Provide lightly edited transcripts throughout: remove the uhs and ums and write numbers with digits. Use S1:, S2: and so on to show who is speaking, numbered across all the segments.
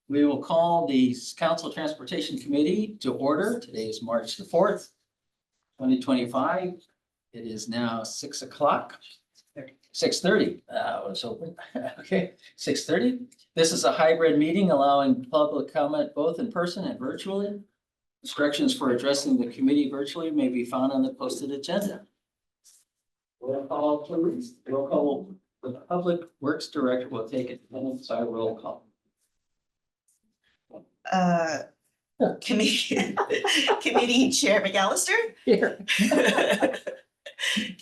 S1: We will call the Council Transportation Committee to order. Today is March the 4th, 2025. It is now 6 o'clock. 6:30. I was hoping. Okay, 6:30. This is a hybrid meeting allowing public comment both in person and virtually. Instructions for addressing the committee virtually may be found on the posted agenda. Roll call, please. Roll call. The Public Works Director will take attendance by roll call.
S2: Committee Chair McAllister,
S1: Here.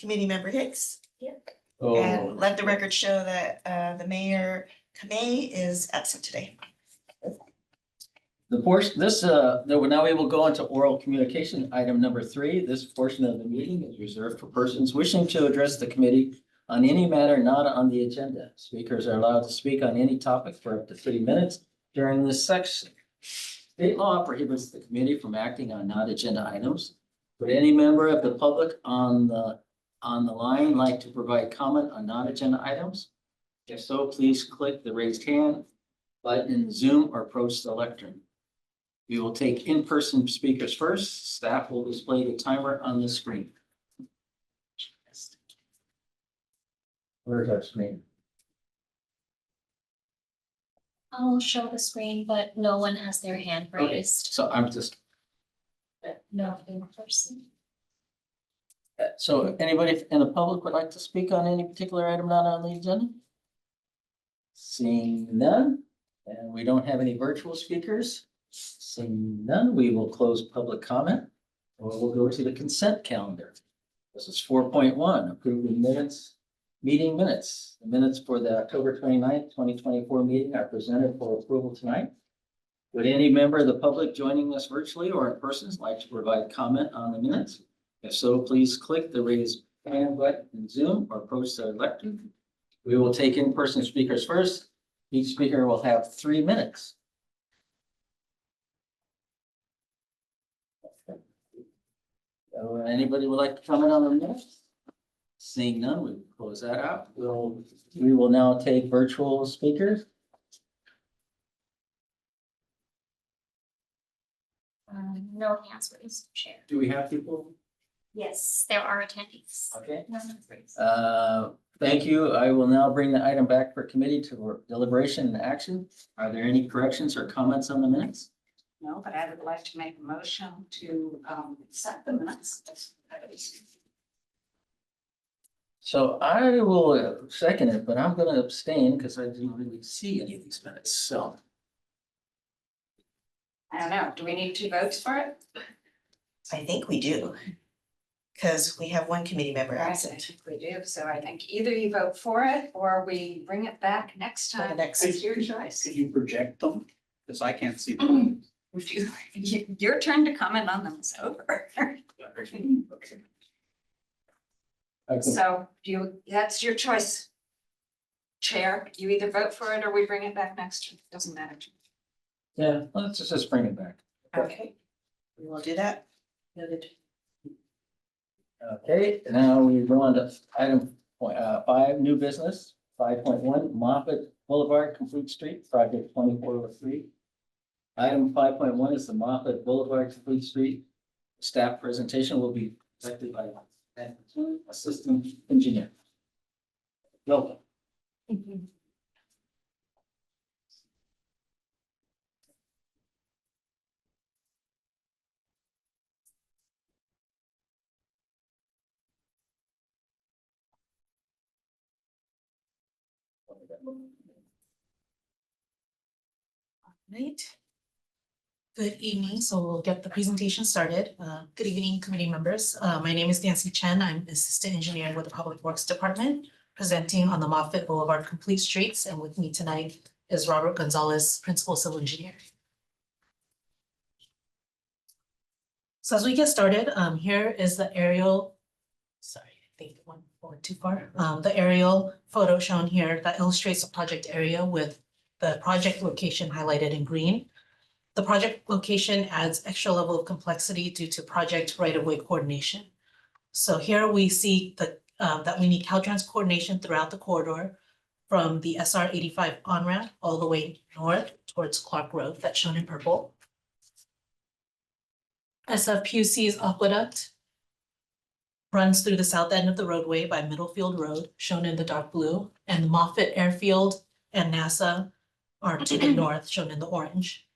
S2: Committee Member Hicks,
S1: Oh,
S2: and let the record show that the Mayor Kamei is absent today.
S1: the portion, now we will go into oral communication, item number 3. This portion of the meeting is reserved for persons wishing to address the committee on any matter not on the agenda. Speakers are allowed to speak on any topic for up to 3 minutes during this section. State law prohibits the committee from acting on non-agenda items. Would any member of the public on the line like to provide comment on non-agenda items? If so, please click the raised hand button in Zoom or approach the lectern. We will take in-person speakers first. Staff will display the timer on the screen. Where's our screen?
S3: I'll show the screen, but no one has their hand
S1: Okay,
S3: raised.
S1: so I'm just,
S3: No in person.
S1: so anybody in the public would like to speak on any particular item not on the agenda? Seeing none, and we don't have any virtual speakers. Seeing none, we will close public comment. Or we'll go to the consent calendar. This is 4.1, approving minutes, meeting minutes. The minutes for the October 29th, 2024 meeting are presented for approval tonight. Would any member of the public joining us virtually or in person like to provide comment on the minutes? If so, please click the raise hand button in Zoom or approach the lectern. We will take in-person speakers first. Each speaker will have 3 minutes. Anybody would like to comment on the minutes? Seeing none, we will close that out. We will now take virtual speakers.
S3: No hands raised, Chair.
S1: Do we have people?
S3: Yes, there are attendees.
S1: Okay.
S3: No hands raised.
S1: Thank you. I will now bring the item back for committee to deliberation and action. Are there any corrections or comments on the minutes?
S4: No, but I would like to make a motion to accept the minutes.
S1: So I will second it, but I'm going to abstain because I didn't really see any of these minutes. So
S4: I don't know, do we need 2 votes for it?
S2: I think we do. Because we have one committee member
S4: I
S2: absent.
S4: think we do, so I think either you vote for it or we bring it back next
S2: For the
S4: time.
S2: next-
S4: It's your choice.
S5: Could you project them? Because I can't see them.
S4: Would you, your turn to comment on them is over. So that's your choice. Chair, you either vote for it or we bring it back next year. Doesn't matter. to
S1: yeah, let's just bring it back.
S4: me. Okay.
S2: We will do that. Noted.
S1: Okay, now we go on to item 5, new business, 5.1, Moffett Boulevard, Complete Street, project 2403. Item 5.1 is the Moffett Boulevard, Complete Street. Staff presentation will be conducted by Assistant Engineer. Welcome.
S6: Right. Good evening. So we'll get the presentation started. Good evening, committee members. My name is Nancy Chen. I'm Assistant Engineer with the Public Works Department, presenting on the Moffett Boulevard Complete Streets. And with me tonight is Robert Gonzalez, Principal Civil Engineer. So as we get started, here is the aerial, sorry, I think it went forward too far. The aerial photo shown here that illustrates the project area with the project location highlighted in green. The project location adds extra level of complexity due to project right-of-way coordination. So here we see that we need Caltrans coordination throughout the corridor. from the SR 85 on-ramp all the way north towards Clark Road, that's shown in purple. SFPUC's aqueduct runs through the south end of the roadway by Middlefield Road, shown in the dark blue, and Moffett Airfield and NASA are to the north, shown in the orange.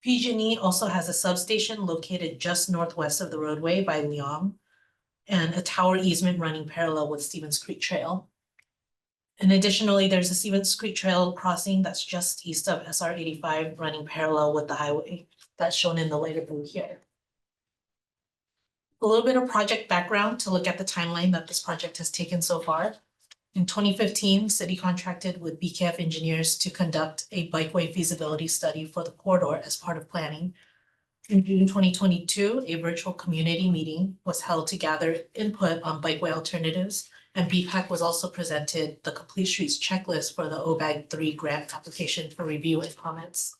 S6: PG&E also has a substation located just northwest of the roadway by Leon, and a tower easement running parallel with Stevens Creek Trail. And additionally, there's a Stevens Creek Trail crossing that's just east of SR 85 running parallel with the highway. That's shown in the lighter blue here. A little bit of project background to look at the timeline that this project has taken so far. In 2015, city contracted with BKF engineers to conduct a bikeway feasibility study for the corridor as part of planning. In June 2022, a virtual community meeting was held to gather input on bikeway alternatives, and BPAC was also presented the Complete Streets checklist for the OBAG 3 grant application for review and comments.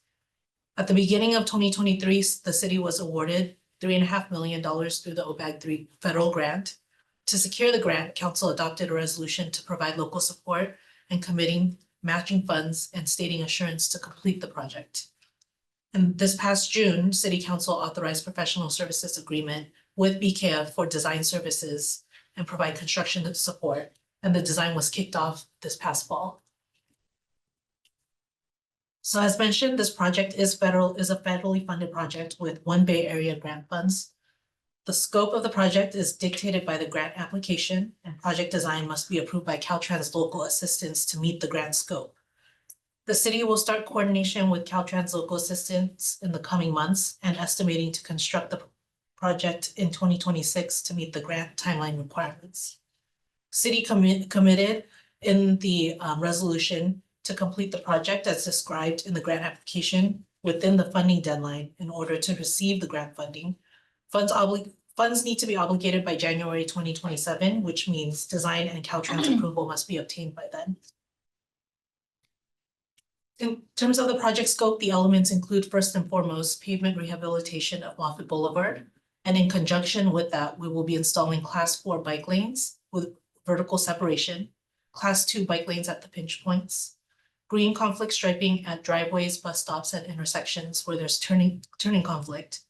S6: At the beginning of 2023, the city was awarded $3.5 million through the OBAG 3 federal grant. To secure the grant, council adopted a resolution to provide local support and committing matching funds and stating assurance to complete the project. And this past June, City Council authorized professional services agreement with BKF for design services and provide construction support, and the design was kicked off this past fall. So as mentioned, this project is a federally funded project with One Bay Area grant funds. The scope of the project is dictated by the grant application, and project design must be approved by Caltrans local assistance to meet the grant scope. The city will start coordination with Caltrans local assistance in the coming months and estimating to construct the project in 2026 to meet the grant timeline requirements. City committed in the resolution to complete the project as described in the grant application within the funding deadline in order to receive the grant funding. Funds need to be obligated by January 2027, which means design and Caltrans approval must be obtained by then. In terms of the project scope, the elements include first and foremost pavement rehabilitation of Moffett Boulevard. And in conjunction with that, we will be installing class 4 bike lanes with vertical separation, class 2 bike lanes at the pinch points, green conflict striping at driveways, bus stops, and intersections where there's turning conflict.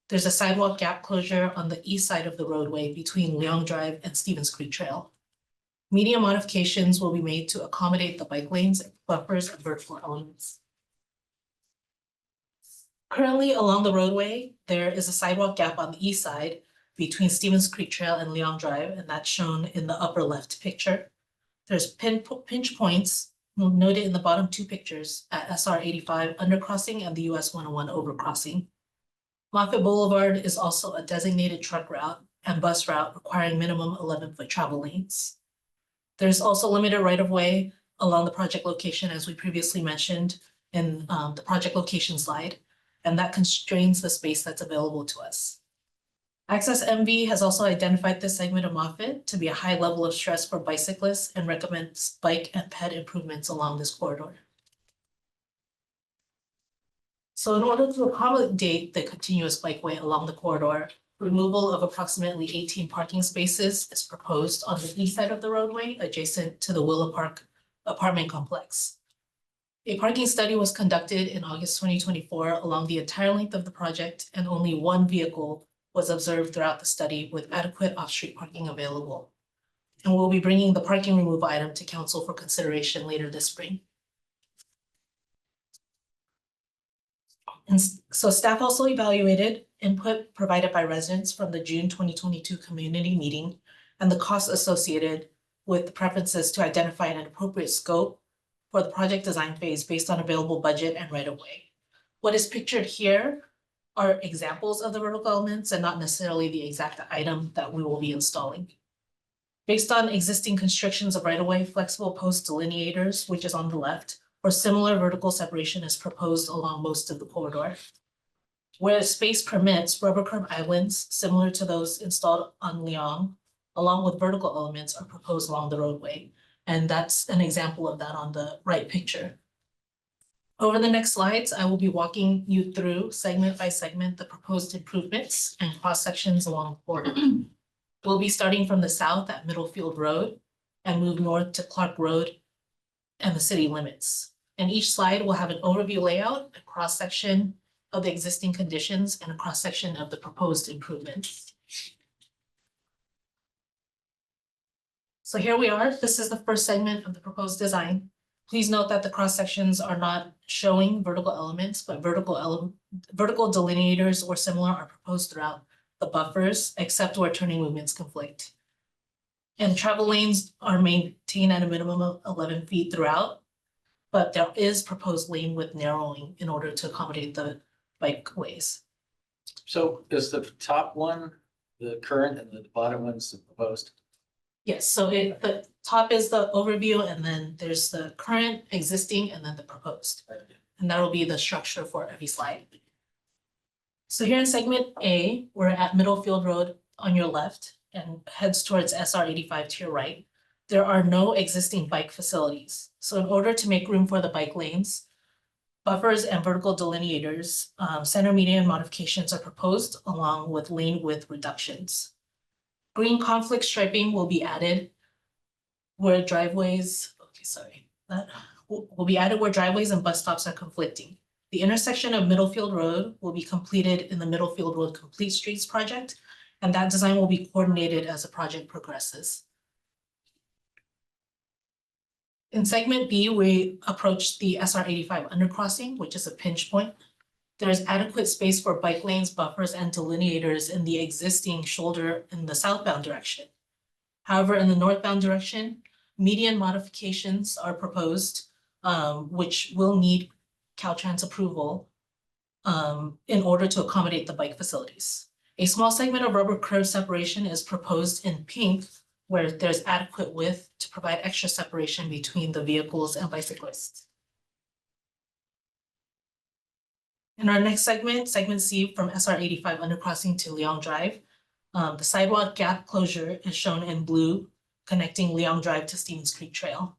S6: There's a sidewalk gap closure on the east side of the roadway between Leong Drive and Stevens Creek Trail. Medium modifications will be made to accommodate the bike lanes, buffers, and vertical elements. Currently along the roadway, there is a sidewalk gap on the east side between Stevens Creek Trail and Leong Drive, and that's shown in the upper left picture. There's pinch points noted in the bottom 2 pictures at SR 85 undercrossing and the US 101 overcrossing. Moffett Boulevard is also a designated truck route and bus route requiring minimum 11-foot travel lanes. There's also limited right-of-way along the project location, as we previously mentioned in the project location slide, and that constrains the space that's available to us. Access MV has also identified this segment of Moffett to be a high level of stress for bicyclists and recommends bike and ped improvements along this corridor. So in order to accommodate the continuous bikeway along the corridor, removal of approximately 18 parking spaces is proposed on the east side of the roadway adjacent to the Willow Park apartment complex. A parking study was conducted in August 2024 along the entire length of the project, and only one vehicle was observed throughout the study with adequate off-street parking available. And we'll be bringing the parking removal item to council for consideration later this spring. And so staff also evaluated input provided by residents from the June 2022 community meeting and the costs associated with the preferences to identify an appropriate scope for the project design phase based on available budget and right-of-way. What is pictured here are examples of the vertical elements and not necessarily the exact item that we will be installing. Based on existing constrictions of right-of-way, flexible post delineators, which is on the left, or similar vertical separation is proposed along most of the corridor. Where space permits, rubber curb islands, similar to those installed on Leong, along with vertical elements are proposed along the roadway. And that's an example of that on the right picture. Over the next slides, I will be walking you through segment by segment the proposed improvements and cross sections along the corridor. We'll be starting from the south at Middlefield Road and move north to Clark Road and the city limits. And each slide will have an overview layout, a cross-section of the existing conditions, and a cross-section of the proposed improvements. So here we are. This is the first segment of the proposed design. Please note that the cross-sections are not showing vertical elements, but vertical delineators or similar are proposed throughout the buffers, except where turning movements conflict. And travel lanes are maintained at a minimum of 11 feet throughout, but there is proposed lane width narrowing in order to accommodate the bikeways.
S1: So is the top one the current and the bottom one's the proposed?
S6: Yes, so the top is the overview, and then there's the current, existing, and then the proposed. And that will be the structure for every slide. So here in segment A, we're at Middlefield Road on your left and heads towards SR 85 to your right. There are no existing bike facilities. So in order to make room for the bike lanes, buffers and vertical delineators, center median modifications are proposed along with lane width reductions. Green conflict striping will be added where driveways, will be added where driveways and bus stops are conflicting. The intersection of Middlefield Road will be completed in the Middlefield Road Complete Streets project, and that design will be coordinated as the project progresses. In segment B, we approach the SR 85 undercrossing, which is a pinch point. There is adequate space for bike lanes, buffers, and delineators in the existing shoulder in the southbound direction. However, in the northbound direction, median modifications are proposed, which will need Caltrans approval in order to accommodate the bike facilities. A small segment of rubber curb separation is proposed in pink, where there's adequate width to provide extra separation between the vehicles and bicyclists. In our next segment, segment C from SR 85 undercrossing to Leong Drive, the sidewalk gap closure is shown in blue, connecting Leong Drive to Stevens Creek Trail.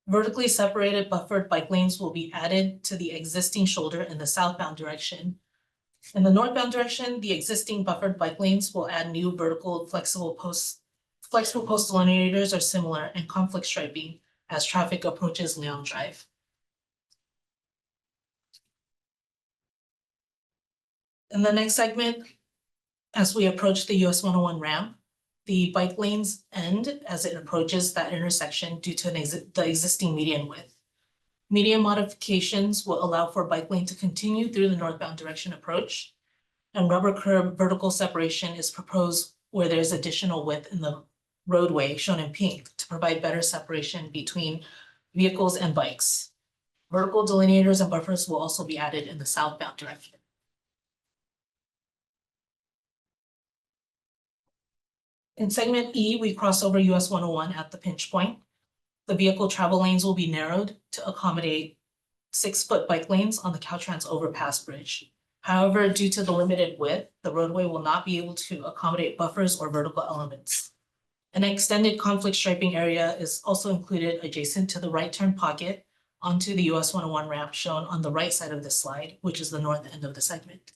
S6: Vertically separated buffered bike lanes will be added to the existing shoulder in the southbound direction. In the northbound direction, the existing buffered bike lanes will add new vertical flexible post delineators are similar and conflict striping as traffic approaches Leong Drive. In the next segment, as we approach the US 101 ramp, the bike lanes end as it approaches that intersection due to the existing median width. Median modifications will allow for bike lane to continue through the northbound direction approach, and rubber curb vertical separation is proposed where there's additional width in the roadway shown in pink to provide better separation between vehicles and bikes. Vertical delineators and buffers will also be added in the southbound direction. In segment E, we cross over US 101 at the pinch point. The vehicle travel lanes will be narrowed to accommodate 6-foot bike lanes on the Caltrans overpass bridge. However, due to the limited width, the roadway will not be able to accommodate buffers or vertical elements. An extended conflict striping area is also included adjacent to the right turn pocket onto the US 101 ramp shown on the right side of this slide, which is the north end of the segment.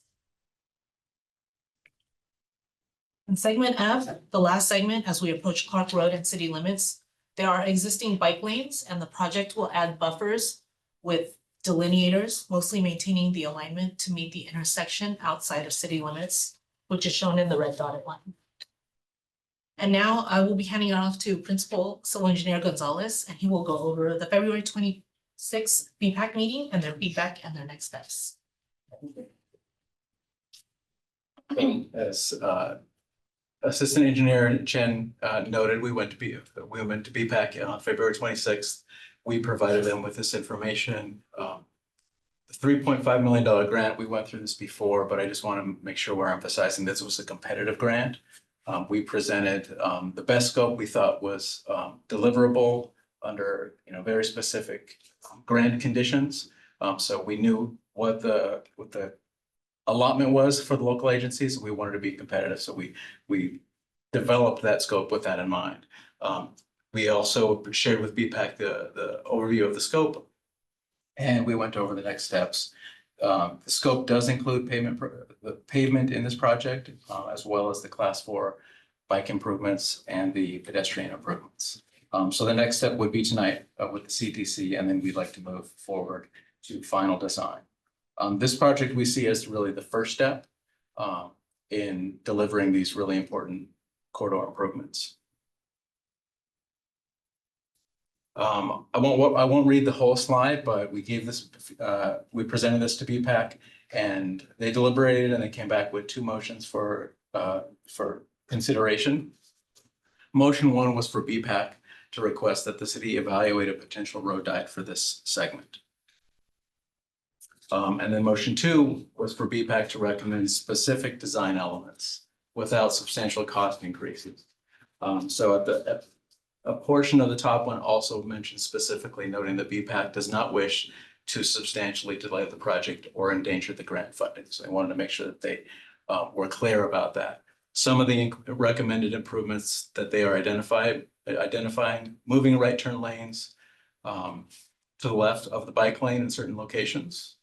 S6: In segment F, the last segment, as we approach Clark Road and city limits, there are existing bike lanes and the project will add buffers with delineators, mostly maintaining the alignment to meet the intersection outside of city limits, which is shown in the red dotted line. And now I will be handing it off to Principal Civil Engineer Gonzalez, and he will go over the February 26th BPAC meeting and their feedback and their next steps.
S7: As Assistant Engineer Chen noted, we went to BPAC on February 26th. We provided them with this information. The $3.5 million grant, we went through this before, but I just want to make sure we're emphasizing this was a competitive grant. We presented the best scope we thought was deliverable under very specific grant conditions. So we knew what the allotment was for the local agencies. We wanted to be competitive, so we developed that scope with that in mind. We also shared with BPAC the overview of the scope, and we went over the next steps. The scope does include the pavement in this project, as well as the Class 4 bike improvements and the pedestrian improvements. So the next step would be tonight with the CTC, and then we'd like to move forward to final design. This project we see as really the first step in delivering these really important corridor improvements. I won't read the whole slide, but we gave this, we presented this to BPAC, and they deliberated and they came back with 2 motions for consideration. Motion 1 was for BPAC to request that the city evaluate a potential road diet for this segment. And then motion 2 was for BPAC to recommend specific design elements without substantial cost increases. So at a portion of the top one also mentions specifically noting that BPAC does not wish to substantially delay the project or endanger the grant funding. So they wanted to make sure that they were clear about that. Some of the recommended improvements that they are identifying, moving right turn lanes to the left of the bike lane in certain locations,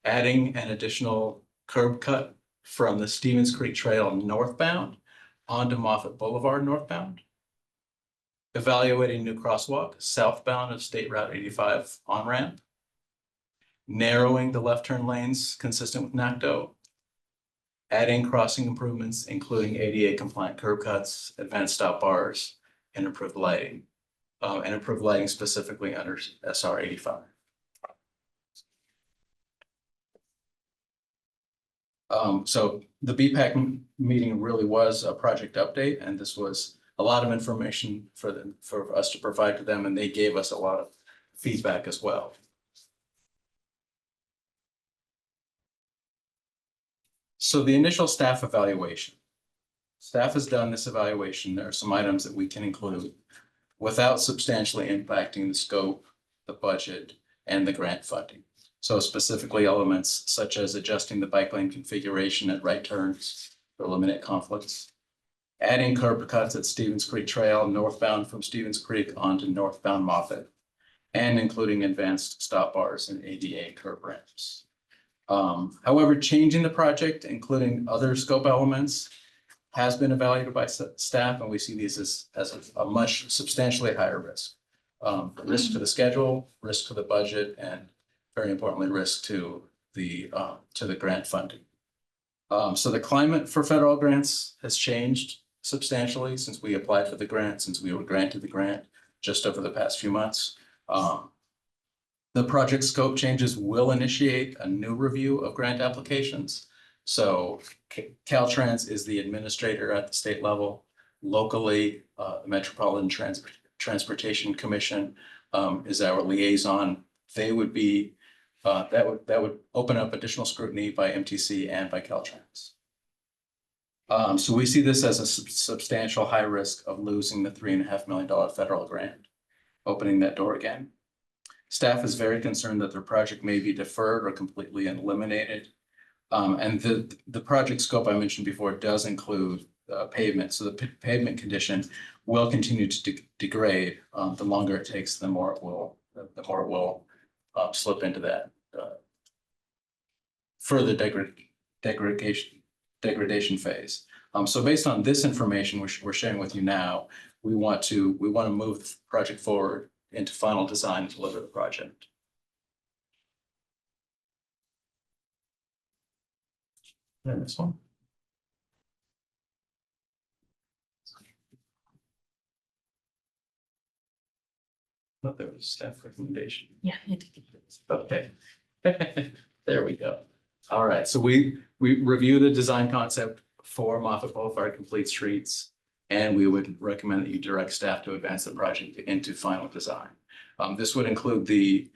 S7: adding an additional curb cut from the Stevens Creek Trail northbound onto Moffett Boulevard northbound, evaluating new crosswalk southbound of State Route 85 on-ramp, narrowing the left turn lanes consistent with NACDO, adding crossing improvements, including ADA compliant curb cuts, advanced stop bars, and improved lighting specifically under SR 85. So the BPAC meeting really was a project update, and this was a lot of information for us to provide to them, and they gave us a lot of feedback as well. So the initial staff evaluation. Staff has done this evaluation. There are some items that we can include without substantially impacting the scope, the budget, and the grant funding. So specifically elements such as adjusting the bike lane configuration at right turns to eliminate conflicts, adding curb cuts at Stevens Creek Trail northbound from Stevens Creek onto northbound Moffett, and including advanced stop bars and ADA curb ramps. However, changing the project, including other scope elements, has been evaluated by staff, and we see these as a much substantially higher risk. Risk to the schedule, risk to the budget, and very importantly, risk to the grant funding. So the climate for federal grants has changed substantially since we applied for the grant, since we were granted the grant just over the past few months. The project scope changes will initiate a new review of grant applications. So Caltrans is the administrator at the state level. Locally, the Metropolitan Transportation Commission is our liaison. They would be, that would open up additional scrutiny by MTC and by Caltrans. So we see this as a substantial high risk of losing the $3.5 million federal grant, opening that door again. Staff is very concerned that their project may be deferred or completely eliminated. And the project scope I mentioned before does include pavement. So the pavement condition will continue to degrade. The longer it takes, the more it will slip into that further degradation phase. So based on this information we're sharing with you now, we want to move the project forward into final design and deliver the project. And this one. Thought there was a staff recommendation.
S6: Yeah, it
S7: Okay. There we go. All right, so we review the design concept for Moffett Boulevard Complete Streets, and we would recommend that you direct staff to advance the project into final design. This would include the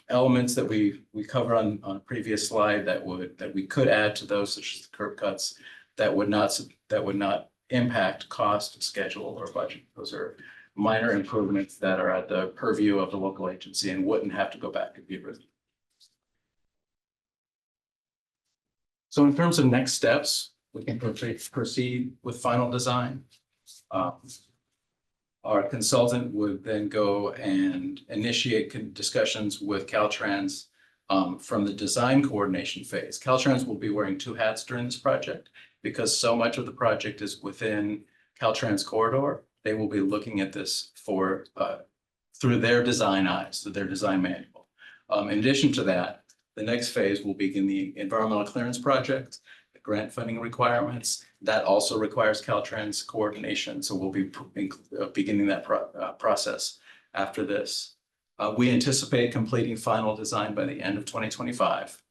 S7: elements that we covered on a previous slide that we could add to those, such as the curb cuts, that would not impact cost, schedule, or budget. Those are minor improvements that are at the purview of the local agency and wouldn't have to go back and be reviewed. So in terms of next steps, we can proceed with final design. Our consultant would then go and initiate discussions with Caltrans from the design coordination phase. Caltrans will be wearing 2 hats during this project because so much of the project is within Caltrans corridor. they will be looking at this for, through their design eyes, through their design manual. In addition to that, the next phase will begin the environmental clearance project, the grant funding requirements. That also requires Caltrans coordination, so we'll be beginning that process after this. We anticipate completing final design by the end of 2025.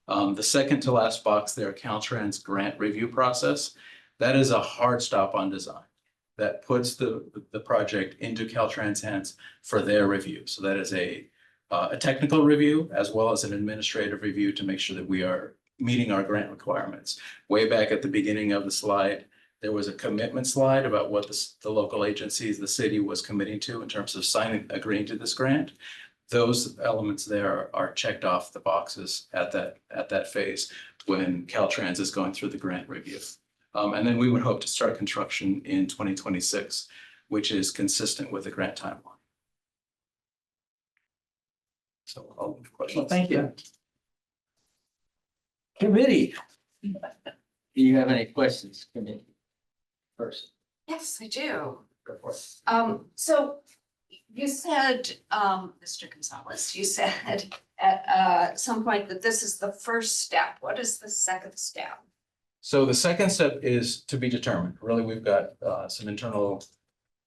S7: The second to last box there, Caltrans grant review process. That is a hard stop on design. That puts the project into Caltrans hands for their review. So that is a technical review as well as an administrative review to make sure that we are meeting our grant requirements. Way back at the beginning of the slide, there was a commitment slide about what the local agencies, the city was committing to in terms of agreeing to this grant. Those elements there are checked off the boxes at that phase when Caltrans is going through the grant review. And then we would hope to start construction in 2026, which is consistent with the grant timeline. So I'll move to questions.
S1: Well, thank you. Committee. Do you have any questions, committee? First.
S4: Yes, I do.
S1: Go for it.
S4: So you said, Mr. Gonzalez, you said at some point that this is the first step. What is the second step?
S7: So the second step is to be determined. Really, we've got some internal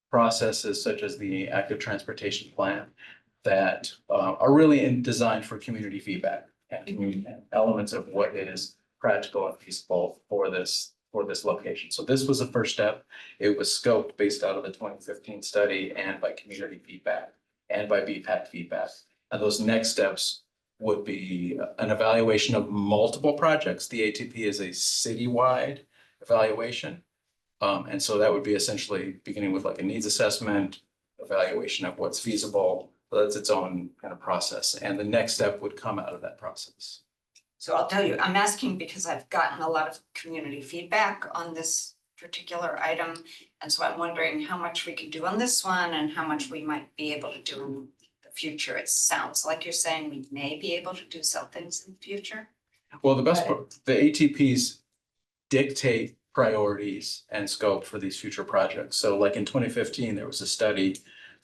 S7: processes such as the active transportation plan that are really designed for community feedback and elements of what is practical and feasible for this location. So this was the first step. It was scoped based out of the 2015 study and by community feedback and by BPAC feedback. And those next steps would be an evaluation of multiple projects. The ATP is a citywide evaluation. And so that would be essentially beginning with like a needs assessment, evaluation of what's feasible. So that's its own kind of process. And the next step would come out of that process.
S4: So I'll tell you, I'm asking because I've gotten a lot of community feedback on this particular item. And so I'm wondering how much we can do on this one and how much we might be able to do in the future. It sounds like you're saying we may be able to do some things in the future.
S7: Well, the best part, the ATPs dictate priorities and scope for these future projects. So like in 2015, there was a study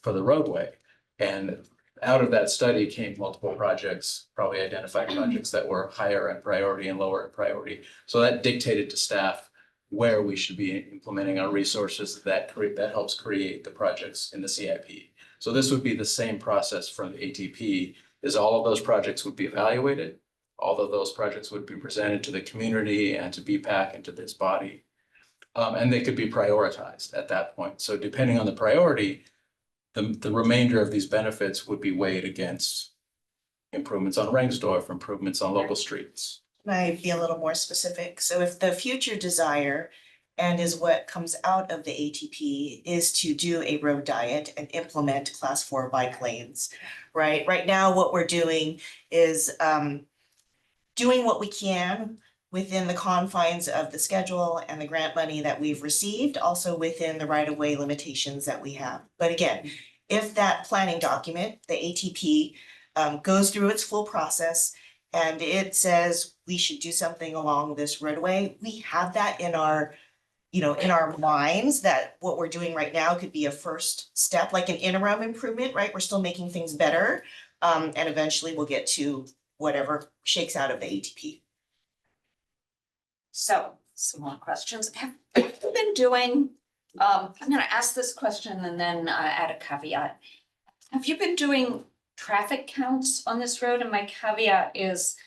S7: for the roadway. And out of that study came multiple projects, probably identified projects that were higher in priority and lower in priority. So that dictated to staff where we should be implementing our resources that helps create the projects in the CIP. So this would be the same process from the ATP, is all of those projects would be evaluated. All of those projects would be presented to the community and to BPAC and to this body. And they could be prioritized at that point. So depending on the priority, the remainder of these benefits would be weighed against improvements on Rengsdorf, improvements on local streets.
S2: Might be a little more specific. So if the future desire and is what comes out of the ATP is to do a road diet and implement class 4 bike lanes, right? Right now, what we're doing is doing what we can within the confines of the schedule and the grant money that we've received, also within the right-of-way limitations that we have. But again, if that planning document, the ATP, goes through its full process and it says we should do something along this roadway, we have that in our, in our minds that what we're doing right now could be a first step, like an interim improvement, right? We're still making things better. And eventually we'll get to whatever shakes out of the ATP.
S4: So some more questions. Have you been doing, I'm gonna ask this question and then add a caveat. Have you been doing traffic counts on this road? And my caveat is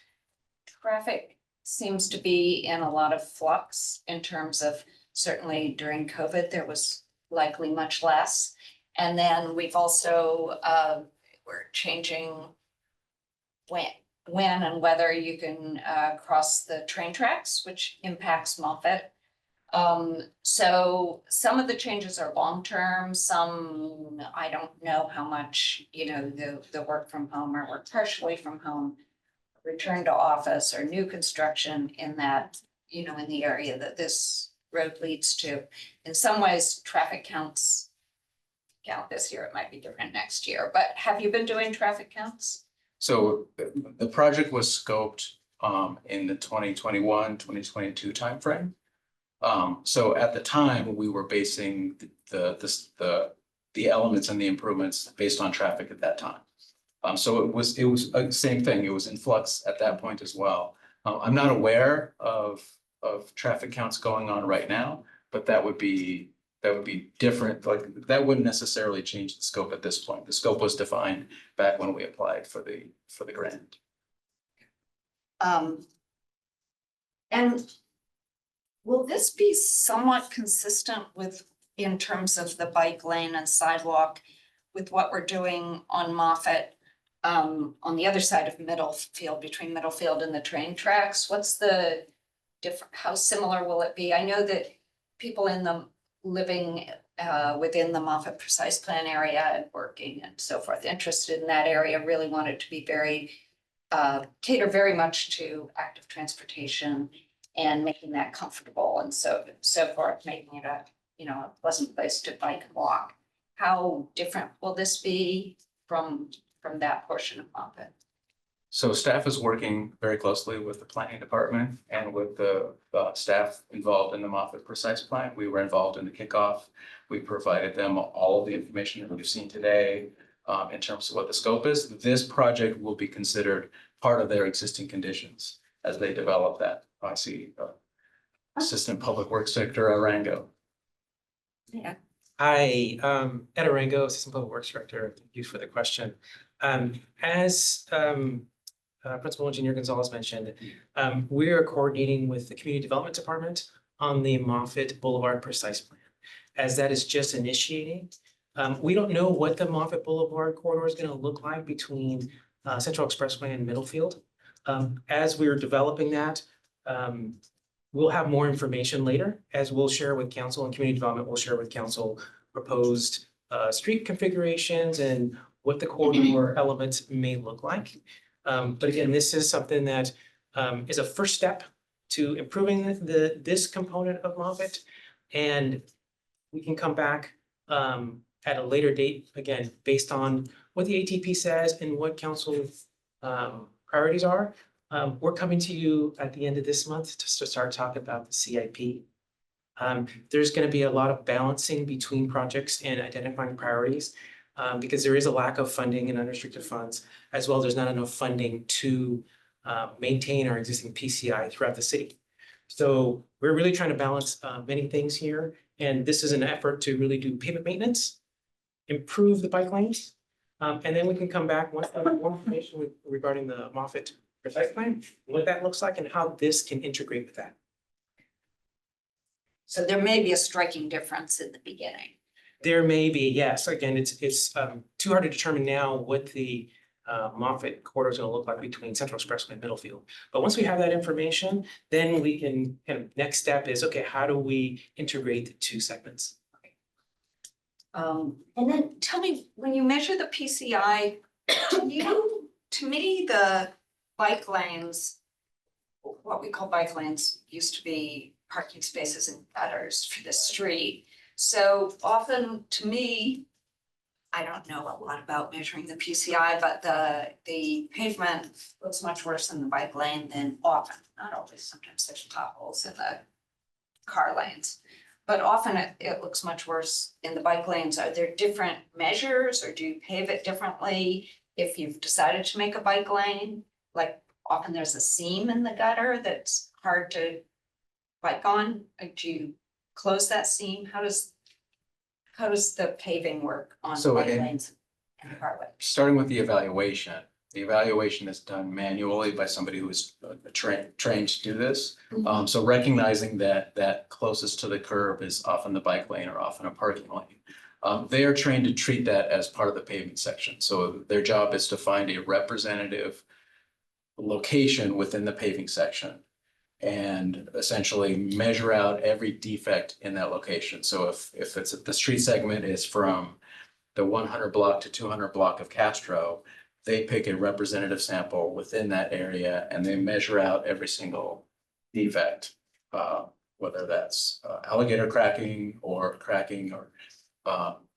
S4: traffic seems to be in a lot of flux in terms of certainly during COVID, there was likely much less. And then we've also, we're changing when and whether you can cross the train tracks, which impacts Moffett. So some of the changes are long-term, some, I don't know how much, the work from home or work partially from home, return to office or new construction in that, in the area that this road leads to. In some ways, traffic counts count this year, it might be different next year, but have you been doing traffic counts?
S7: So the project was scoped in the 2021, 2022 timeframe. So at the time, we were basing the elements and the improvements based on traffic at that time. So it was same thing. It was in flux at that point as well. I'm not aware of traffic counts going on right now, but that would be different. Like, that wouldn't necessarily change the scope at this point. The scope was defined back when we applied for the grant.
S4: And will this be somewhat consistent with, in terms of the bike lane and sidewalk, with what we're doing on Moffett, on the other side of Middlefield, between Middlefield and the train tracks? What's the different, how similar will it be? I know that people in the living within the Moffett Precise Plan area and working and so forth, interested in that area, really want it to be very cater very much to active transportation and making that comfortable and so forth, making it a, you know, a pleasant place to bike and walk. How different will this be from that portion of Moffett?
S7: So staff is working very closely with the planning department and with the staff involved in the Moffett Precise Plan. We were involved in the kickoff. We provided them all of the information that we've seen today in terms of what the scope is. This project will be considered part of their existing conditions as they develop that. I see Assistant Public Works Director Arango.
S4: Yeah.
S8: Hi, Ed Arango, Assistant Public Works Director. Thank you for the question. As Principal Engineer Gonzalez mentioned, we are coordinating with the Community Development Department on the Moffett Boulevard Precise Plan. As that is just initiating, we don't know what the Moffett Boulevard corridor is going to look like between Central Expressway and Middlefield. As we're developing that, we'll have more information later, as we'll share with council, and community development will share with council proposed street configurations and what the corridor elements may look like. But again, this is something that is a first step to improving this component of Moffett. And we can come back at a later date, again, based on what the ATP says and what council priorities are. We're coming to you at the end of this month to start talking about the CIP. There's going to be a lot of balancing between projects and identifying priorities because there is a lack of funding and unrestricted funds, as well as there's not enough funding to maintain our existing PCI throughout the city. So we're really trying to balance many things here. And this is an effort to really do pavement maintenance, improve the bike lanes, and then we can come back once we have more information regarding the Moffett Precise Plan, what that looks like and how this can integrate with that.
S4: So there may be a striking difference in the beginning.
S8: There may be, yes. Again, it's too hard to determine now what the Moffett corridor is going to look like between Central Expressway and Middlefield. But once we have that information, then we can kind of next step is, okay, how do we integrate the two segments?
S4: And then tell me, when you measure the PCI, to me, the bike lanes, what we call bike lanes, used to be parking spaces and gutters for the street. So often, to me, I don't know a lot about measuring the PCI, but the pavement looks much worse in the bike lane than often, not always, sometimes there's potholes in the car lanes. But often it looks much worse in the bike lanes. Are there different measures or do you pave it differently if you've decided to make a bike lane? Like often there's a seam in the gutter that's hard to bike on. Do you close that seam? How does the paving work on
S7: So
S4: bike
S7: in-
S4: lanes and car lanes?
S7: Starting with the evaluation is done manually by somebody who is trained to do this. So recognizing that closest to the curb is often the bike lane or often a parking lane. They are trained to treat that as part of the pavement section. So their job is to find a representative location within the paving section and essentially measure out every defect in that location. So if it's the street segment is from the 100 block to 200 block of Castro, they pick a representative sample within that area and they measure out every single defect, whether that's alligator cracking or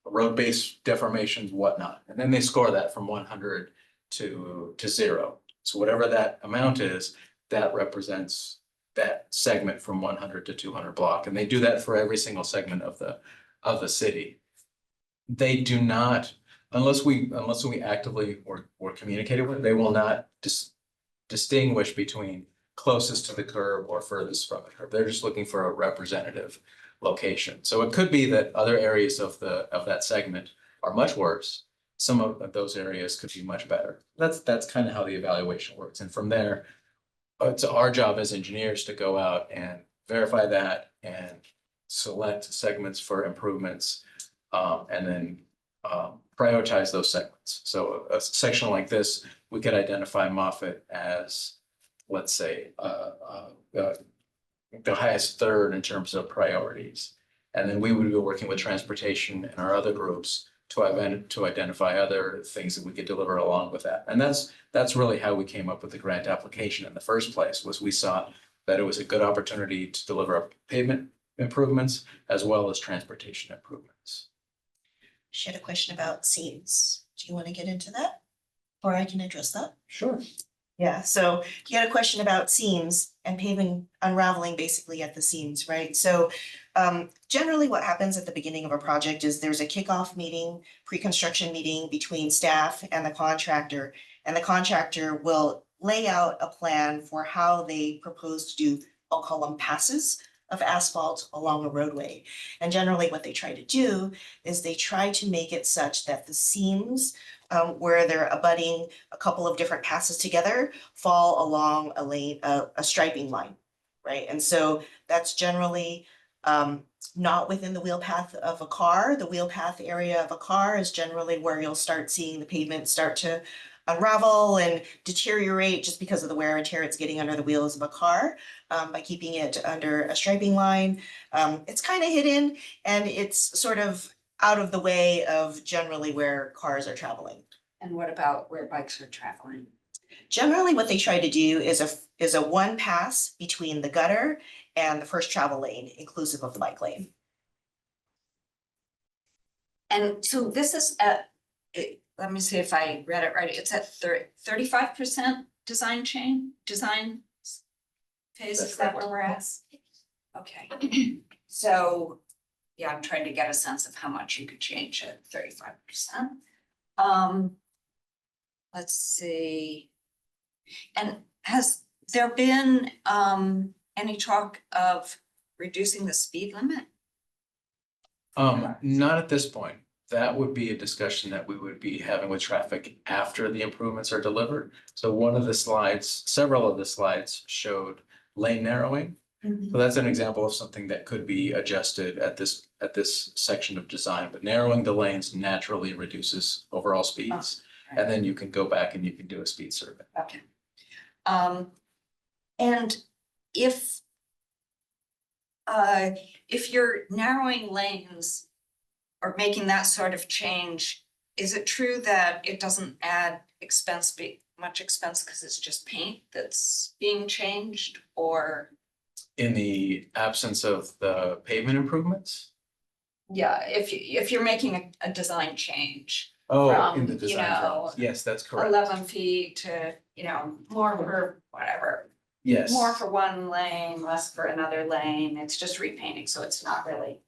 S7: road-based deformations, whatnot. And then they score that from 100 to 0. So whatever that amount is, that represents that segment from 100 to 200 block, and they do that for every single segment of the city. They do not, unless we actively or communicated with, they will not distinguish between closest to the curb or furthest from the curb. They're just looking for a representative location. So it could be that other areas of that segment are much worse. Some of those areas could be much better. That's kind of how the evaluation works. And from there, it's our job as engineers to go out and verify that and select segments for improvements, and then prioritize those segments. So a section like this, we could identify Moffett as, let's say, the highest third in terms of priorities. And then we would be working with transportation and our other groups to identify other things that we could deliver along with that. And that's really how we came up with the grant application in the first place, was we saw that it was a good opportunity to deliver pavement improvements as well as transportation improvements.
S2: She had a question about seams. Do you want to get into that? Or I can address that?
S1: Sure.
S2: Yeah, so you had a question about seams and paving unraveling basically at the seams, right? So generally what happens at the beginning of a project is there's a kickoff meeting, pre-construction meeting between staff and the contractor. And the contractor will lay out a plan for how they propose to do, I'll call them passes of asphalt along a roadway. And generally what they try to do is they try to make it such that the seams where they're abutting a couple of different passes together fall along a lane, a striping line, right? And so that's generally not within the wheel path of a car. The wheel path area of a car is generally where you'll start seeing the pavement start to unravel and deteriorate just because of the wear and tear it's getting under the wheels of a car. By keeping it under a striping line, it's kind of hidden and it's sort of out of the way of generally where cars are traveling.
S4: And what about where bikes are traveling?
S2: Generally, what they try to do is a one pass between the gutter and the first travel lane, inclusive of the bike lane.
S4: And so this is let me see if I read it right. It's at 35% design phase, is that where we're at? Okay, so, yeah, I'm trying to get a sense of how much you could change at 35%. Let's see. And has there been any talk of reducing the speed limit?
S7: Not at this point. That would be a discussion that we would be having with traffic after the improvements are delivered. So one of the slides, several of the slides showed lane narrowing. So that's an example of something that could be adjusted at this section of design, but narrowing the lanes naturally reduces overall speeds. And then you can go back and you can do a speed survey.
S4: Okay. And if you're narrowing lanes or making that sort of change, is it true that it doesn't add much expense because it's just paint that's being changed, or?
S7: In the absence of the pavement improvements?
S4: Yeah, if you're making a design change.
S7: Oh, in
S4: From,
S7: the
S4: you
S7: design
S4: know,
S7: drawings. Yes, that's correct.
S4: 11 feet to, more for whatever.
S7: Yes.
S4: More for one lane, less for another lane. It's just repainting, so it's not really.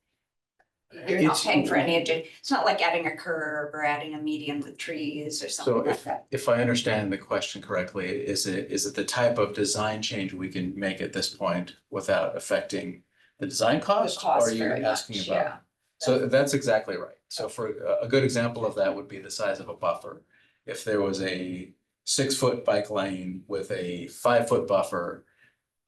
S4: You're not
S7: It's-
S4: paying for any, it's not like adding a curb or adding a median with trees or
S7: So
S4: something like that.
S7: if I understand the question correctly, is it the type of design change we can make at this point without affecting the design cost? Or
S4: cost
S7: are you
S4: very
S7: asking
S4: much,
S7: about?
S4: yeah.
S7: So that's exactly right. So for a good example of that would be the size of a buffer. If there was a 6-foot bike lane with a 5-foot buffer,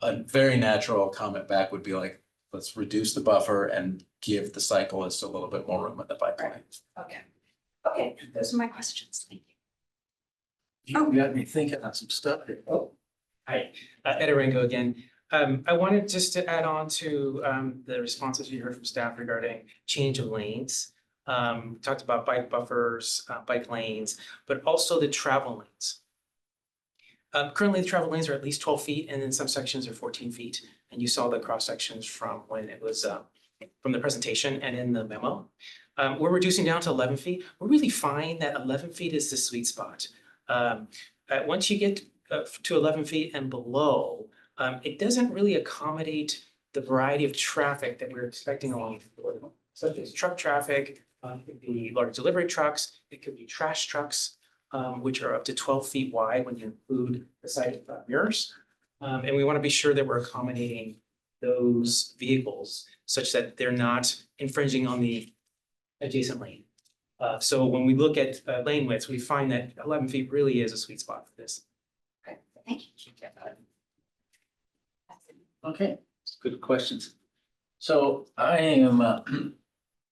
S7: a very natural comment back would be like, let's reduce the buffer and give the cyclist a little bit more room at the bike lane.
S4: Okay, those are my questions. Thank you.
S1: You got me thinking on some stuff here. Oh,
S8: Hi, Ed Arango again. I wanted just to add on to the responses you heard from staff regarding change of lanes. We talked about bike buffers, bike lanes, but also the travel lanes. Currently, the travel lanes are at least 12 feet, and in some sections are 14 feet. And you saw the cross sections from when it was from the presentation and in the memo. We're reducing down to 11 feet. We really find that 11 feet is the sweet spot. Once you get to 11 feet and below, It doesn't really accommodate the variety of traffic that we're expecting along the corridor, such as truck traffic, it could be large delivery trucks, it could be trash trucks, which are up to 12 feet wide when you include the side mirrors. And we want to be sure that we're accommodating those vehicles such that they're not infringing on the adjacent lane. So when we look at lane widths, we find that 11 feet really is a sweet spot for this.
S4: Thank you.
S1: Okay, good questions. So I am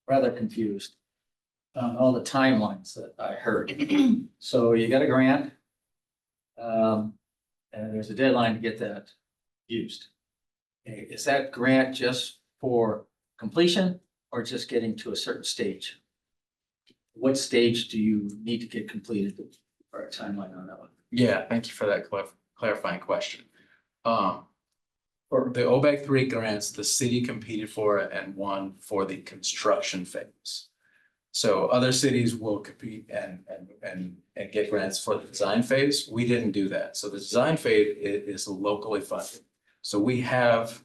S1: rather confused on all the timelines that I heard. So you got a grant. And there's a deadline to get that used. Okay, is that grant just for completion or just getting to a certain stage? What stage do you need to get completed for a timeline on that one?
S7: Yeah, thank you for that clarifying question. For the OBEG 3 grants, the city competed for it and won for the construction phase. So other cities will compete and get grants for the design phase. We didn't do that. So the design phase is locally funded. So we have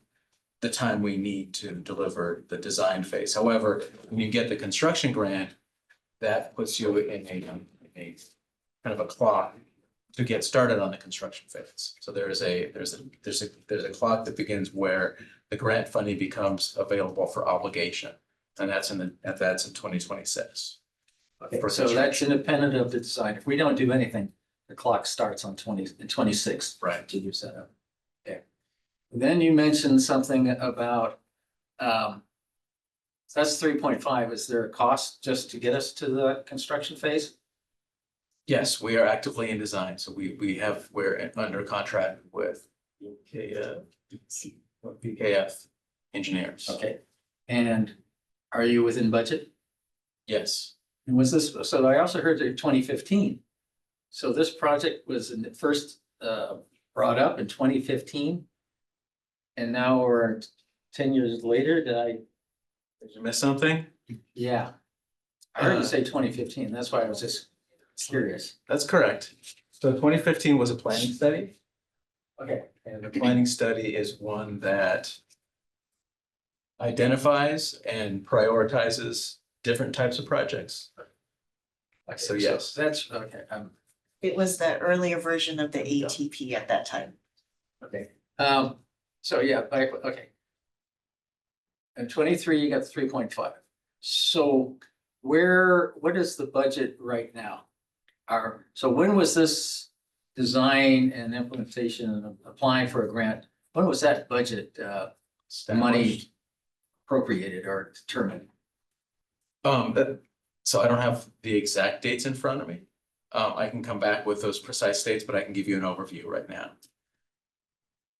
S7: the time we need to deliver the design phase. However, when you get the construction grant, that puts you in a kind of a clock to get started on the construction phase. So there's a clock that begins where the grant funding becomes available for obligation. And that's in 2026.
S1: Okay, so that's independent of the design. If we don't do anything, the clock starts on 26.
S7: Right.
S1: To do setup. Okay. Then you mentioned something about, that's 3.5. Is there a cost just to get us to the construction phase?
S7: Yes, we are actively in design. So we're under contract with BKF engineers.
S1: Okay, and are you within budget?
S7: Yes.
S1: And was this, so I also heard that 2015. So this project was first brought up in 2015. And now we're 10 years later.
S7: Did you miss something?
S1: Yeah. I heard you say 2015. That's why I was just curious.
S7: That's correct. So 2015 was a planning study.
S1: Okay.
S7: And the planning study is one that identifies and prioritizes different types of projects. So yes.
S1: That's okay.
S2: It was the earlier version of the ATP at that time.
S1: Okay. So yeah, okay. And 23, you got 3.5. So what is the budget right now? So when was this design and implementation and applying for a grant? When was that budget money appropriated or determined?
S7: So I don't have the exact dates in front of me. I can come back with those precise dates, but I can give you an overview right now.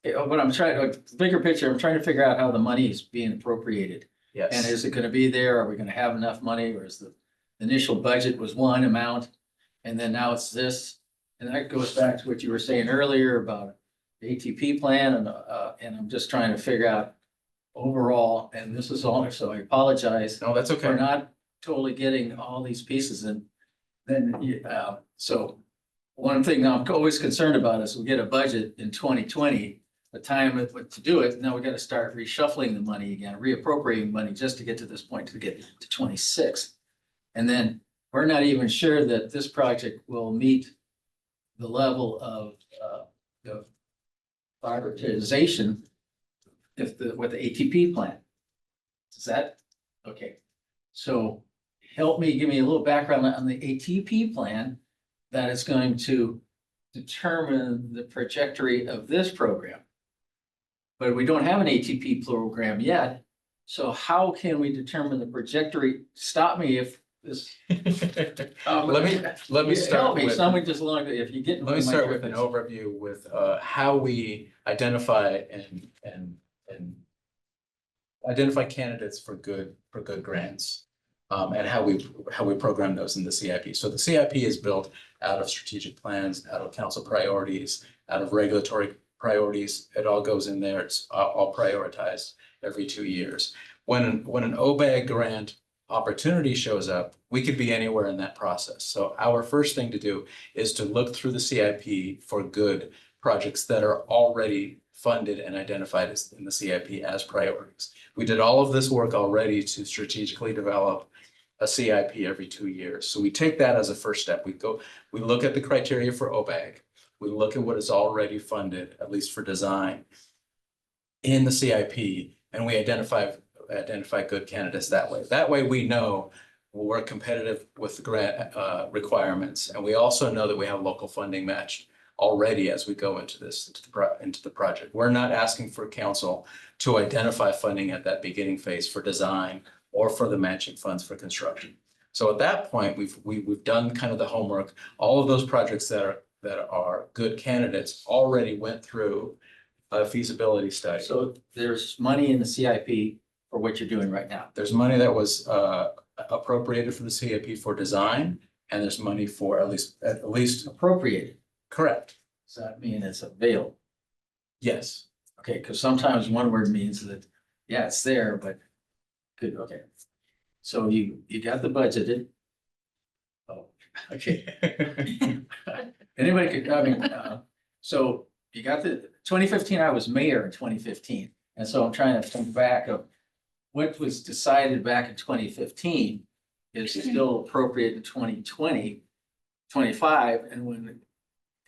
S1: What I'm trying to, bigger picture, I'm trying to figure out how the money is being appropriated.
S7: Yes.
S1: And is it gonna be there? Are we gonna have enough money, or is the initial budget was one amount? And then now it's this, and that goes back to what you were saying earlier about the ATP plan, and I'm just trying to figure out overall, and this is all, so I apologize.
S7: No, that's okay.
S1: We're not totally getting all these pieces, and then, so one thing I'm always concerned about is we get a budget in 2020, the time to do it, now we gotta start reshuffling the money again, reappropriating money just to get to this point, to get to 26. And then we're not even sure that this project will meet the level of prioritization with the ATP plan. Is that, okay, so help me, give me a little background on the ATP plan that is going to determine the trajectory of this program. But we don't have an ATP program yet, so how can we determine the trajectory? Stop me if this.
S7: Let me start
S1: Help me,
S7: with.
S1: somebody just long, if you get.
S7: Let me start with an overview with how we identify and identify candidates for good grants. And how we program those in the CIP. So the CIP is built out of strategic plans, out of council priorities, out of regulatory priorities. It all goes in there. It's all prioritized every 2 years. When an OBEG grant opportunity shows up, we could be anywhere in that process. So our first thing to do is to look through the CIP for good projects that are already funded and identified as in the CIP as priorities. We did all of this work already to strategically develop a CIP every 2 years. So we take that as a first step. We look at the criteria for OBAG. We look at what is already funded, at least for design, in the CIP, and we identify good candidates that way. That way we know we're competitive with the grant requirements, and we also know that we have local funding matched already as we go into the project. We're not asking for council to identify funding at that beginning phase for design or for the matching funds for construction. So at that point, we've done kind of the homework. All of those projects that are good candidates already went through a feasibility study.
S1: So there's money in the CIP for what you're doing right now.
S7: There's money that was appropriated for the CIP for design, and there's money for at least
S1: Appropriated.
S7: correct.
S1: Does that mean it's available?
S7: Yes.
S1: Okay, because sometimes one word means that, yeah, it's there, but good, okay. So you got the budgeted. Oh, okay. Anybody could, I mean, so you got the 2015, I was mayor in 2015. And so I'm trying to think back of what was decided back in 2015 is still appropriate in 2020, 25. And when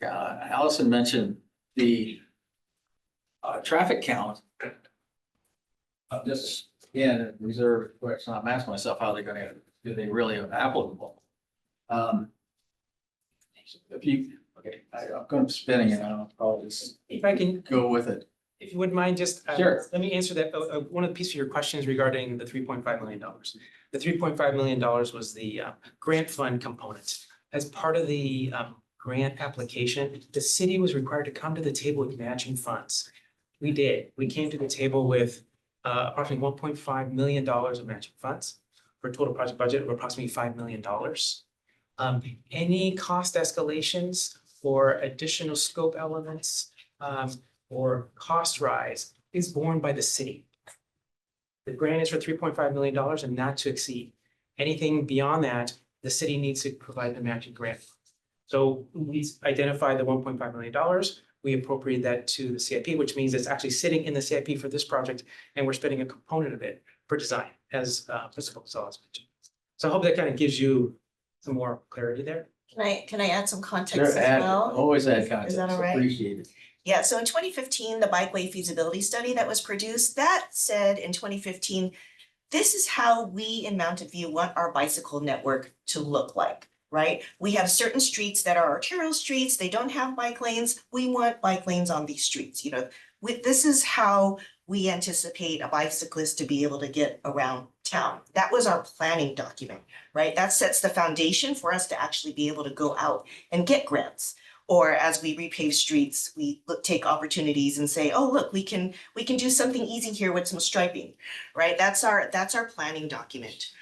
S1: Allison mentioned the traffic count, just again, reserve question, I'm asking myself how they're gonna, do they really applicable? If you, okay, I'm going spinning it, I'll just
S8: If I can,
S1: go with it.
S8: if you wouldn't mind, just
S1: Sure.
S8: let me answer that. One of the pieces of your questions regarding the $3.5 million. The $3.5 million was the grant fund component. As part of the grant application, the city was required to come to the table with matching funds. We did. We came to the table with approximately $1.5 million of matching funds for a total project budget of approximately $5 million. Any cost escalations or additional scope elements or cost rise is borne by the city. The grant is for $3.5 million and not to exceed. Anything beyond that, the city needs to provide the matching grant. So we identified the $1.5 million. We appropriate that to the CIP, which means it's actually sitting in the CIP for this project, and we're spending a component of it for design, as Principal Gonzalez mentioned. So I hope that kind of gives you some more clarity there.
S2: Can I add some context
S1: Sure,
S2: as well?
S1: always add context,
S2: Is that all right?
S1: appreciate it.
S2: Yeah, so in 2015, the bikeway feasibility study that was produced, that said in 2015, this is how we in Mountain View want our bicycle network to look like, right? We have certain streets that are arterial streets, they don't have bike lanes, we want bike lanes on these streets, you know. This is how we anticipate a bicyclist to be able to get around town. That was our planning document, right? That sets the foundation for us to actually be able to go out and get grants. Or as we repave streets, we take opportunities and say, oh, look, we can do something easy here with some striping, right? That's our planning document.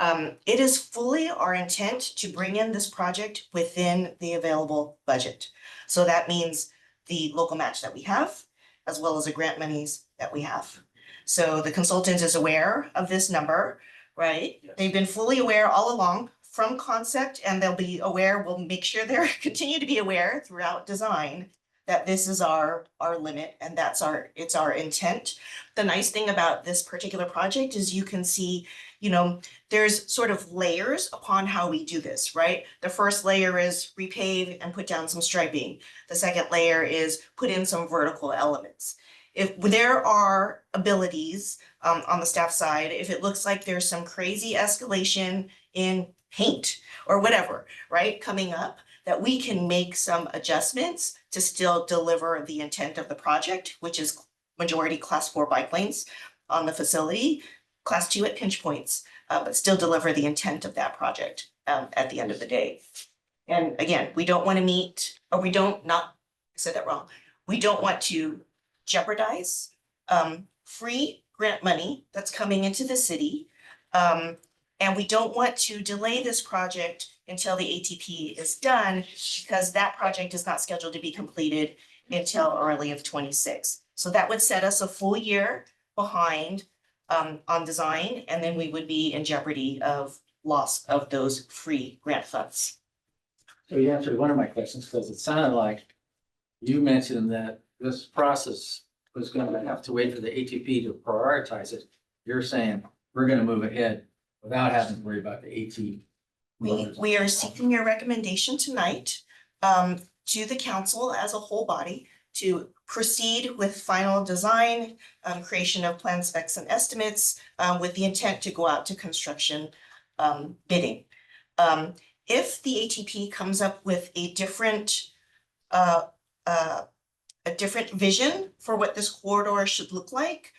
S2: It is fully our intent to bring in this project within the available budget. So that means the local match that we have, as well as the grant monies that we have. So the consultant is aware of this number, right?
S1: Yes.
S2: They've been fully aware all along from concept, and they'll be aware, we'll make sure they're continue to be aware throughout design that this is our limit, and it's our intent. The nice thing about this particular project is you can see, you know, there's sort of layers upon how we do this, right? The first layer is repave and put down some striping. The second layer is put in some vertical elements. If there are abilities on the staff side, if it looks like there's some crazy escalation in paint or whatever, right, coming up, that we can make some adjustments to still deliver the intent of the project, which is majority class 4 bike lanes on the facility, class 2 at pinch points, but still deliver the intent of that project at the end of the day. And again, we don't want to meet, or we don't not, I said that wrong. We don't want to jeopardize free grant money that's coming into the city. And we don't want to delay this project until the ATP is done, because that project is not scheduled to be completed until early of 26. So that would set us a full year behind on design, and then we would be in jeopardy of loss of those free grant funds.
S1: So you answered one of my questions, because it sounded like you mentioned that this process was gonna have to wait for the ATP to prioritize it, you're saying we're gonna move ahead without having to worry about the AT.
S2: We are seeking your recommendation tonight to the council as a whole body to proceed with final design, creation of plan specs and estimates, with the intent to go out to construction bidding. If the ATP comes up with a different vision for what this corridor should look like,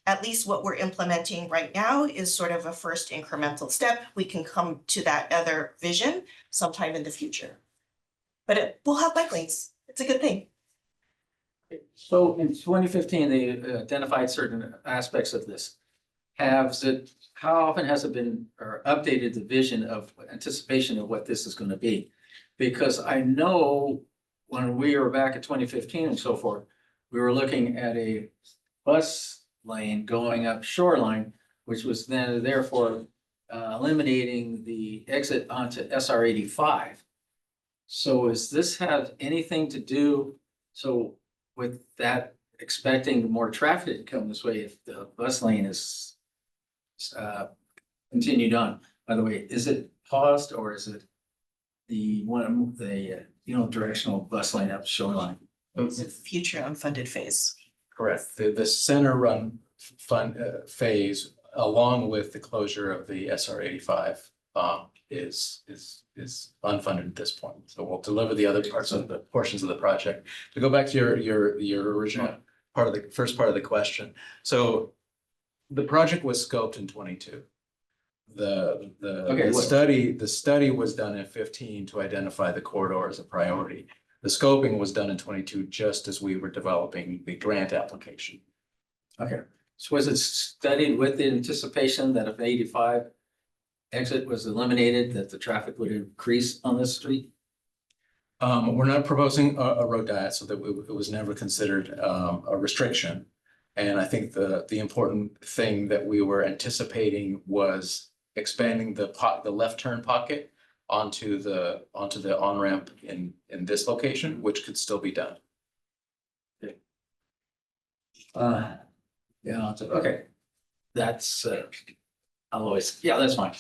S2: at least what we're implementing right now is sort of a first incremental step. We can come to that other vision sometime in the future. But we'll have bike lanes. It's a good thing.
S1: So in 2015, they identified certain aspects of this. How often has it been or updated the vision of anticipation of what this is going to be? Because I know when we were back in 2015 and so forth, we were looking at a bus lane going up Shoreline, which was then therefore eliminating the exit onto SR 85. So does this have anything to do, so with that, expecting more traffic to come this way if the bus lane is continued on? By the way, is it paused or is it the directional bus lane up Shoreline?
S2: It's a future unfunded phase.
S7: Correct. The center run fund phase, along with the closure of the SR 85, is unfunded at this point. So we'll deliver the other portions of the project. To go back to your original part of the first part of the question. So the project was scoped in 22. The study was done in 15 to identify the corridor as a priority. The scoping was done in 22 just as we were developing the grant application.
S1: Okay, so was it studied with the anticipation that if 85 exit was eliminated, that the traffic would increase on this street?
S7: We're not proposing a road diet, so that it was never considered a restriction. And I think the important thing that we were anticipating was expanding the left turn pocket onto the on-ramp in this location, which could still be done.
S1: Yeah, okay. That's, that's fine.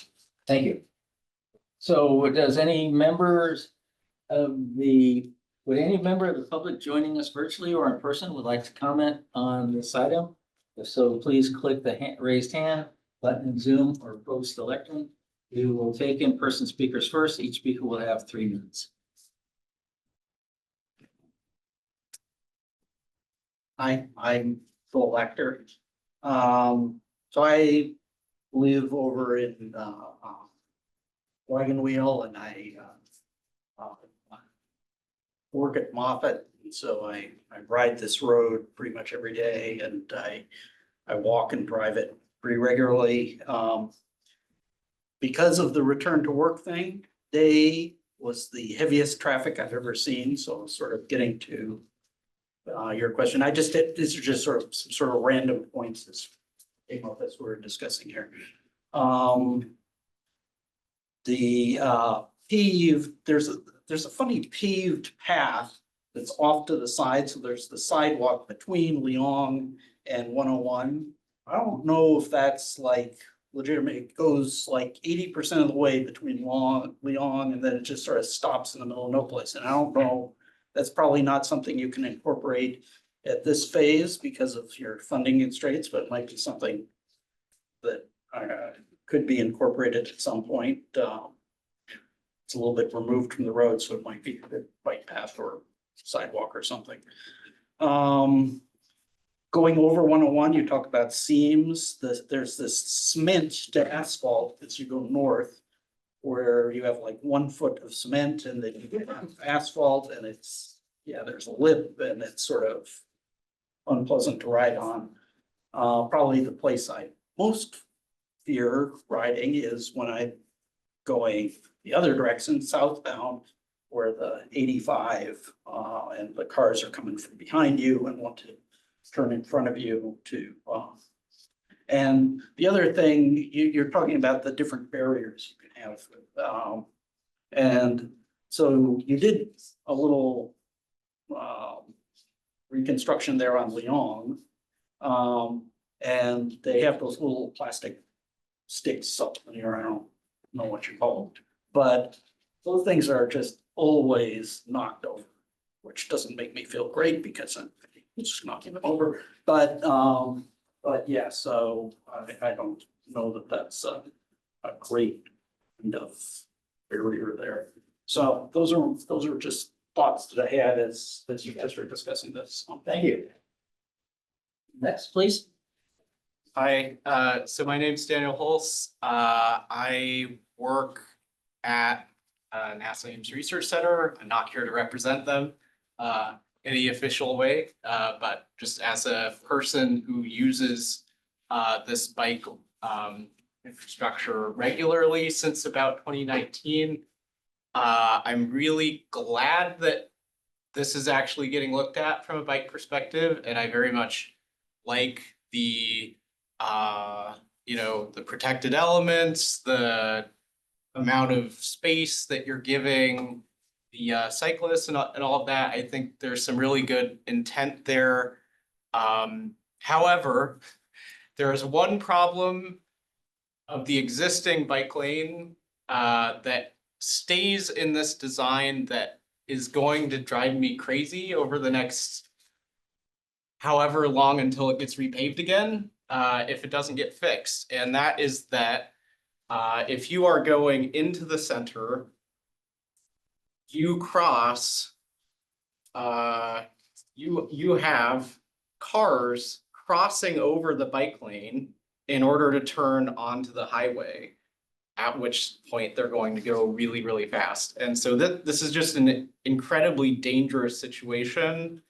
S1: Thank you. So would any member of the public joining us virtually or in person would like to comment on this item? If so, please click the raised hand button in Zoom or post electron. We will take in-person speakers first. Each speaker will have 3 minutes.
S5: Hi, I'm Phil Lecter. So I live over in Wagon Wheel, and I work at Moffett. So I ride this road pretty much every day, and I walk and drive it pretty regularly. Because of the return to work thing, day was the heaviest traffic I've ever seen. So sort of getting to your question, these are just sort of random points as we're discussing here. The paved, there's a funny paved path that's off to the side. So there's the sidewalk between Leong and 101. I don't know if that's like legitimate. It goes like 80% of the way between Leong, and then it just sort of stops in the middle of no place. And I don't know, that's probably not something you can incorporate at this phase because of your funding constraints, but it might be something that could be incorporated at some point. It's a little bit removed from the road, so it might be a bike path or sidewalk or something. Going over 101, you talk about seams. There's this cement to asphalt as you go north, where you have like 1 foot of cement and then you get asphalt, and there's a lip and it's sort of unpleasant to ride on. Probably the place I most fear riding is when I'm going the other direction, southbound, where the 85 and the cars are coming from behind you and want to turn in front of you to. And the other thing, you're talking about the different barriers you can have. And so you did a little reconstruction there on Leon. And they have those little plastic sticks up in here, I don't know what you call them. But those things are just always knocked over, which doesn't make me feel great because I'm just knocking them over. But yeah, so I don't know that that's a great kind of barrier there. So those are just thoughts that I had as you guys were discussing this.
S1: Thank you. Next, please.
S9: Hi, so my name's Daniel Hulse. I work at NASA Ames Research Center. I'm not here to represent them in any official way, but just as a person who uses this bike infrastructure regularly since about 2019. I'm really glad that this is actually getting looked at from a bike perspective, and I very much like the the protected elements, the amount of space that you're giving the cyclists and all of that. I think there's some really good intent there. However, there is one problem of the existing bike lane that stays in this design that is going to drive me crazy over the next however long until it gets repaved again, if it doesn't get fixed. And that is that if you are going into the center, you cross, you have cars crossing over the bike lane in order to turn onto the highway, at which point they're going to go really, really fast. And so this is just an incredibly dangerous situation,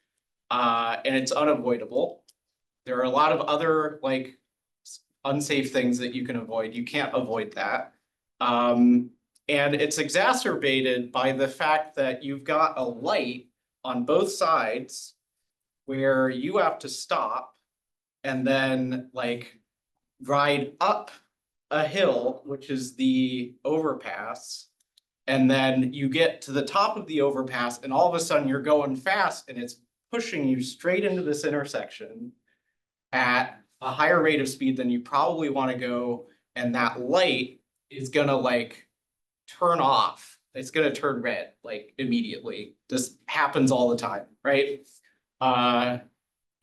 S9: and it's unavoidable. There are a lot of other like unsafe things that you can avoid. You can't avoid that. And it's exacerbated by the fact that you've got a light on both sides where you have to stop and then like ride up a hill, which is the overpass. And then you get to the top of the overpass and all of a sudden you're going fast and it's pushing you straight into this intersection at a higher rate of speed than you probably want to go. And that light is gonna like turn off. It's gonna turn red like immediately. This happens all the time, right?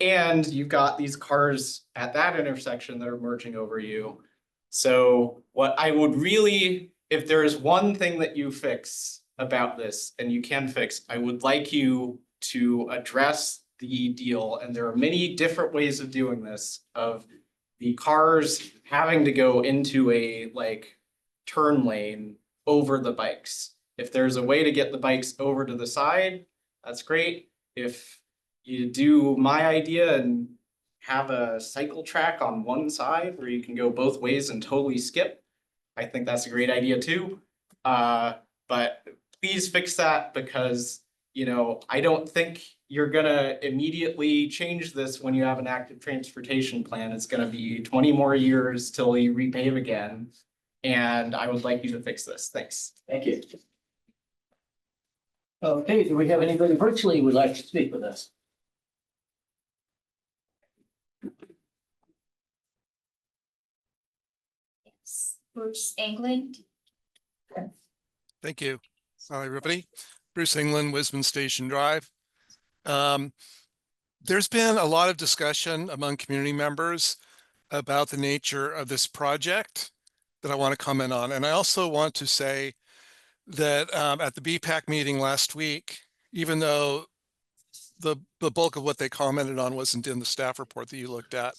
S9: And you've got these cars at that intersection that are merging over you. So what I would really, if there is one thing that you fix about this, and you can fix, I would like you to address the deal, and there are many different ways of doing this, of the cars having to go into a like turn lane over the bikes. If there's a way to get the bikes over to the side, that's great. If you do my idea and have a cycle track on one side where you can go both ways and totally skip, I think that's a great idea too. But please fix that, because I don't think you're gonna immediately change this when you have an active transportation plan. It's gonna be 20 more years till you repave again. And I would like you to fix this. Thanks.
S1: Thank you. Okay, do we have anybody virtually who would like to speak with us?
S3: Yes. Bruce England.
S10: Thank you. Hi, everybody. Bruce England, Wisman Station Drive. There's been a lot of discussion among community members about the nature of this project that I want to comment on. And I also want to say that at the BPAC meeting last week, even though the bulk of what they commented on wasn't in the staff report that you looked at,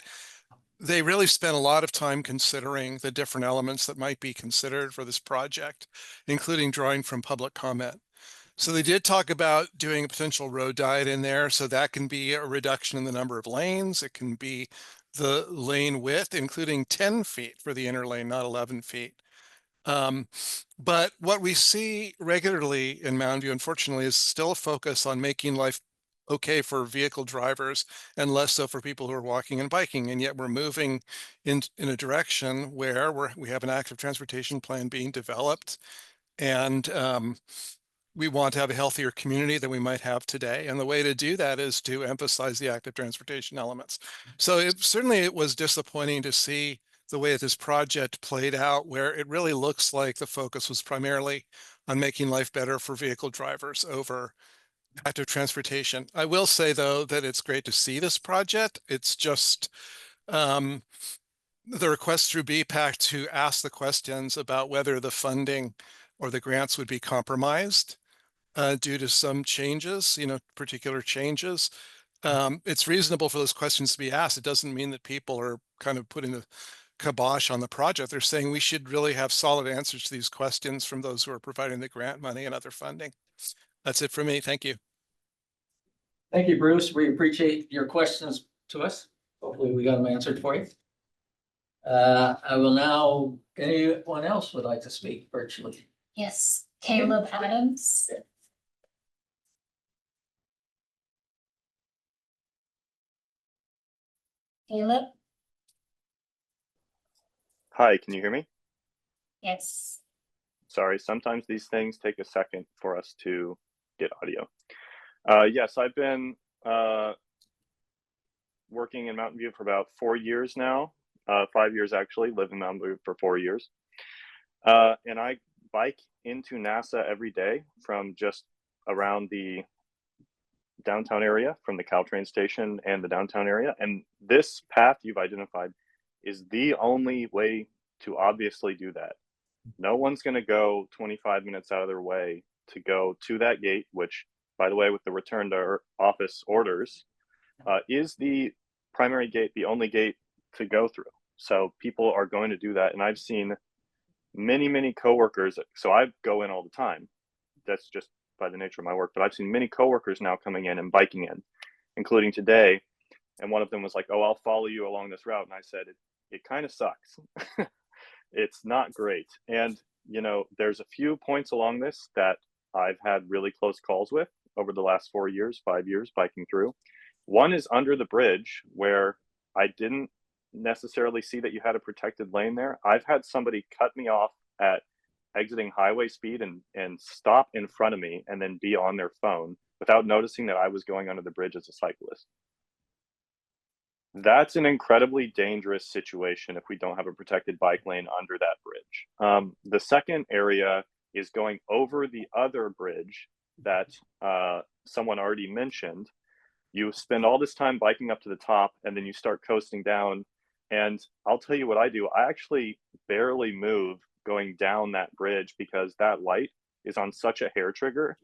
S10: they really spent a lot of time considering the different elements that might be considered for this project, including drawing from public comment. So they did talk about doing a potential road diet in there. So that can be a reduction in the number of lanes. It can be the lane width, including 10 feet for the inner lane, not 11 feet. But what we see regularly in Mountain View, unfortunately, is still a focus on making life okay for vehicle drivers and less so for people who are walking and biking. And yet we're moving in a direction where we have an active transportation plan being developed. And we want to have a healthier community than we might have today. And the way to do that is to emphasize the active transportation elements. So it was disappointing to see the way that this project played out, where it really looks like the focus was primarily on making life better for vehicle drivers over active transportation. I will say, though, that it's great to see this project. It's just the request through BPAC to ask the questions about whether the funding or the grants would be compromised due to some changes, particular changes. It's reasonable for those questions to be asked. It doesn't mean that people are kind of putting the kibosh on the project. They're saying we should really have solid answers to these questions from those who are providing the grant money and other funding. That's it for me. Thank you.
S1: Thank you, Bruce. We appreciate your questions to us. Hopefully we got them answered for you. I will now, anyone else would like to speak virtually?
S3: Yes, Caleb Adams. Caleb,
S11: Hi, can you hear me?
S3: yes.
S11: Sorry, sometimes these things take a second for us to get audio. Yes, I've been working in Mountain View for about 4 years now, 5 years actually, lived in Mountain View for 4 years. And I bike into NASA every day from just around the downtown area, from the Caltrain station and the downtown area. And this path you've identified is the only way to obviously do that. No one's going to go 25 minutes out of their way to go to that gate, which, by the way, with the return to office orders, is the primary gate, the only gate to go through. So people are going to do that. And I've seen many coworkers. So I go in all the time. That's just by the nature of my work. But I've seen many coworkers now coming in and biking in, including today. And one of them was like, "Oh, I'll follow you along this route." And I said, it kind of sucks. It's not great. And, there's a few points along this that I've had really close calls with over the last 4 years, 5 years biking through. One is under the bridge, where I didn't necessarily see that you had a protected lane there. I've had somebody cut me off at exiting highway speed and stop in front of me and then be on their phone without noticing that I was going under the bridge as a cyclist. That's an incredibly dangerous situation if we don't have a protected bike lane under that bridge. The second area is going over the other bridge that someone already mentioned. You spend all this time biking up to the top, and then you start coasting down. And I'll tell you what I do. I actually barely move going down that bridge, because that light is on such a hair trigger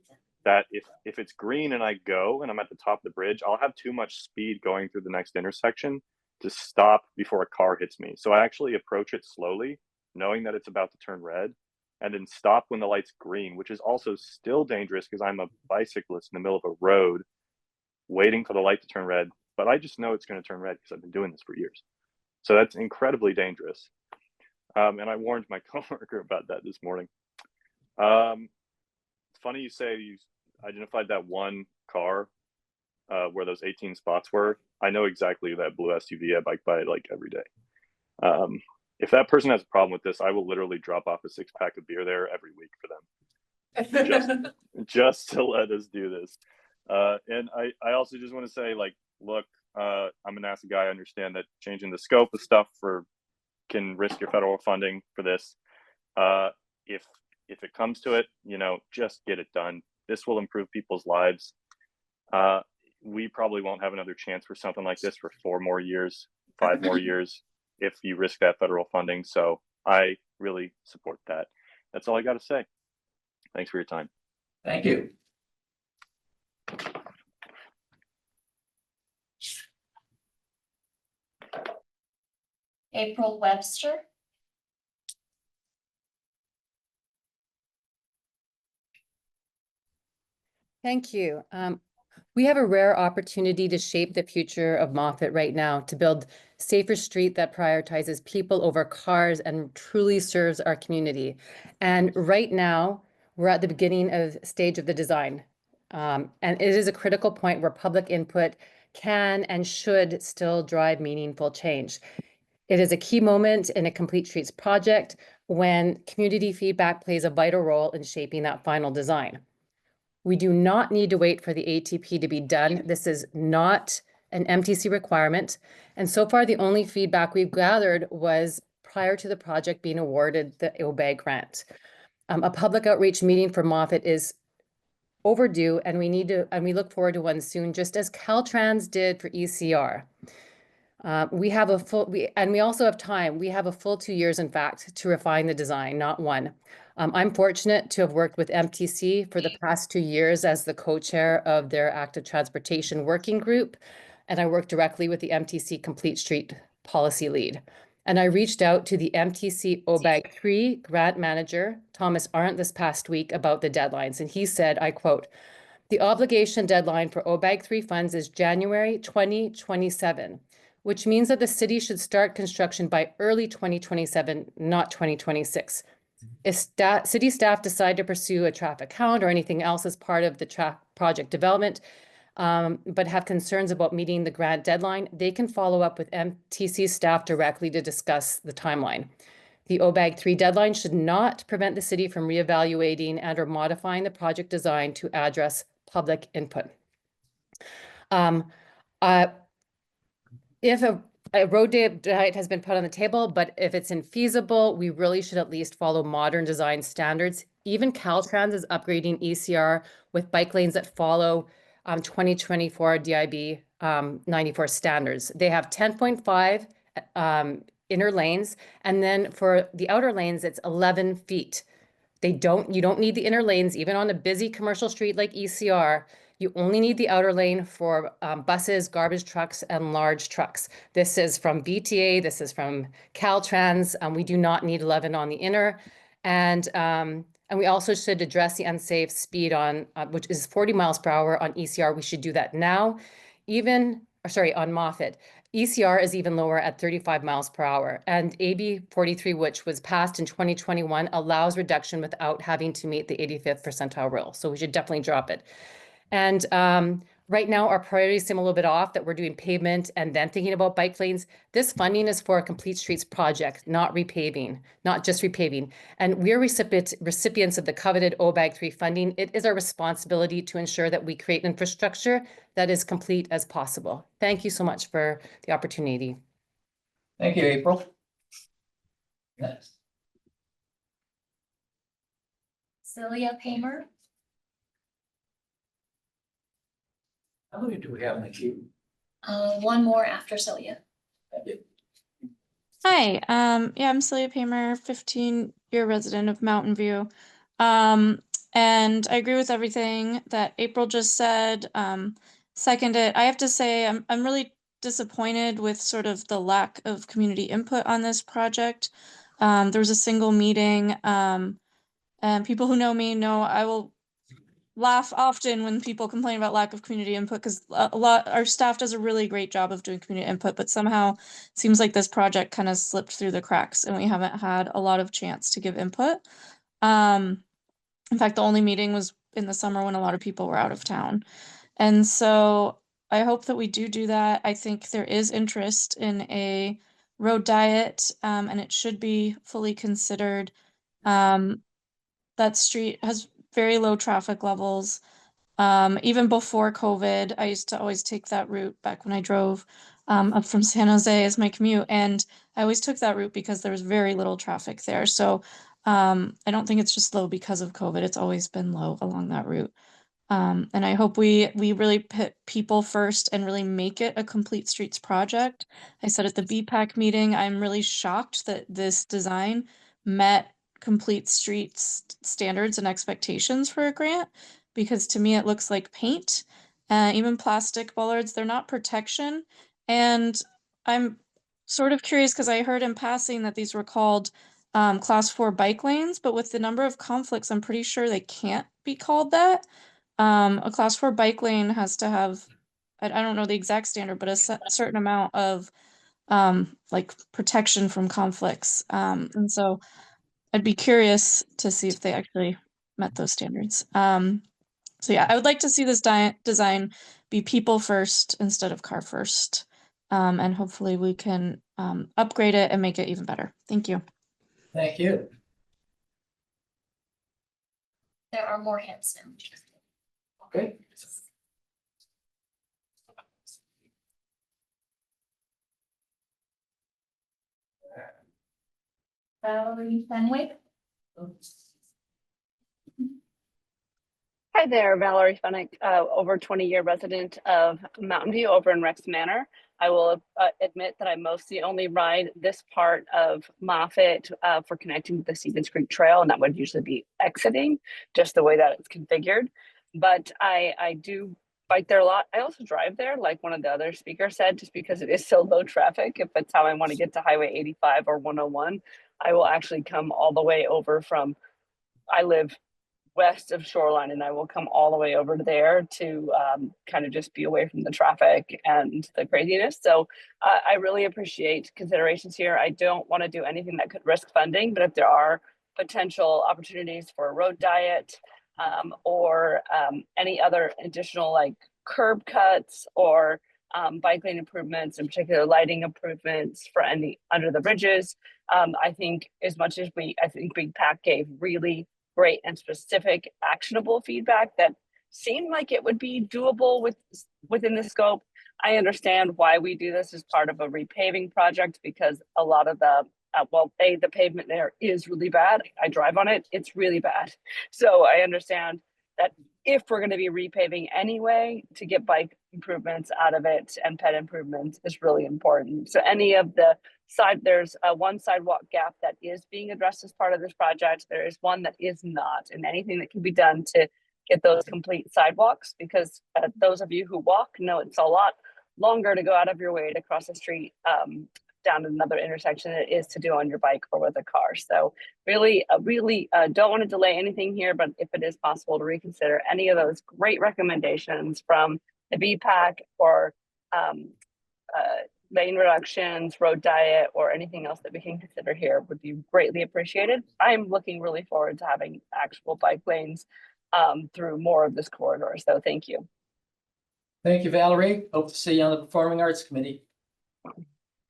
S11: that if it's green and I go and I'm at the top of the bridge, I'll have too much speed going through the next intersection to stop before a car hits me. So I actually approach it slowly, knowing that it's about to turn red, and then stop when the light's green, which is also still dangerous because I'm a bicyclist in the middle of a road waiting for the light to turn red. But I just know it's going to turn red because I've been doing this for years. So that's incredibly dangerous. And I warned my coworker about that this morning. It's funny you say you identified that one car where those 18 spots were. I know exactly that blue SUV. I bike by it like every day. If that person has a problem with this, I will literally drop off a 6-pack of beer there every week for them. just to let us do this. And I also just want to say, like, look, I'm a NASA guy. I understand that changing the scope of stuff can risk your federal funding for this. If it comes to it, just get it done. This will improve people's lives. We probably won't have another chance for something like this for 4 more years, 5 more years, if you risk that federal funding. So I really support that. That's all I got to say. Thanks for your time.
S1: Thank you.
S3: April Webster.
S12: Thank you. We have a rare opportunity to shape the future of Moffett right now, to build safer street that prioritizes people over cars and truly serves our community. And right now, we're at the beginning of stage of the design. And it is a critical point where public input can and should still drive meaningful change. It is a key moment in a Complete Streets project when community feedback plays a vital role in shaping that final design. We do not need to wait for the ATP to be done. This is not an MTC requirement. And so far, the only feedback we've gathered was prior to the project being awarded the OBAG grant. A public outreach meeting for Moffett is overdue, and we look forward to one soon, just as Caltrans did for ECR. We also have time. We have a full 2 years, in fact, to refine the design, not one. I'm fortunate to have worked with MTC for the past 2 years as the co-chair of their active transportation working group. And I work directly with the MTC Complete Street policy lead. And I reached out to the MTC OBAG 3 grant manager, Thomas Arndt, this past week about the deadlines. And he said, I quote, "The obligation deadline for OBAG 3 funds is January 2027, which means that the city should start construction by early 2027, not 2026. If city staff decide to pursue a traffic count or anything else as part of the project development, but have concerns about meeting the grant deadline, they can follow up with MTC staff directly to discuss the timeline. The OBAG 3 deadline should not prevent the city from reevaluating and or modifying the project design to address public input." If a road diet has been put on the table, but if it's infeasible, we really should at least follow modern design standards. Even Caltrans is upgrading ECR with bike lanes that follow 2024 DIB 94 standards. They have 10.5 inner lanes, and then for the outer lanes, it's 11 feet. You don't need the inner lanes, even on a busy commercial street like ECR. You only need the outer lane for buses, garbage trucks, and large trucks. This is from BTA, this is from Caltrans. We do not need 11 on the inner. And we also should address the unsafe speed on, which is 40 miles per hour on ECR. We should do that now. On Moffett. ECR is even lower at 35 miles per hour. And AB 43, which was passed in 2021, allows reduction without having to meet the 85th percentile rule. So we should definitely drop it. And right now, our priorities seem a little bit off, that we're doing pavement and then thinking about bike lanes. This funding is for a Complete Streets project, not repaving, not just repaving. And we're recipients of the coveted OBAG 3 funding. It is our responsibility to ensure that we create infrastructure that is complete as possible. Thank you so much for the opportunity.
S1: Thank you, April. Next.
S3: Celia Paymer.
S1: How many do we have in the queue?
S3: One more after Celia.
S1: Thank you.
S13: Hi, I'm Celia Paymer, 15-year resident of Mountain View. And I agree with everything that April just said. Second it. I have to say I'm really disappointed with sort of the lack of community input on this project. There was a single meeting, and people who know me know I will laugh often when people complain about lack of community input, because our staff does a really great job of doing community input, but somehow it seems like this project kind of slipped through the cracks and we haven't had a lot of chance to give input. In fact, the only meeting was in the summer when a lot of people were out of town. And so I hope that we do that. I think there is interest in a road diet, and it should be fully considered. That street has very low traffic levels. Even before COVID, I used to always take that route back when I drove up from San Jose as my commute. And I always took that route because there was very little traffic there. So I don't think it's just low because of COVID. It's always been low along that route. And I hope we really put people first and really make it a Complete Streets project. I said at the BPAC meeting, I'm really shocked that this design met Complete Streets standards and expectations for a grant, because to me it looks like paint. Even plastic bollards, they're not protection. And I'm sort of curious because I heard in passing that these were called class 4 bike lanes, but with the number of conflicts, I'm pretty sure they can't be called that. A class 4 bike lane has to have, I don't know the exact standard, but a certain amount of like protection from conflicts. And so I'd be curious to see if they actually met those standards. So yeah, I would like to see this design be people first instead of car first. And hopefully we can upgrade it and make it even better. Thank you.
S1: Thank you.
S3: There are more hands now.
S1: Okay.
S3: Valerie Fenwick.
S14: Hi there, Valerie Fennick, over 20-year resident of Mountain View over in Rex Manor. I will admit that I mostly only ride this part of Moffett for connecting to the Stevens Creek Trail, and that would usually be exiting, just the way that it's configured. But I do bike there a lot. I also drive there, like one of the other speakers said, just because it is so low traffic. If it's how I want to get to Highway 85 or 101, I will actually come all the way over from, I live west of Shoreline, and I will come all the way over to there to kind of just be away from the traffic and the craziness. So I really appreciate considerations here. I don't want to do anything that could risk funding, but if there are potential opportunities for a road diet or any other additional like curb cuts or bike lane improvements, in particular lighting improvements for any under the bridges, I think as much as I think Big Pack gave really great and specific actionable feedback that seemed like it would be doable within the scope. I understand why we do this as part of a repaving project, because a lot of the the pavement there is really bad. I drive on it, it's really bad. So I understand that if we're going to be repaving anyway, to get bike improvements out of it and ped improvements is really important. So any of the there's one sidewalk gap that is being addressed as part of this project. There is one that is not, and anything that can be done to get those complete sidewalks, because those of you who walk know it's a lot longer to go out of your way to cross the street down another intersection than it is to do on your bike or with a car. So really don't want to delay anything here, but if it is possible to reconsider any of those great recommendations from the BPAC or lane reductions, road diet, or anything else that we can consider here would be greatly appreciated. I'm looking really forward to having actual bike lanes through more of this corridor. So thank you.
S1: Thank you, Valerie. Hope to see you on the Performing Arts Committee.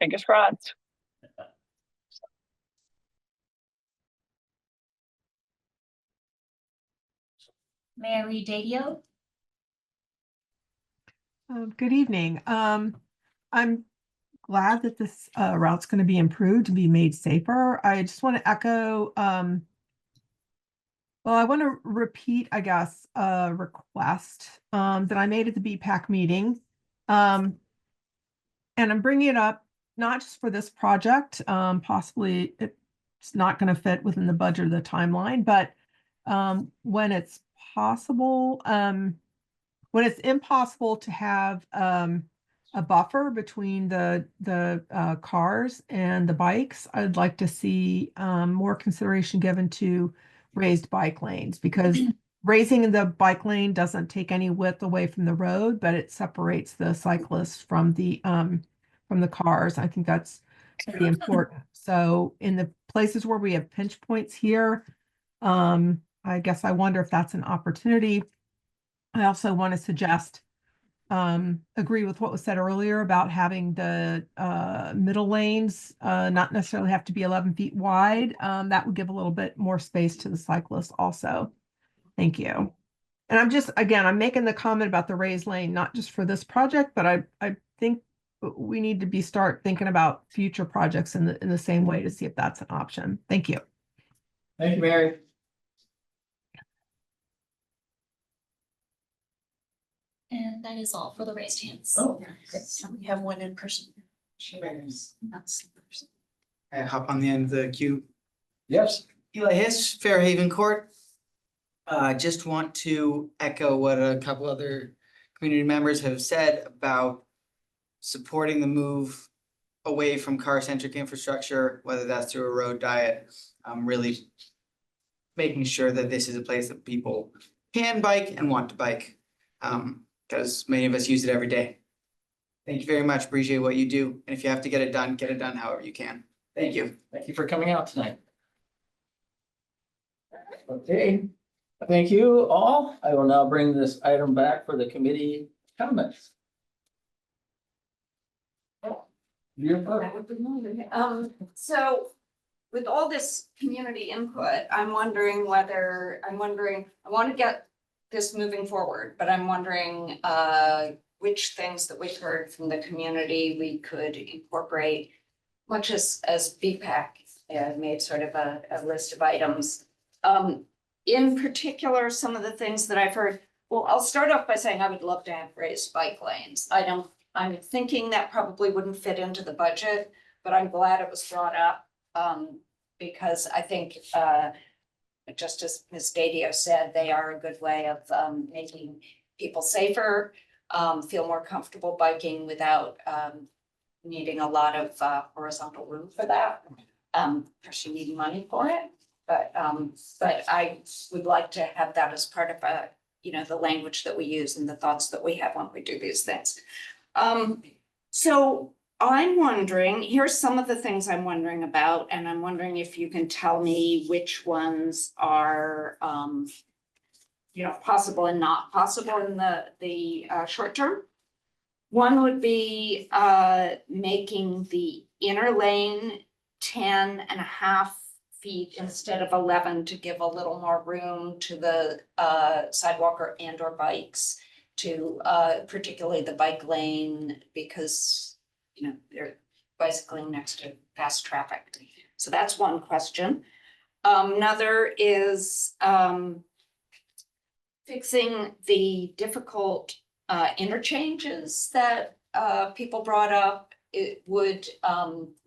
S14: Fingers crossed.
S3: Mary Dadio.
S15: Good evening. I'm glad that this route's going to be improved and be made safer. I just want to echo, well, I want to repeat, I guess, a request that I made at the BPAC meeting. And I'm bringing it up not just for this project, possibly it's not going to fit within the budget or the timeline, but when it's possible, when it's impossible to have a buffer between the cars and the bikes, I'd like to see more consideration given to raised bike lanes, because raising the bike lane doesn't take any width away from the road, but it separates the cyclists from the cars. I think that's pretty important. So in the places where we have pinch points here, I guess I wonder if that's an opportunity. I also want to suggest, agree with what was said earlier about having the middle lanes not necessarily have to be 11 feet wide. That would give a little bit more space to the cyclists also. Thank you. And I'm making the comment about the raised lane, not just for this project, but I think we need to start thinking about future projects in the same way to see if that's an option. Thank you.
S1: Thank you, Mary.
S3: And that is all for the raised hands.
S1: Oh,
S2: We have one in person.
S16: I hop on the end of the queue.
S1: yes.
S16: Eli Hiss, Fairhaven Court. Just want to echo what a couple other community members have said about supporting the move away from car-centric infrastructure, whether that's through a road diet. Really making sure that this is a place that people can bike and want to bike, because many of us use it every day. Thank you very much. Appreciate what you do. And if you have to get it done however you can. Thank you.
S1: Thank you for coming out tonight. Okay, thank you all. I will now bring this item back for the committee comments.
S4: So with all this community input, I want to this moving forward, but I'm wondering, which things that we've heard from the community we could incorporate, much as BPAC made sort of a list of items. In particular, some of the things that I've heard, well, I'll start off by saying I would love to have raised bike lanes. I'm thinking that probably wouldn't fit into the budget, but I'm glad it was brought up, because I think, just as Ms. Dadio said, they are a good way of making people safer, feel more comfortable biking without needing a lot of horizontal room for that. Actually needing money for it, but I would like to have that as part of the language that we use and the thoughts that we have when we do these things. So I'm wondering, here's some of the things I'm wondering about, and I'm wondering if you can tell me which ones are possible and not possible in the short term. One would be making the inner lane 10.5 feet instead of 11 to give a little more room to the sidewalk or bikes, to particularly the bike lane, because they're bicycling next to fast traffic. So that's one question. Another is fixing the difficult interchanges that people brought up. It would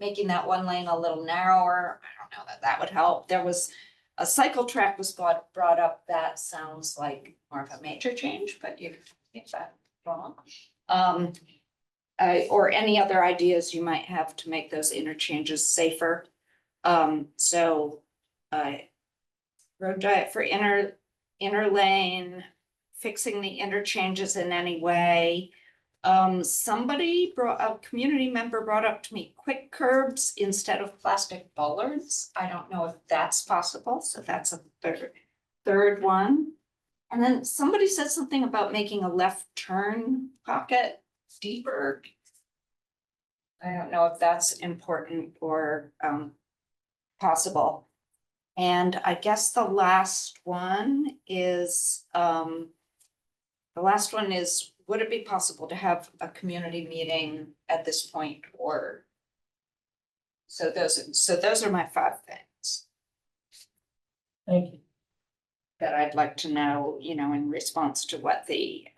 S4: making that one lane a little narrower. I don't know that would help. There was a cycle track was brought up. That sounds like more of a major change, but you think that wrong. Or any other ideas you might have to make those interchanges safer. Road diet for inner lane, fixing the interchanges in any way. A community member brought up to me quick curbs instead of plastic bollards. I don't know if that's possible, so that's a third one. And then somebody said something about making a left turn pocket deeper. I don't know if that's important or possible. And I guess the last one is, would it be possible to have a community meeting at this point, or? So those are my 5 things.
S1: Thank you.
S4: That I'd like to know, in response to what the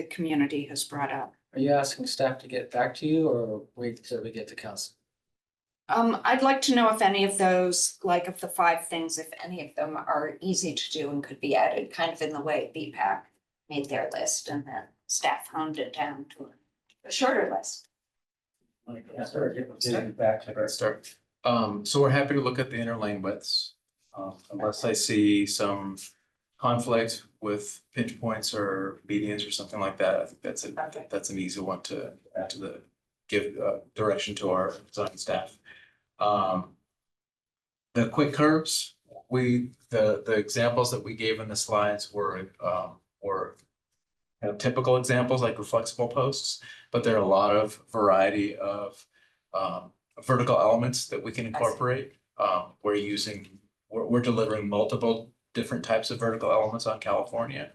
S4: community has brought up.
S1: Are you asking staff to get back to you or wait till we get to council?
S4: I'd like to know if any of those, like of the 5 things, if any of them are easy to do and could be added, kind of in the way BPAC made their list and then staff honed it down to a shorter list.
S7: Start. So we're happy to look at the inner lane widths. Unless I see some conflict with pinch points or medians or something like that, I think that's an easy one to add to give direction to our design staff. The quick curbs, the examples that we gave in the slides were typical examples like flexible posts, but there are a lot of variety of vertical elements that we can incorporate. We're delivering multiple different types of vertical elements on California.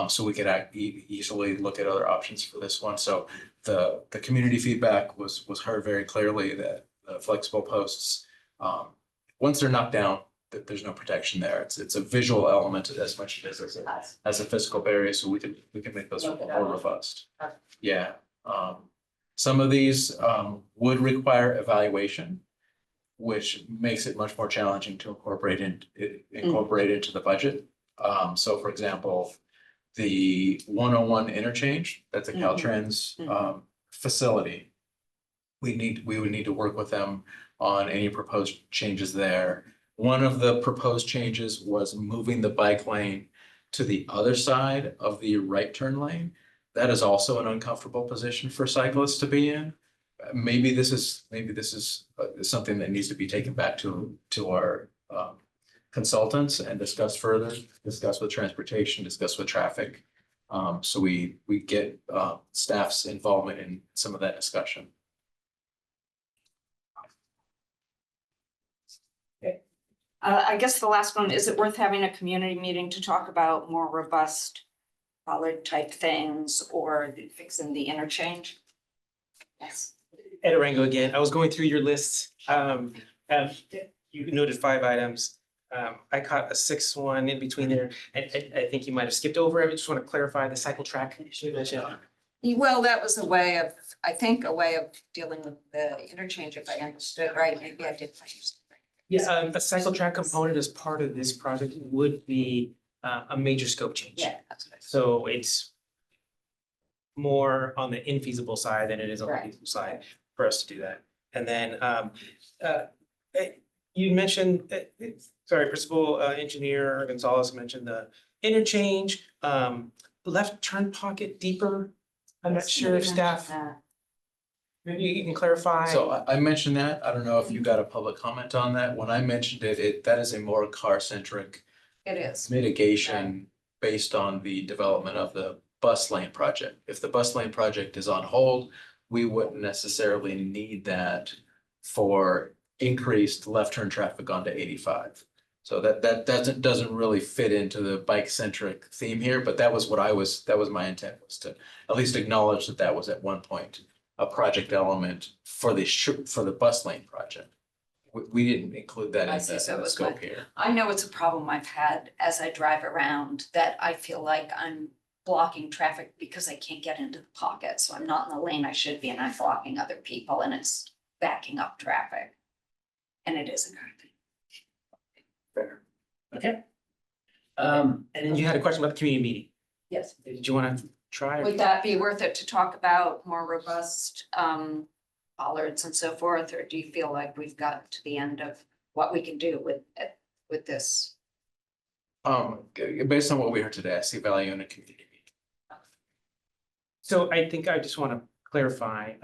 S7: So we could easily look at other options for this one. So the community feedback was heard very clearly that the flexible posts, once they're knocked down, that there's no protection there. It's a visual element as much as a physical barrier. So we can make those more robust. Yeah. Some of these would require evaluation, which makes it much more challenging to incorporate into the budget. So for example, the 101 interchange, that's a Caltrans facility. We would need to work with them on any proposed changes there. One of the proposed changes was moving the bike lane to the other side of the right turn lane. That is also an uncomfortable position for cyclists to be in. Maybe this is something that needs to be taken back to our consultants and discuss further, discuss with transportation, discuss with traffic. So we get staff's involvement in some of that discussion.
S4: I guess the last one, is it worth having a community meeting to talk about more robust bollard type things or fixing the interchange? Yes.
S8: Ed Arango again. I was going through your list. You noted 5 items. I caught a 6th one in between there. I think you might have skipped over. I just want to clarify the cycle track issue you mentioned.
S4: Well, that was a way of, I think, a way of dealing with the interchange, if I understood right. Maybe I did.
S8: Yeah, a cycle track component as part of this project would be a major scope change.
S4: Yeah, that's what I said.
S8: So it's more on the infeasible side than it is on the
S4: Right.
S8: feasible side for us to do that. And then you mentioned, sorry, Principal Engineer Gonzalez mentioned the interchange, left turn pocket deeper. I'm not sure if staff, maybe you can clarify.
S7: So I mentioned that. I don't know if you got a public comment on that. When I mentioned it, that is a more car-centric
S4: It is.
S7: mitigation based on the development of the bus lane project. If the bus lane project is on hold, we wouldn't necessarily need that for increased left turn traffic onto 85. So that doesn't really fit into the bike-centric theme here, but that was my intent, was to at least acknowledge that was at one point a project element for the bus lane project. We didn't include that
S4: I
S7: in
S4: see, so it
S7: the
S4: was
S7: scope
S4: good.
S7: here.
S4: I know it's a problem I've had as I drive around, that I feel like I'm blocking traffic because I can't get into the pocket. So I'm not in the lane I should be and I'm blocking other people and it's backing up traffic. And it is a good thing.
S8: Fair.
S1: Okay.
S8: And then you had a question about the community meeting.
S4: Yes.
S8: Did you want to try?
S4: Would that be worth it to talk about more robust bollards and so forth? Or do you feel like we've got to the end of what we can do with this?
S7: Based on what we heard today, I see value in a community meeting.
S8: So I think I just want to clarify,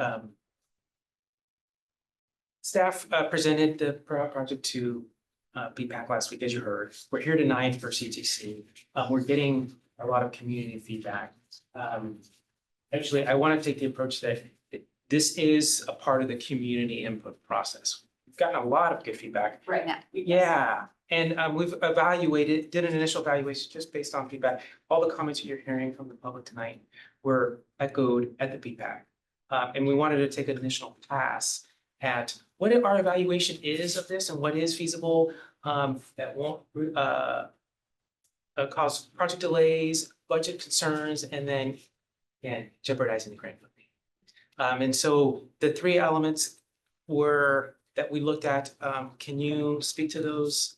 S8: staff presented the project to BPAC last week, as you heard. We're here tonight for CTC. We're getting a lot of community feedback. Actually, I want to take the approach that this is a part of the community input process. We've gotten a lot of good feedback.
S4: Right now.
S8: Yeah, and we've did an initial evaluation just based on feedback. All the comments you're hearing from the public tonight were echoed at the BPAC. And we wanted to take an initial pass at what our evaluation is of this and what is feasible, that won't cause project delays, budget concerns, and then jeopardizing the grant funding. And so the 3 elements that we looked at, can you speak to those?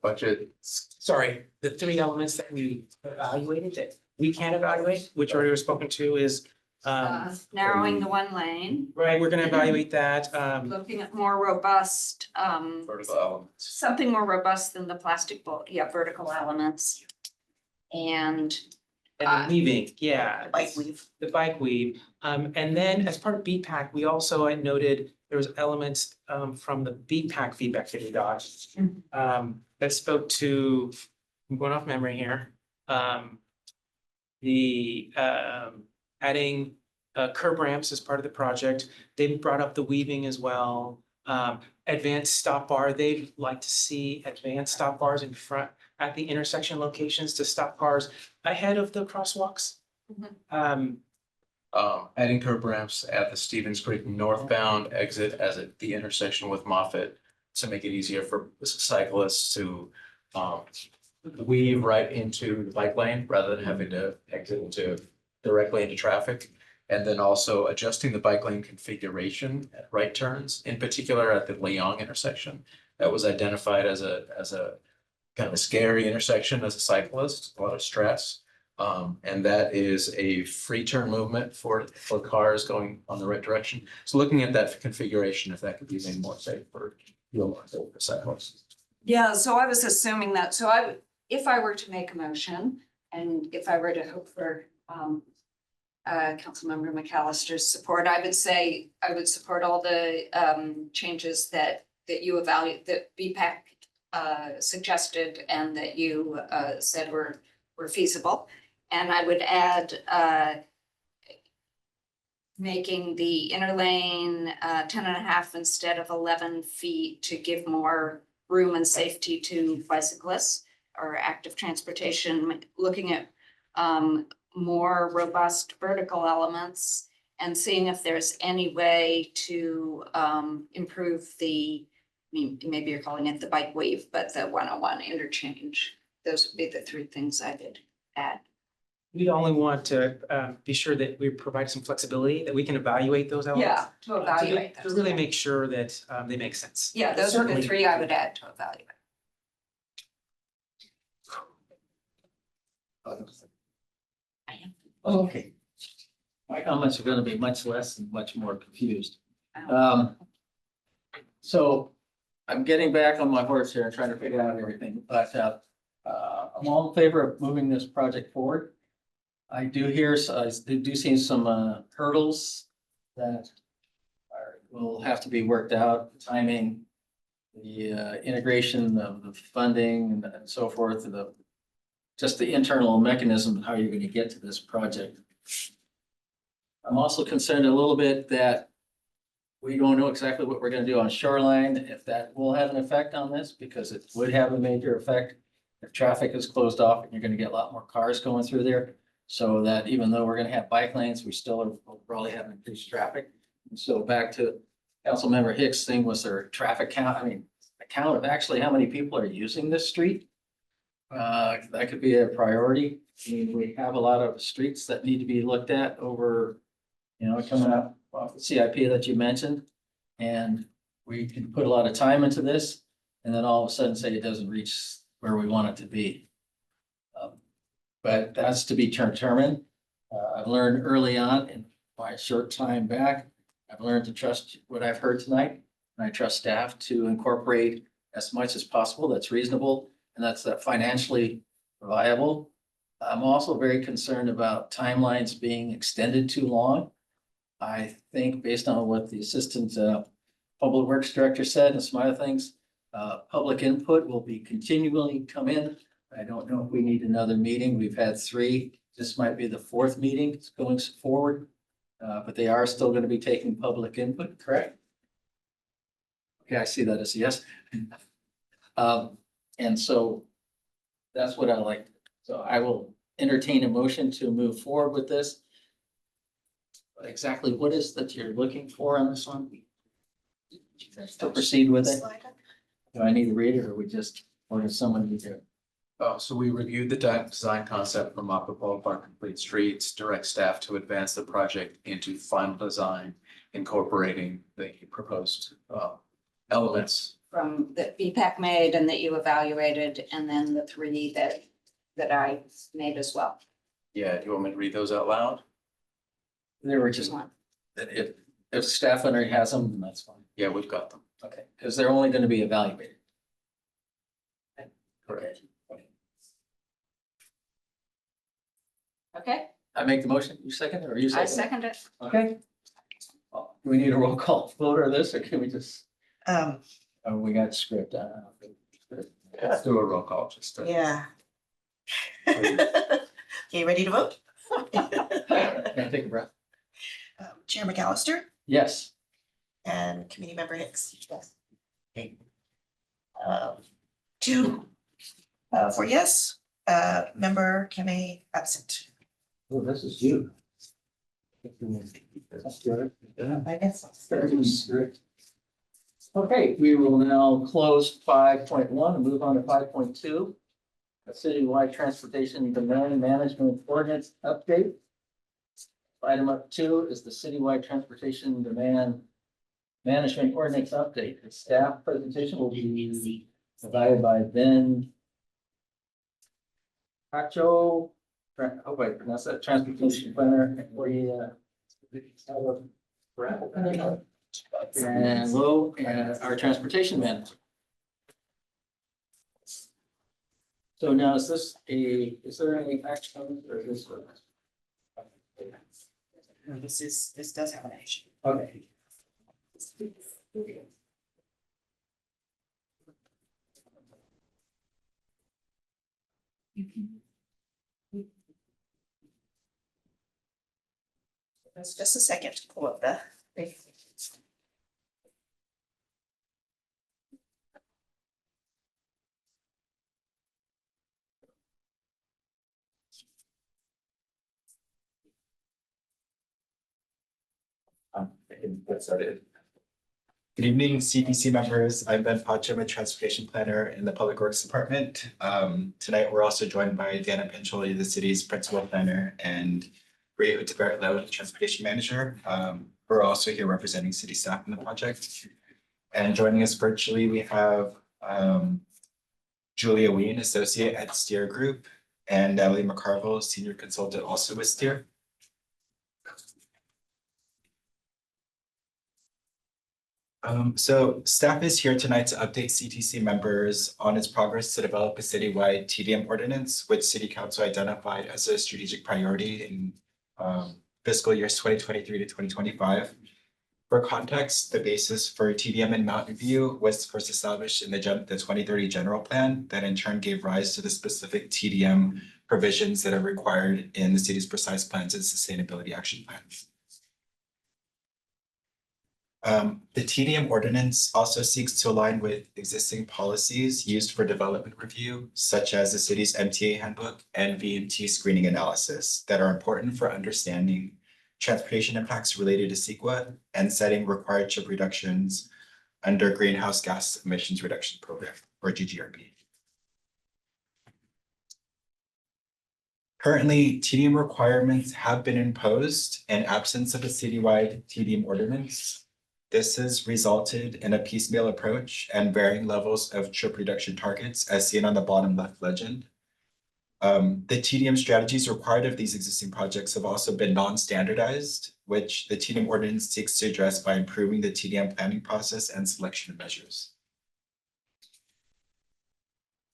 S7: Budget.
S8: Sorry, the 3 elements that we evaluated that we can evaluate, which already was spoken to, is
S4: Narrowing the 1 lane,
S8: right, we're gonna evaluate that.
S4: looking at more robust,
S7: Vertical elements.
S4: something more robust than the plastic, vertical elements. And
S8: And the weaving, yeah.
S2: Bike weave.
S8: The bike weave. And then as part of BPAC, we also had noted there was elements from the BPAC feedback that we got. That spoke to, I'm going off memory here. The adding curb ramps as part of the project. They brought up the weaving as well. Advanced stop bar, they'd like to see advanced stop bars in front at the intersection locations to stop cars ahead of the crosswalks.
S7: Adding curb ramps at the Stevens Creek northbound exit as at the intersection with Moffett to make it easier for cyclists to weave right into the bike lane rather than having to exit directly into traffic. And then also adjusting the bike lane configuration at right turns, in particular at the Leong intersection. That was identified as a kind of a scary intersection as a cyclist, a lot of stress. And that is a free turn movement for cars going on the right direction. So looking at that configuration, if that could be made more safe for cyclists.
S4: yeah, so I was assuming that, so if I were to make a motion and if I were to hope for Councilmember McAllister's support, I would say I would support all the changes that you evaluate, that BPAC suggested and that you said were feasible. And I would add making the inner lane 10.5 instead of 11 feet to give more room and safety to bicyclists or active transportation, looking at more robust vertical elements and seeing if there's any way to improve the, I mean, maybe you're calling it the bike wave, but the 101 interchange. Those would be the three things I did add.
S8: We only want to be sure that we provide some flexibility, that we can evaluate those elements.
S4: To evaluate
S8: To
S4: those.
S8: really make sure that they make sense.
S4: Yeah, those are the
S8: Certainly.
S4: three I would add to evaluate.
S1: Okay. My comments are gonna be much less and much more confused. So I'm getting back on my horse here and trying to figure out everything, but I'm all in favor of moving this project forward. I do hear, I do see some hurdles that will have to be worked out, timing, the integration of the funding and so forth, and just the internal mechanism of how you're gonna get to this project. I'm also concerned a little bit that we don't know exactly what we're gonna do on shoreline, if that will have an effect on this, because it would have a major effect if traffic is closed off and you're gonna get a lot more cars going through there. So that even though we're gonna have bike lanes, we still will probably have increased traffic. And so back to Councilmember Hicks' thing, was there a traffic count? I mean, a count of actually how many people are using this street? That could be a priority. I mean, we have a lot of streets that need to be looked at over, coming up off the CIP that you mentioned. And we can put a lot of time into this and then all of a sudden say it doesn't reach where we want it to be. But that's to be determined. I've learned early on in my short time back, I've learned to trust what I've heard tonight. And I trust staff to incorporate as much as possible that's reasonable and that's financially viable. I'm also very concerned about timelines being extended too long. I think based on what the assistant public works director said and some other things, public input will be continually come in. I don't know if we need another meeting. We've had 3. This might be the 4th meeting going forward. But they are still going to be taking public input, correct? Okay, I see that as a yes. And so that's what I like. So I will entertain a motion to move forward with this. Exactly what is that you're looking for on this one? To proceed with it? Do I need to read it or or does someone need to?
S7: Oh, so we reviewed the design concept from Aqua Boulevard Complete Streets, direct staff to advance the project into final design, incorporating the proposed elements.
S4: From that BPAC made and that you evaluated, and then the 3 that I made as well.
S7: Yeah, do you want me to read those out loud?
S1: They were just, if staff already has them, then that's fine.
S7: Yeah, we've got them.
S1: Okay, because they're only going to be evaluated. Correct.
S4: Okay,
S1: I make the motion, you second it, or you
S4: I
S1: second?
S4: second it.
S1: Okay. Well, do we need a roll call vote or this, or can we just, oh, we got script.
S7: Let's do a roll call, just to.
S2: Yeah. Okay, ready to vote?
S1: Can I take a breath?
S2: Chair McAllister
S1: Yes.
S2: and Committee Member Hicks. Yes. Okay. 2 for yes, Member Kame absent.
S1: Well, this is you. That's good. Yeah.
S2: I guess.
S1: Okay, we will now close 5.1 and move on to 5.2. A citywide transportation demand management ordinance update. Item up 2 is the citywide transportation demand management ordinance update. The staff presentation will be provided by Ben Pacho. Oh wait, that's that transportation planner. And Lo, and our transportation manager. So now is there any action or is this?
S2: No, this does have an action.
S1: Okay.
S2: That's just a second to pull up the.
S17: can get started. Good evening, CPC members. I'm Ben Pacha, I'm a transportation planner in the Public Works Department. Tonight, we're also joined by Dana Pincholi, the city's principal planner, and Ray Utebert, the transportation manager. We're also here representing city staff in the project. And joining us virtually, we have Julia Ween, associate at Steer Group, and Natalie McCarville, senior consultant also with Steer. So staff is here tonight to update CTC members on its progress to develop a citywide TDM ordinance, which City Council identified as a strategic priority in fiscal years 2023 to 2025. For context, the basis for TDM in Mountain View was first established in the 2030 general plan that in turn gave rise to the specific TDM provisions that are required in the city's precise plans and sustainability action plans. The TDM ordinance also seeks to align with existing policies used for development review, such as the city's MTA handbook and VMT screening analysis that are important for understanding transportation impacts related to CEQA and setting required chip reductions under Greenhouse Gas Emissions Reduction Program, or GGRP. Currently, TDM requirements have been imposed in absence of a citywide TDM ordinance. This has resulted in a piecemeal approach and varying levels of trip reduction targets, as seen on the bottom left legend. The TDM strategies required of these existing projects have also been non-standardized, which the TDM ordinance seeks to address by improving the TDM planning process and selection of measures.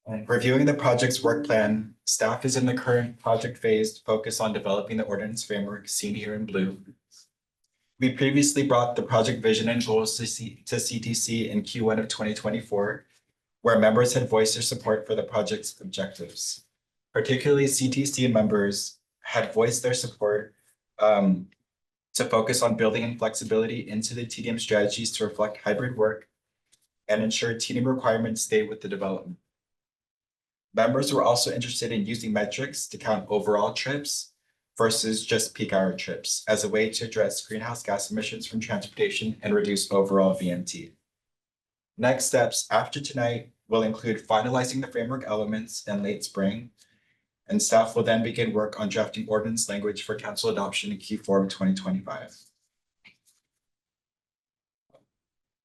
S17: And reviewing the project's work plan, staff is in the current project phase to focus on developing the ordinance framework seen here in blue. We previously brought the project vision and goals to CTC in Q1 of 2024, where members had voiced their support for the project's objectives. Particularly CTC members had voiced their support to focus on building in flexibility into the TDM strategies to reflect hybrid work and ensure TDM requirements stay with the development. Members were also interested in using metrics to count overall trips versus just peak hour trips as a way to address greenhouse gas emissions from transportation and reduce overall VMT. Next steps after tonight will include finalizing the framework elements in late spring, and staff will then begin work on drafting ordinance language for council adoption in Q4 of 2025.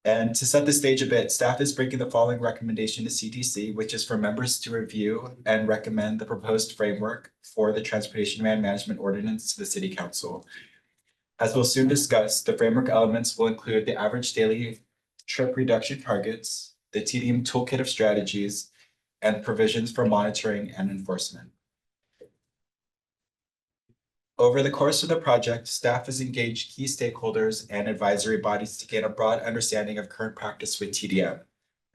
S17: And to set the stage a bit, staff is bringing the following recommendation to CTC, which is for members to review and recommend the proposed framework for the Transportation Demand Management Ordinance to the City Council. As we'll soon discuss, the framework elements will include the average daily trip reduction targets, the TDM toolkit of strategies, and provisions for monitoring and enforcement. Over the course of the project, staff has engaged key stakeholders and advisory bodies to gain a broad understanding of current practice with TDM,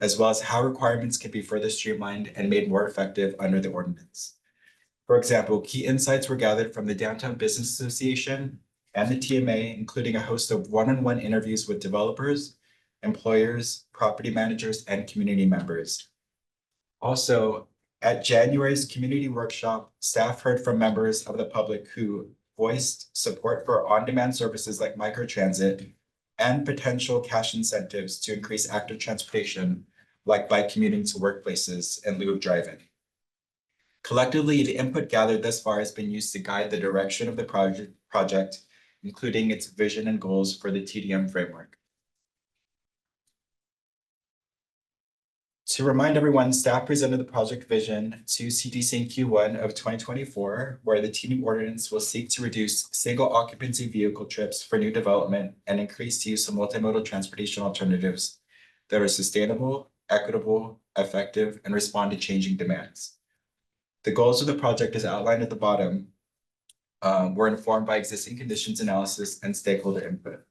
S17: as well as how requirements can be further streamlined and made more effective under the ordinance. For example, key insights were gathered from the Downtown Business Association and the TMA, including a host of one-on-one interviews with developers, employers, property managers, and community members. Also, at January's community workshop, staff heard from members of the public who voiced support for on-demand services like microtransit and potential cash incentives to increase active transportation, like bike commuting to workplaces in lieu of driving. Collectively, the input gathered thus far has been used to guide the direction of the project, including its vision and goals for the TDM framework. To remind everyone, staff presented the project vision to CTC in Q1 of 2024, where the TDM ordinance will seek to reduce single occupancy vehicle trips for new development and increase use of multimodal transportation alternatives that are sustainable, equitable, effective, and respond to changing demands. The goals of the project, as outlined at the bottom, were informed by existing conditions analysis and stakeholder input.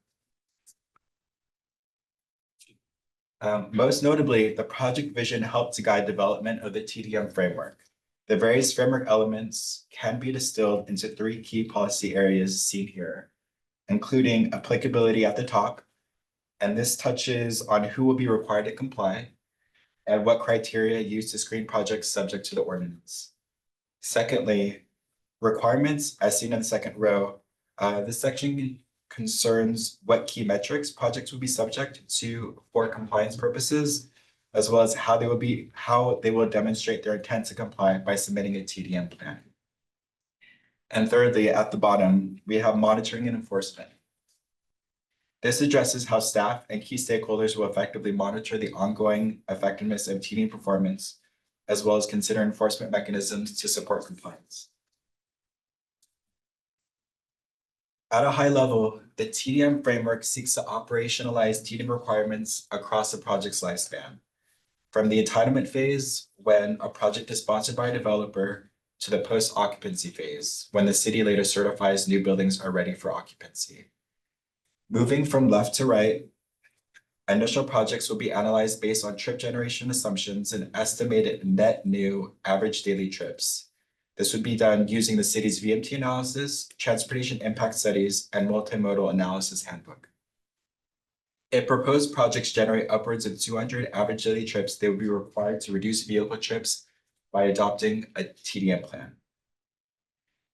S17: Most notably, the project vision helped to guide development of the TDM framework. The various framework elements can be distilled into three key policy areas seen here, including applicability at the top, and this touches on who will be required to comply and what criteria used to screen projects subject to the ordinance. Secondly, requirements, as seen in the second row. This section concerns what key metrics projects will be subject to for compliance purposes, as well as how they will demonstrate their intent to comply by submitting a TDM plan. And thirdly, at the bottom, we have monitoring and enforcement. This addresses how staff and key stakeholders will effectively monitor the ongoing effectiveness of TDM performance, as well as consider enforcement mechanisms to support compliance. At a high level, the TDM framework seeks to operationalize TDM requirements across a project's lifespan. From the entitlement phase, when a project is sponsored by a developer, to the post-occupancy phase, when the city later certifies new buildings are ready for occupancy. Moving from left to right, initial projects will be analyzed based on trip generation assumptions and estimated net new average daily trips. This would be done using the city's VMT analysis, transportation impact studies, and multimodal analysis handbook. If proposed projects generate upwards of 200 average daily trips, they will be required to reduce vehicle trips by adopting a TDM plan.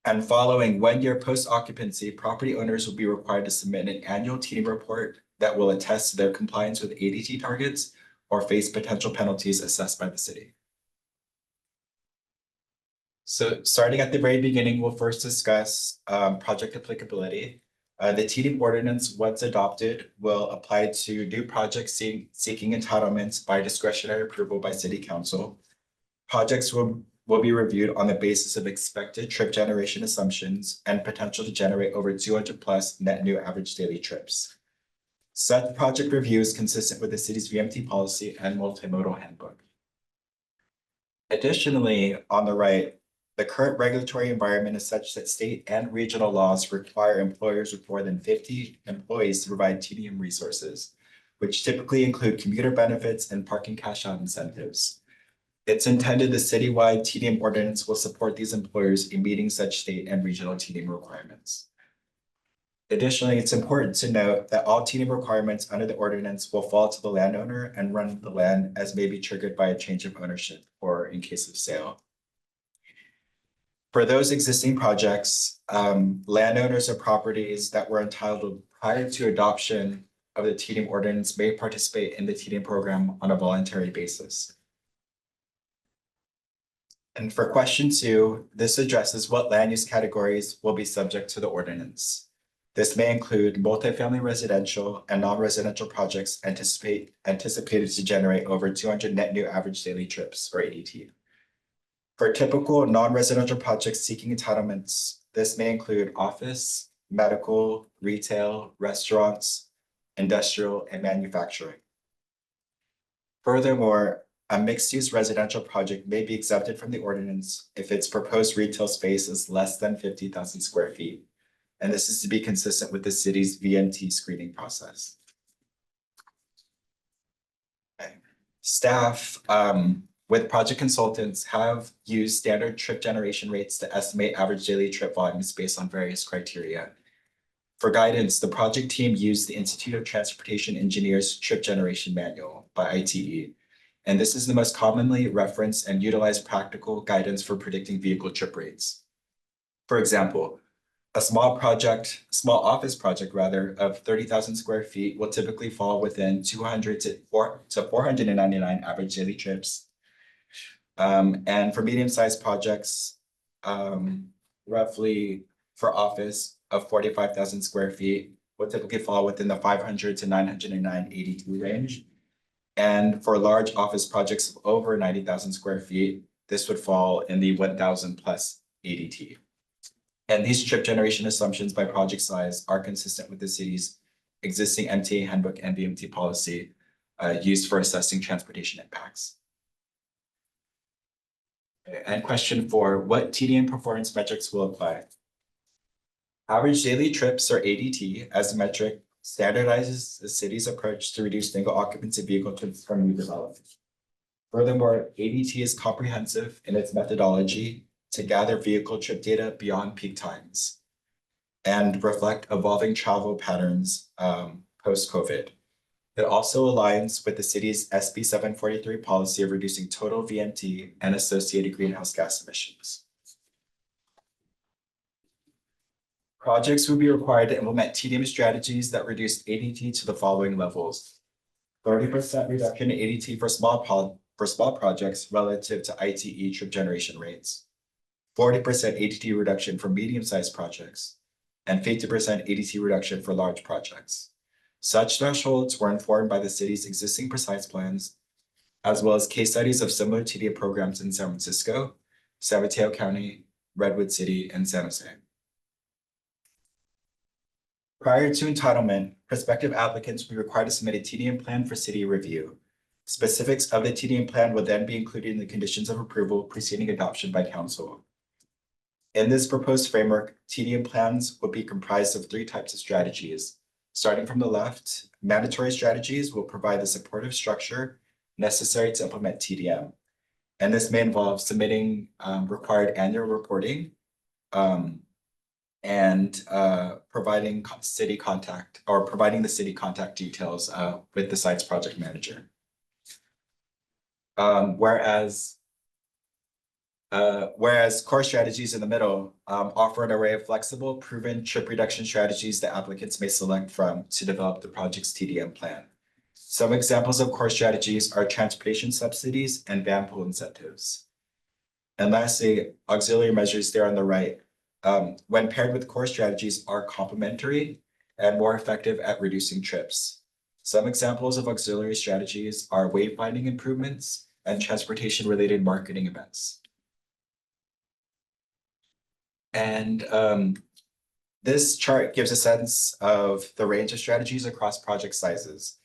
S17: And following 1 year post-occupancy, property owners will be required to submit an annual TDM report that will attest to their compliance with ADT targets or face potential penalties assessed by the city. So starting at the very beginning, we'll first discuss project applicability. The TDM ordinance, once adopted, will apply to new projects seeking entitlements by discretionary approval by City Council. Projects will be reviewed on the basis of expected trip generation assumptions and potential to generate over 200 plus net new average daily trips. Such project review is consistent with the city's VMT policy and multimodal handbook. Additionally, on the right, the current regulatory environment is such that state and regional laws require employers with more than 50 employees to provide TDM resources, which typically include commuter benefits and parking cash out incentives. It's intended the citywide TDM ordinance will support these employers in meeting such state and regional TDM requirements. Additionally, it's important to note that all TDM requirements under the ordinance will fall to the landowner and run the land as may be triggered by a change of ownership or in case of sale. For those existing projects, landowners of properties that were entitled prior to adoption of the TDM ordinance may participate in the TDM program on a voluntary basis. And for question 2, this addresses what land use categories will be subject to the ordinance. This may include multifamily residential and non-residential projects anticipated to generate over 200 net new average daily trips or ADT. For typical non-residential projects seeking entitlements, this may include office, medical, retail, restaurants, industrial, and manufacturing. Furthermore, a mixed-use residential project may be exempted from the ordinance if its proposed retail space is less than 50,000 square feet. And this is to be consistent with the city's VMT screening process. Okay. Staff with project consultants have used standard trip generation rates to estimate average daily trip volumes based on various criteria. For guidance, the project team used the Institute of Transportation Engineers Trip Generation Manual by ITE. And this is the most commonly referenced and utilized practical guidance for predicting vehicle trip rates. For example, a small office project of 30,000 square feet will typically fall within 200 to 499 average daily trips. And for medium-sized projects, roughly for office of 45,000 square feet will typically fall within the 500 to 909 ADT range. And for large office projects of over 90,000 square feet, this would fall in the 1,000 plus ADT. And these trip generation assumptions by project size are consistent with the city's existing MTA handbook and VMT policy used for assessing transportation impacts. And question 4, what TDM performance metrics will apply? Average daily trips, or ADT, as a metric standardizes the city's approach to reduce single occupancy vehicle trips from new development. Furthermore, ADT is comprehensive in its methodology to gather vehicle trip data beyond peak times and reflect evolving travel patterns post-COVID. It also aligns with the city's SB 743 policy of reducing total VMT and associated greenhouse gas emissions. Projects will be required to implement TDM strategies that reduce ADT to the following levels. 30% reduction in ADT for small projects relative to ITE trip generation rates. 40% ADT reduction for medium-sized projects, and 50% ADT reduction for large projects. Such thresholds were informed by the city's existing precise plans, as well as case studies of similar TDM programs in San Francisco, San Mateo County, Redwood City, and San Jose. Prior to entitlement, prospective applicants will be required to submit a TDM plan for city review. Specifics of the TDM plan will then be included in the conditions of approval preceding adoption by council. In this proposed framework, TDM plans will be comprised of 3 types of strategies. Starting from the left, mandatory strategies will provide the supportive structure necessary to implement TDM. And this may involve submitting required annual reporting and providing the city contact details with the site's project manager. Whereas core strategies in the middle offer an array of flexible, proven trip reduction strategies that applicants may select from to develop the project's TDM plan. Some examples of core strategies are transportation subsidies and van pool incentives. And lastly, auxiliary measures there on the right, when paired with core strategies, are complementary and more effective at reducing trips. Some examples of auxiliary strategies are wayfinding improvements and transportation-related marketing events. And this chart gives a sense of the range of strategies across project sizes.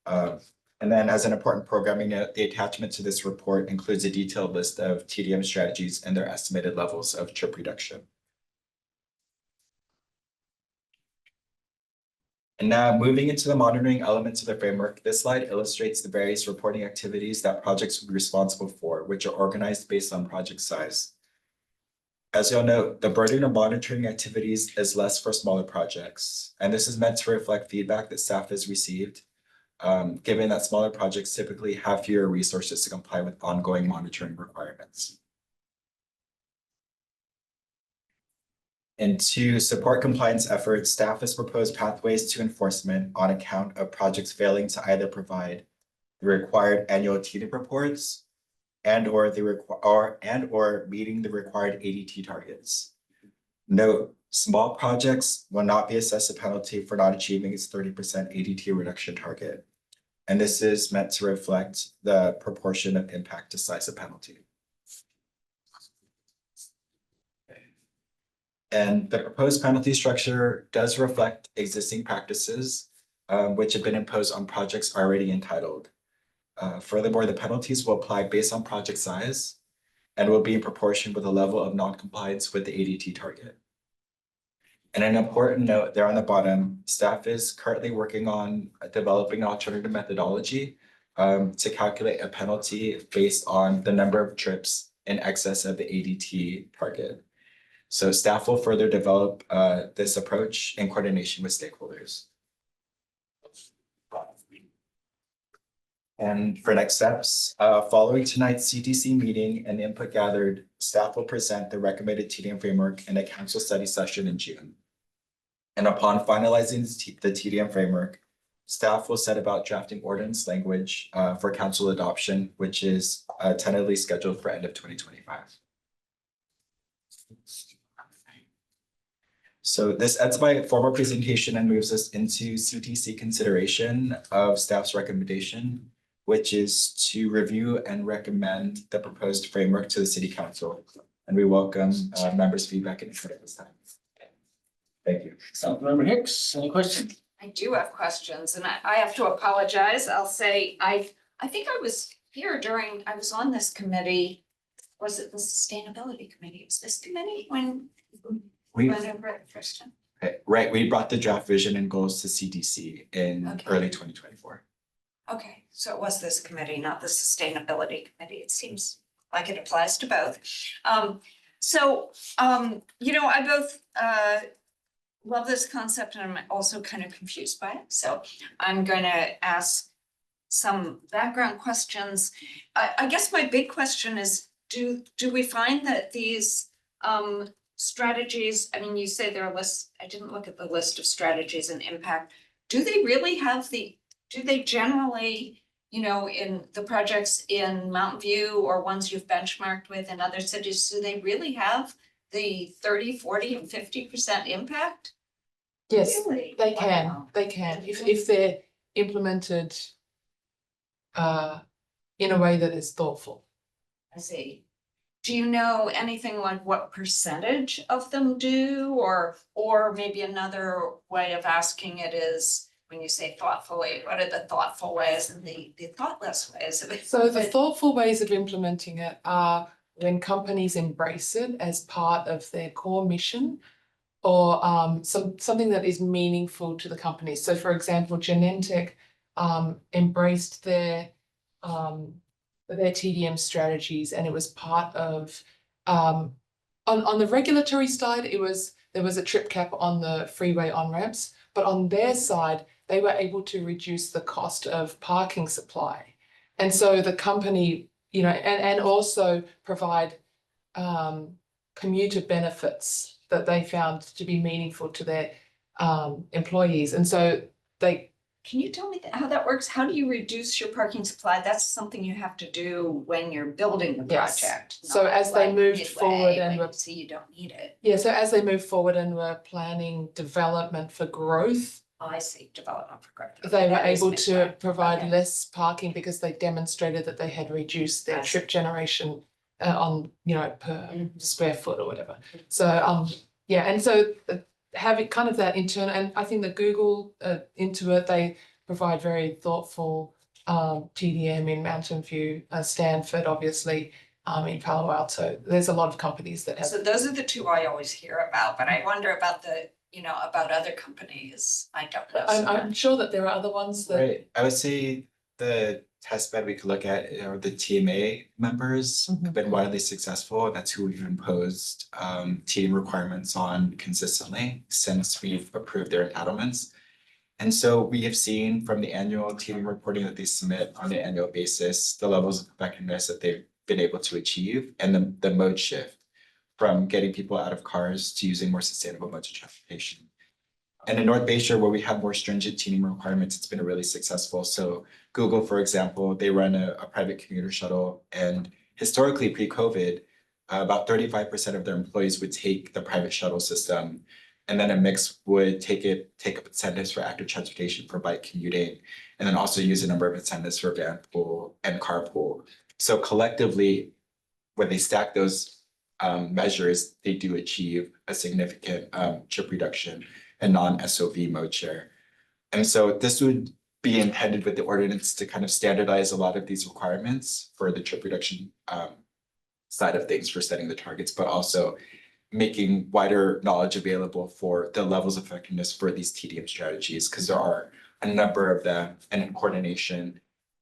S17: And then as an important programming note, the attachment to this report includes a detailed list of TDM strategies and their estimated levels of trip reduction. And now moving into the monitoring elements of the framework, this slide illustrates the various reporting activities that projects will be responsible for, which are organized based on project size. As you'll note, the burden of monitoring activities is less for smaller projects, and this is meant to reflect feedback that staff has received, given that smaller projects typically have fewer resources to comply with ongoing monitoring requirements. And to support compliance efforts, staff has proposed pathways to enforcement on account of projects failing to either provide the required annual TDM reports or meeting the required ADT targets. Note, small projects will not be assessed a penalty for not achieving its 30% ADT reduction target. And this is meant to reflect the proportion of impact to size of penalty. And the proposed penalty structure does reflect existing practices, which have been imposed on projects already entitled. Furthermore, the penalties will apply based on project size and will be in proportion with the level of non-compliance with the ADT target. And an important note there on the bottom, staff is currently working on developing an alternative methodology to calculate a penalty based on the number of trips in excess of the ADT target. So staff will further develop this approach in coordination with stakeholders. And for next steps, following tonight's CTC meeting and input gathered, staff will present the recommended TDM framework in a council study session in June. And upon finalizing the TDM framework, staff will set about drafting ordinance language for council adoption, which is tentatively scheduled for end of 2025. So this ends my formal presentation and moves us into CTC consideration of staff's recommendation, which is to review and recommend the proposed framework to the city council. And we welcome members' feedback and input at this time. Thank you.
S1: Councilmember Hicks, any questions?
S4: I do have questions, and I have to apologize. I'll say, I think I was here I was on this committee. Was it the Sustainability Committee? Was this committee when went over it the first time?
S17: Right, we brought the draft vision and goals to CDC in early 2024.
S4: Okay, so it was this committee, not the Sustainability Committee. It seems like it applies to both. You know, I both love this concept and I'm also kind of confused by it. So I'm going to ask some background questions. I guess my big question is, do we find that these strategies, I mean, you say there are lists, I didn't look at the list of strategies and impact. Do they really have do they generally, you know, in the projects in Mountain View or ones you've benchmarked with in other cities, do they really have the 30, 40, and 50% impact?
S18: Yes,
S4: Really?
S18: they can,
S4: Wow.
S18: if they're implemented in a way that is thoughtful.
S4: I see. Do you know anything like what percentage of them do, or maybe another way of asking it is, when you say thoughtfully, what are the thoughtful ways and the thoughtless ways of it?
S18: So the thoughtful ways of implementing it are when companies embrace it as part of their core mission, or something that is meaningful to the company. So for example, Genentech embraced their TDM strategies, and it was part of on the regulatory side, there was a trip cap on the freeway on-ramps, but on their side, they were able to reduce the cost of parking supply. And so the company, you know, and also provide commuter benefits that they found to be meaningful to their employees. And so they.
S4: Can you tell me how that works? How do you reduce your parking supply? That's something you have to do when you're building the
S18: Yes.
S4: project.
S18: So
S4: not
S18: as they
S4: like
S18: moved
S4: midway
S18: forward and
S4: when
S18: were-
S4: you see you don't need it.
S18: Yeah, so as they move forward and were planning development for growth,
S4: Oh, I see, development for growth.
S18: they were
S4: That is
S18: able to
S4: midway.
S18: provide
S4: Okay.
S18: less parking because they demonstrated that they had reduced their
S4: I see.
S18: trip generation on, you know, per square foot or whatever. So yeah, and so having kind of that internal, and I think that Google Intuit, they provide very thoughtful TDM in Mountain View, Stanford, obviously, in Palo Alto. There's a lot of companies that have.
S4: So those are the two I always hear about, but I wonder about about other companies. I don't know. so
S18: I'm
S4: much.
S18: sure that there are other ones that.
S17: Right, I would say the test bed we could look at are the TMA members have been widely successful. That's who we've imposed team requirements on consistently since we've approved their entitlements. And so we have seen from the annual team reporting that they submit on an annual basis, the levels of effectiveness that they've been able to achieve, and the mode shift from getting people out of cars to using more sustainable modes of transportation. And in North Bayshore, where we have more stringent teaming requirements, it's been really successful. So Google, for example, they run a private commuter shuttle, and historically pre-COVID, about 35% of their employees would take the private shuttle system, and then a mix would take up incentives for active transportation for bike commuting, and then also use a number of incentives for van pool and carpool. So collectively, when they stack those measures, they do achieve a significant trip reduction and non-SOV mode share. And so this would be intended with the ordinance to kind of standardize a lot of these requirements for the trip reduction side of things for setting the targets, but also making wider knowledge available for the levels of effectiveness for these TDM strategies, because there are a number of them, and in coordination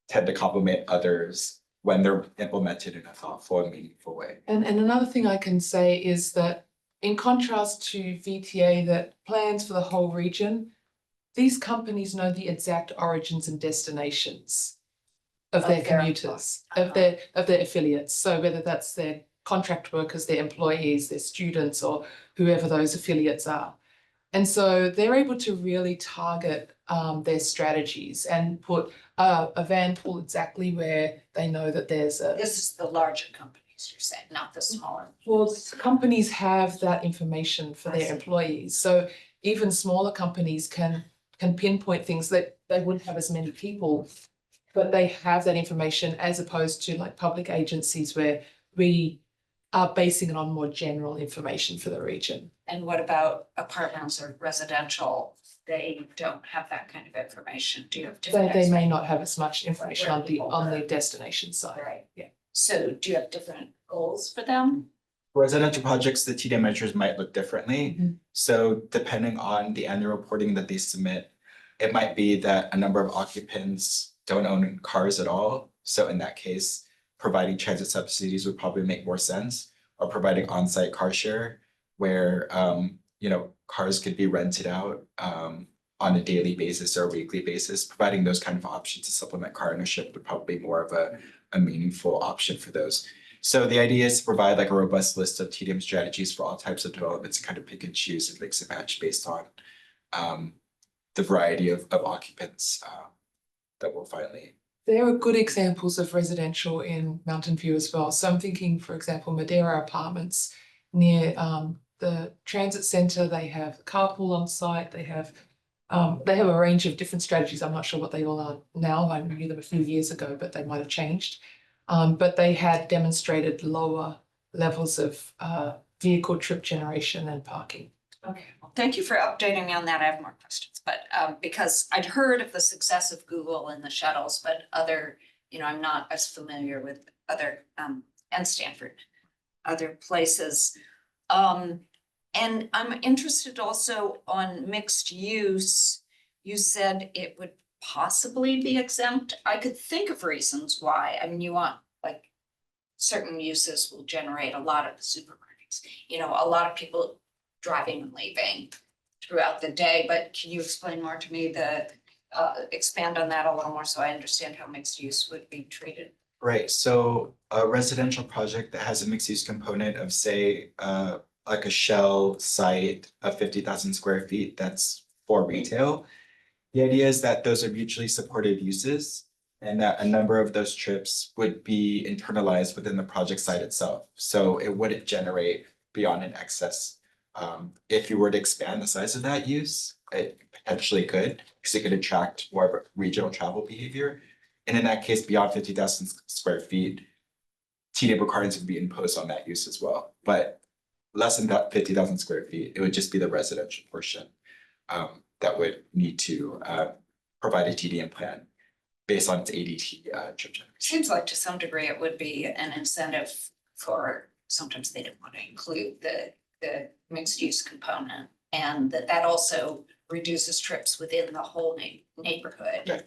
S17: tend to complement others when they're implemented in a thoughtful and meaningful way.
S18: And another thing I can say is that in contrast to VTA that plans for the whole region, these companies know the exact origins and destinations of their commuters, of their affiliates. So whether that's their contract workers, their employees, their students, or whoever those affiliates are. And so they're able to really target their strategies and put a van pool exactly where they know that there's a.
S4: This is the larger companies, you're saying, not the smaller.
S18: Well, companies have that information for their employees. So even smaller companies can pinpoint things that they wouldn't have as many people, but they have that information, as opposed to like public agencies where we are basing it on more general information for the region.
S4: And what about apartments or residential? They don't have that kind of information. Do you have different?
S18: They may not have as much information on the destination side.
S4: Right.
S18: Yeah.
S4: So do you have different goals for them?
S17: Residential projects, the TDM measures might look differently. So depending on the annual reporting that they submit, it might be that a number of occupants don't own cars at all. So in that case, providing transit subsidies would probably make more sense, or providing on-site car share where cars could be rented out on a daily basis or a weekly basis. Providing those kind of options to supplement car ownership would probably be more of a meaningful option for those. So the idea is to provide like a robust list of TDM strategies for all types of developments and kind of pick and choose and mix and match based on the variety of occupants that will finally.
S18: There are good examples of residential in Mountain View as well. So I'm thinking, for example, Madeira Apartments near the transit center. They have carpool on site. They have a range of different strategies. I'm not sure what they all are now. I knew them a few years ago, but they might have changed. But they had demonstrated lower levels of vehicle trip generation and parking.
S4: Okay, well, thank you for updating me on that. I have more questions, but because I'd heard of the success of Google and the shuttles, but other, I'm not as familiar with other and Stanford, other places. And I'm interested also on mixed use. You said it would possibly be exempt. I could think of reasons why. I mean, you want like certain uses will generate a lot of the supermarkets, a lot of people driving and leaving throughout the day, but can you explain more to me expand on that a little more so I understand how mixed use would be treated?
S17: Right, so a residential project that has a mixed use component of say, like a shell site of 50,000 square feet, that's for retail. The idea is that those are mutually supportive uses and that a number of those trips would be internalized within the project site itself. So it wouldn't generate beyond an excess. If you were to expand the size of that use, it potentially could, because it could attract more regional travel behavior. And in that case, beyond 50,000 square feet, TDM requirements would be imposed on that use as well. But less than that 50,000 square feet, it would just be the residential portion that would need to provide a TDM plan based on its ADT trip generation.
S4: Seems like to some degree it would be an incentive for, sometimes they don't want to include the mixed use component, and that also reduces trips within the whole neighborhood.
S17: Yeah.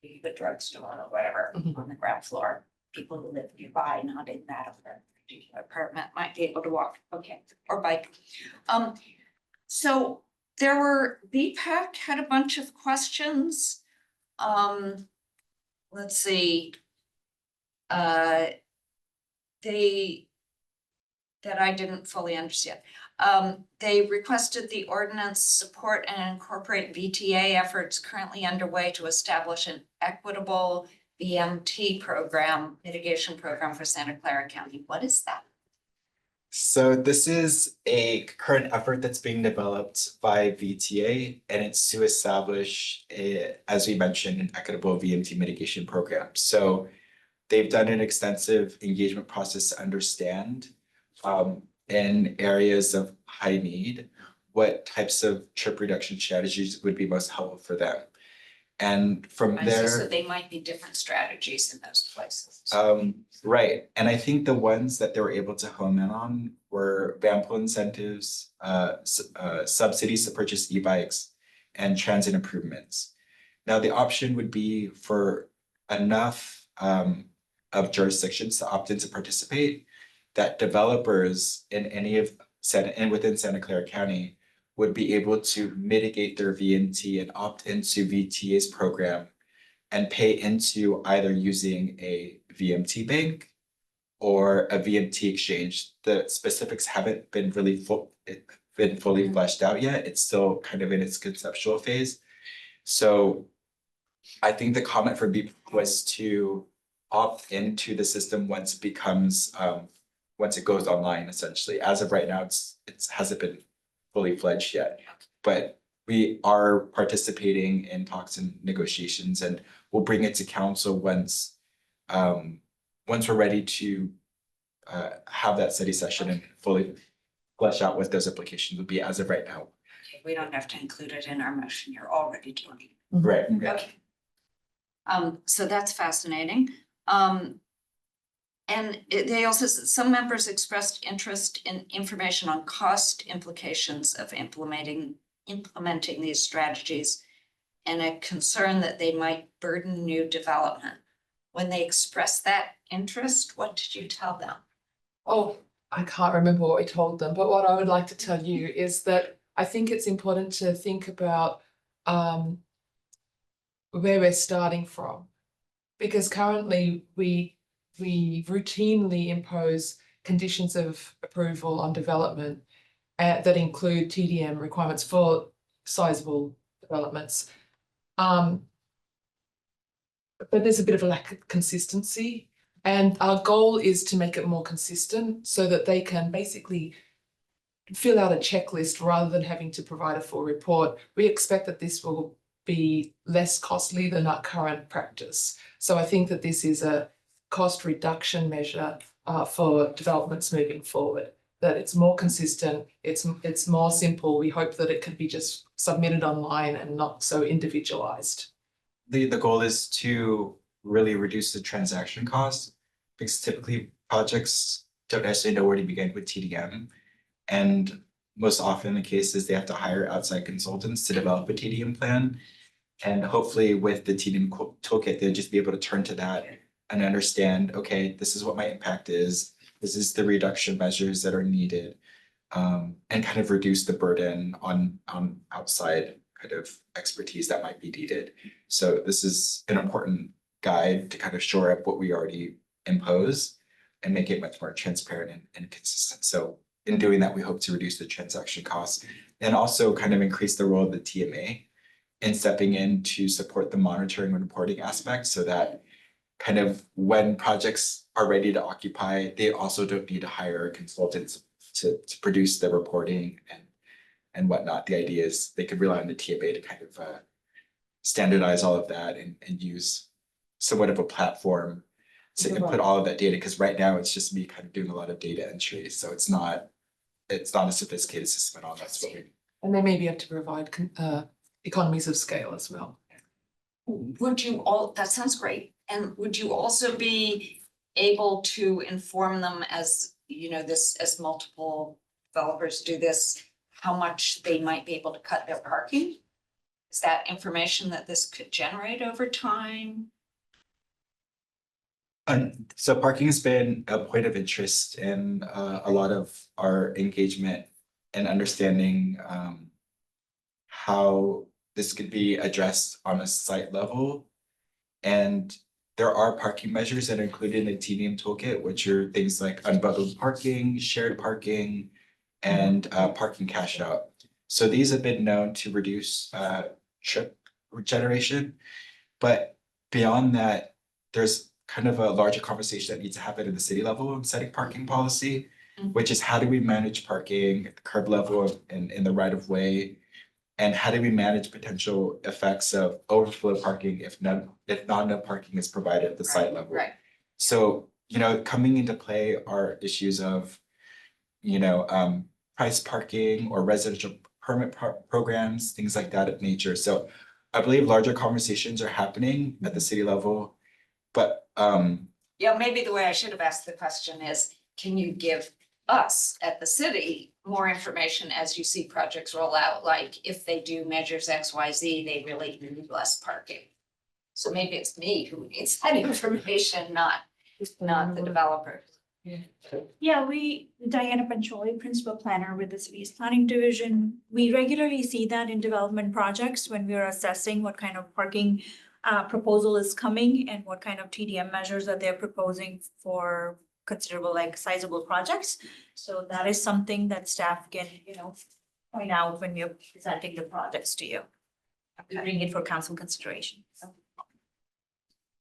S4: The drugstore or whatever on the ground floor, people who live nearby, not in that particular apartment, might be able to walk, okay, or bike. So there were, BPAC had a bunch of questions. Let's see. That I didn't fully understand. They requested the ordinance support and incorporate VTA efforts currently underway to establish an equitable VMT program, mitigation program for Santa Clara County. What is that?
S17: So this is a current effort that's being developed by VTA, and it's to establish as we mentioned, an equitable VMT mitigation program. So they've done an extensive engagement process to understand in areas of high need, what types of trip reduction strategies would be most helpful for them. And from
S4: I see,
S17: there.
S4: so they might be different strategies in those places.
S17: Right, and I think the ones that they were able to hone in on were VAMPO incentives, subsidies to purchase e-bikes, and transit improvements. Now, the option would be for enough of jurisdictions to opt in to participate, that developers in any of within Santa Clara County would be able to mitigate their VMT and opt into VTA's program and pay into either using a VMT bank or a VMT exchange. The specifics haven't been really fully fleshed out yet. It's still kind of in its conceptual phase. So I think the comment for BP was to opt into the system once it becomes once it goes online, essentially. As of right now, it hasn't been fully fledged yet, but we are participating in talks and negotiations, and we'll bring it to council once we're ready to have that study session and fully flesh out what those implications would be. As of right now.
S4: Okay, we don't have to include it in our motion. You're already doing it.
S17: Right.
S4: Okay. So that's fascinating. And they also said some members expressed interest in information on cost implications of implementing these strategies and a concern that they might burden new development. When they expressed that interest, what did you tell them?
S18: Oh, I can't remember what we told them, but what I would like to tell you is that I think it's important to think about where we're starting from. Because currently we routinely impose conditions of approval on development that include TDM requirements for sizable developments. But there's a bit of a lack of consistency, and our goal is to make it more consistent so that they can basically fill out a checklist rather than having to provide a full report. We expect that this will be less costly than our current practice. So I think that this is a cost reduction measure for developments moving forward, that it's more consistent, it's more simple. We hope that it can be just submitted online and not so individualized.
S17: The goal is to really reduce the transaction cost, because typically projects don't necessarily know where to begin with TDM. And most often the case is they have to hire outside consultants to develop a TDM plan. And hopefully with the TDM toolkit, they'll just be able to turn to that and understand, okay, this is what my impact is. This is the reduction measures that are needed, and kind of reduce the burden on outside kind of expertise that might be needed. So this is an important guide to kind of shore up what we already impose and make it much more transparent and consistent. So in doing that, we hope to reduce the transaction costs and also kind of increase the role of the TMA in stepping in to support the monitoring and reporting aspect, so that kind of when projects are ready to occupy, they also don't need to hire consultants to produce the reporting and whatnot. The idea is they could rely on the TMA to kind of standardize all of that and use somewhat of a platform to input all of that data, because right now it's just me kind of doing a lot of data entry. So it's not a sophisticated system at all. That's what we.
S18: And they may be able to provide economies of scale as well.
S4: Would you all, that sounds great. And would you also be able to inform them as, you know, this, as multiple developers do this, how much they might be able to cut their parking? Is that information that this could generate over time?
S17: So parking has been a point of interest in a lot of our engagement and understanding how this could be addressed on a site level. And there are parking measures that are included in the TDM toolkit, which are things like unbundled parking, shared parking, and parking cash out. So these have been known to reduce trip generation. But beyond that, there's kind of a larger conversation that needs to happen at the city level in setting parking policy, which is how do we manage parking at the curb level and in the right of way? And how do we manage potential effects of overflow parking if not enough parking is provided at the site level?
S4: Right.
S17: So, you know, coming into play are issues of, you know, price parking or residential permit programs, things like that of nature. So I believe larger conversations are happening at the city level, but
S4: Yeah, maybe the way I should have asked the question is, can you give us at the city more information as you see projects roll out? Like if they do measures X, Y, Z, they really need less parking. So maybe it's me who needs that information, not the developer.
S19: Yeah, Diana Pancholi, Principal Planner with the city's planning division. We regularly see that in development projects when we are assessing what kind of parking proposal is coming and what kind of TDM measures that they're proposing for considerable, like sizable projects. So that is something that staff can, you know, point out when we're presenting the projects to you. Bring it for council consideration.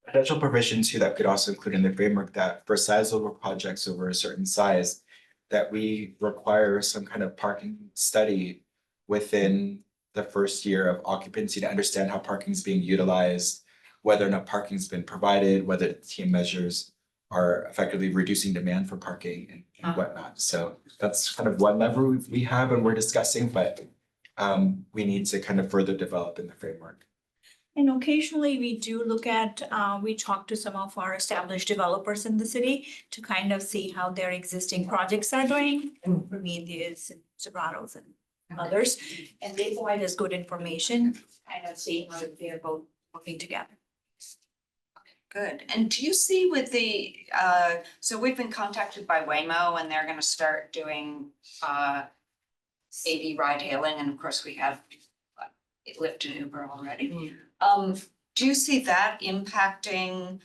S17: potential provisions here that could also include in the framework that for sizable projects over a certain size, that we require some kind of parking study within the first year of occupancy to understand how parking is being utilized, whether or not parking's been provided, whether the team measures are effectively reducing demand for parking and whatnot. So that's kind of one lever we have and we're discussing, but we need to kind of further develop in the framework.
S19: And occasionally we do look at, we talk to some of our established developers in the city to kind of see how their existing projects are doing. And Prometheus and Sobranos and others, and they provide us good information, kind of seeing how they're both working together.
S4: Good. And do you see with the, so we've been contacted by Waymo and they're gonna start doing AV ride hailing, and of course we have Lyft and Uber already. Do you see that impacting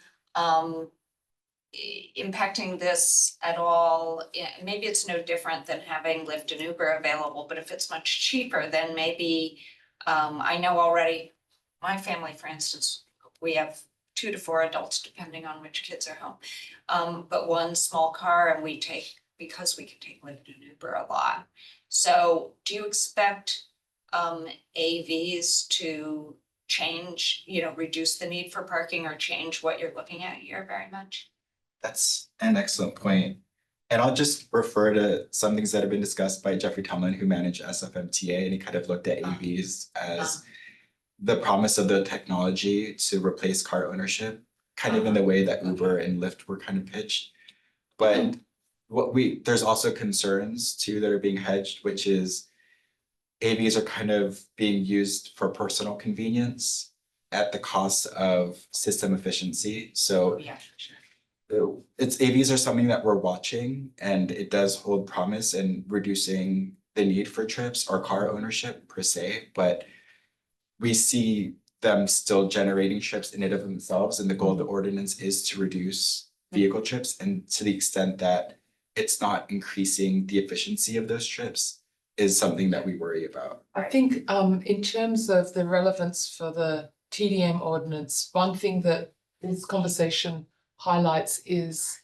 S4: impacting this at all? Maybe it's no different than having Lyft and Uber available, but if it's much cheaper, then maybe, I know already, my family, for instance, we have 2 to 4 adults, depending on which kids are home. But one small car, and because we can take Lyft and Uber a lot. So do you expect AVs to change, reduce the need for parking or change what you're looking at here very much?
S17: That's an excellent point. And I'll just refer to some things that have been discussed by Jeffrey Tomlin, who managed SFMTA, and he kind of looked at AVs as the promise of the technology to replace car ownership, kind of in the way that Uber and Lyft were kind of pitched. But there's also concerns too that are being hedged, which is AVs are kind of being used for personal convenience at the cost of system efficiency. So
S4: Yeah, sure.
S17: AVs are something that we're watching, and it does hold promise in reducing the need for trips or car ownership per se, but we see them still generating trips in and of themselves, and the goal of the ordinance is to reduce vehicle trips, and to the extent that it's not increasing the efficiency of those trips is something that we worry about.
S18: I think in terms of the relevance for the TDM ordinance, one thing that this conversation highlights is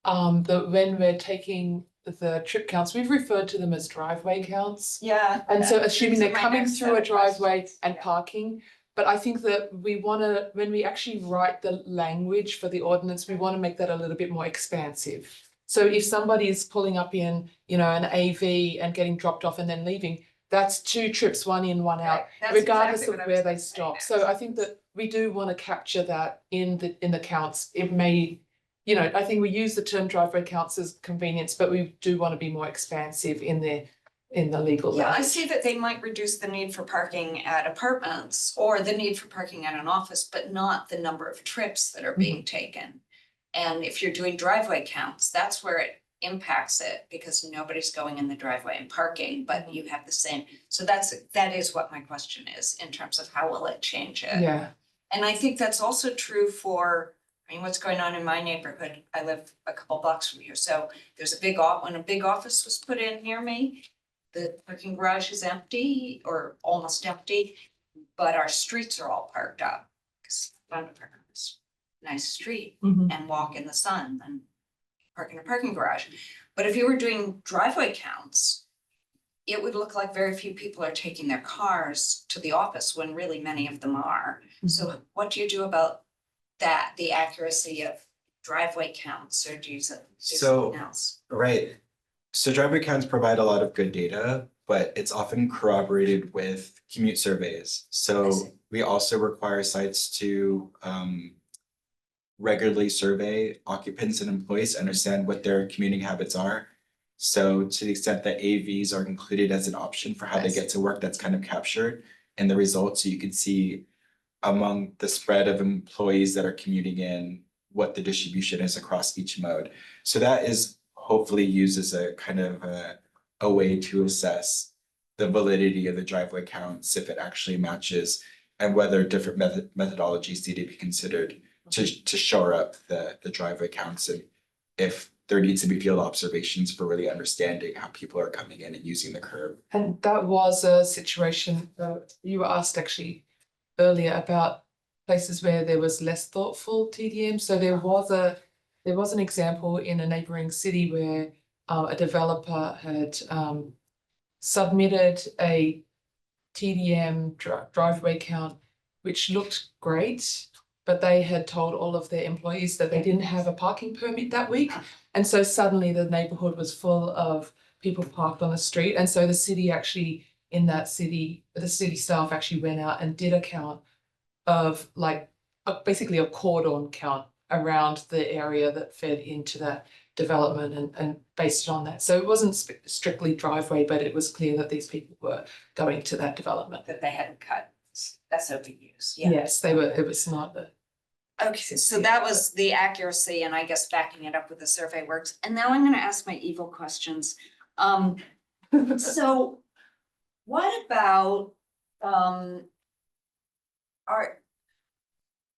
S18: that when we're taking the trip counts, we've referred to them as driveway counts.
S4: Yeah.
S18: And so assuming they're
S4: my
S18: coming
S4: next
S18: through a
S4: set of
S18: driveway
S4: questions.
S18: and parking. But I think that we wanna, when we actually write the language for the ordinance, we wanna make that a little bit more expansive. So if somebody is pulling up in, an AV and getting dropped off and then leaving, that's 2 trips, 1 in, 1 out,
S4: Right, that's
S18: regardless
S4: exactly
S18: of
S4: what I
S18: where
S4: was
S18: they
S4: gonna say
S18: stop.
S4: next.
S18: So I think that we do want to capture that in the counts. It may, I think we use the term driveway counts as convenience, but we do want to be more expansive in the legal
S4: Yeah, I
S18: language.
S4: see that they might reduce the need for parking at apartments or the need for parking at an office, but not the number of trips that are being taken. And if you're doing driveway counts, that's where it impacts it, because nobody's going in the driveway and parking, but you have the same. So that is what my question is in terms of how will it change it?
S18: Yeah.
S4: And I think that's also true for, what's going on in my neighborhood. I live a couple blocks from here. So there's when a big office was put in near me, the parking garage is empty or almost empty, but our streets are all parked up. Because I found a park on this nice street and walk in the sun and park in a parking garage. But if you were doing driveway counts, it would look like very few people are taking their cars to the office when really many of them are. So what do you do about that, the accuracy of driveway counts, or do you do something else?
S17: Right. So driveway counts provide a lot of good data, but it's often corroborated with commute surveys. So we also require sites to regularly survey occupants and employees to understand what their commuting habits are. So to the extent that AVs are included as an option for how they get to work, that's kind of captured in the results. So you can see among the spread of employees that are commuting in, what the distribution is across each mode. So that is hopefully used as a kind of a way to assess the validity of the driveway counts, if it actually matches, and whether different methodologies need to be considered to shore up the driveway counts, and if there needs to be field observations for really understanding how people are coming in and using the curb.
S18: And that was a situation you were asked actually earlier about places where there was less thoughtful TDM. So there was an example in a neighboring city where a developer had submitted a TDM driveway count, which looked great, but they had told all of their employees that they didn't have a parking permit that week. And so suddenly the neighborhood was full of people parked on the street. And so the city actually, in that city, the city staff actually went out and did a count of basically a cordon count around the area that fed into that development and based it on that. So it wasn't strictly driveway, but it was clear that these people were going to that development.
S4: That they hadn't cut SOPUs. Yeah.
S18: Yes, they were, it was not a.
S4: Okay, so that was the accuracy, and I guess backing it up with the survey works. And now I'm gonna ask my evil questions. So what about,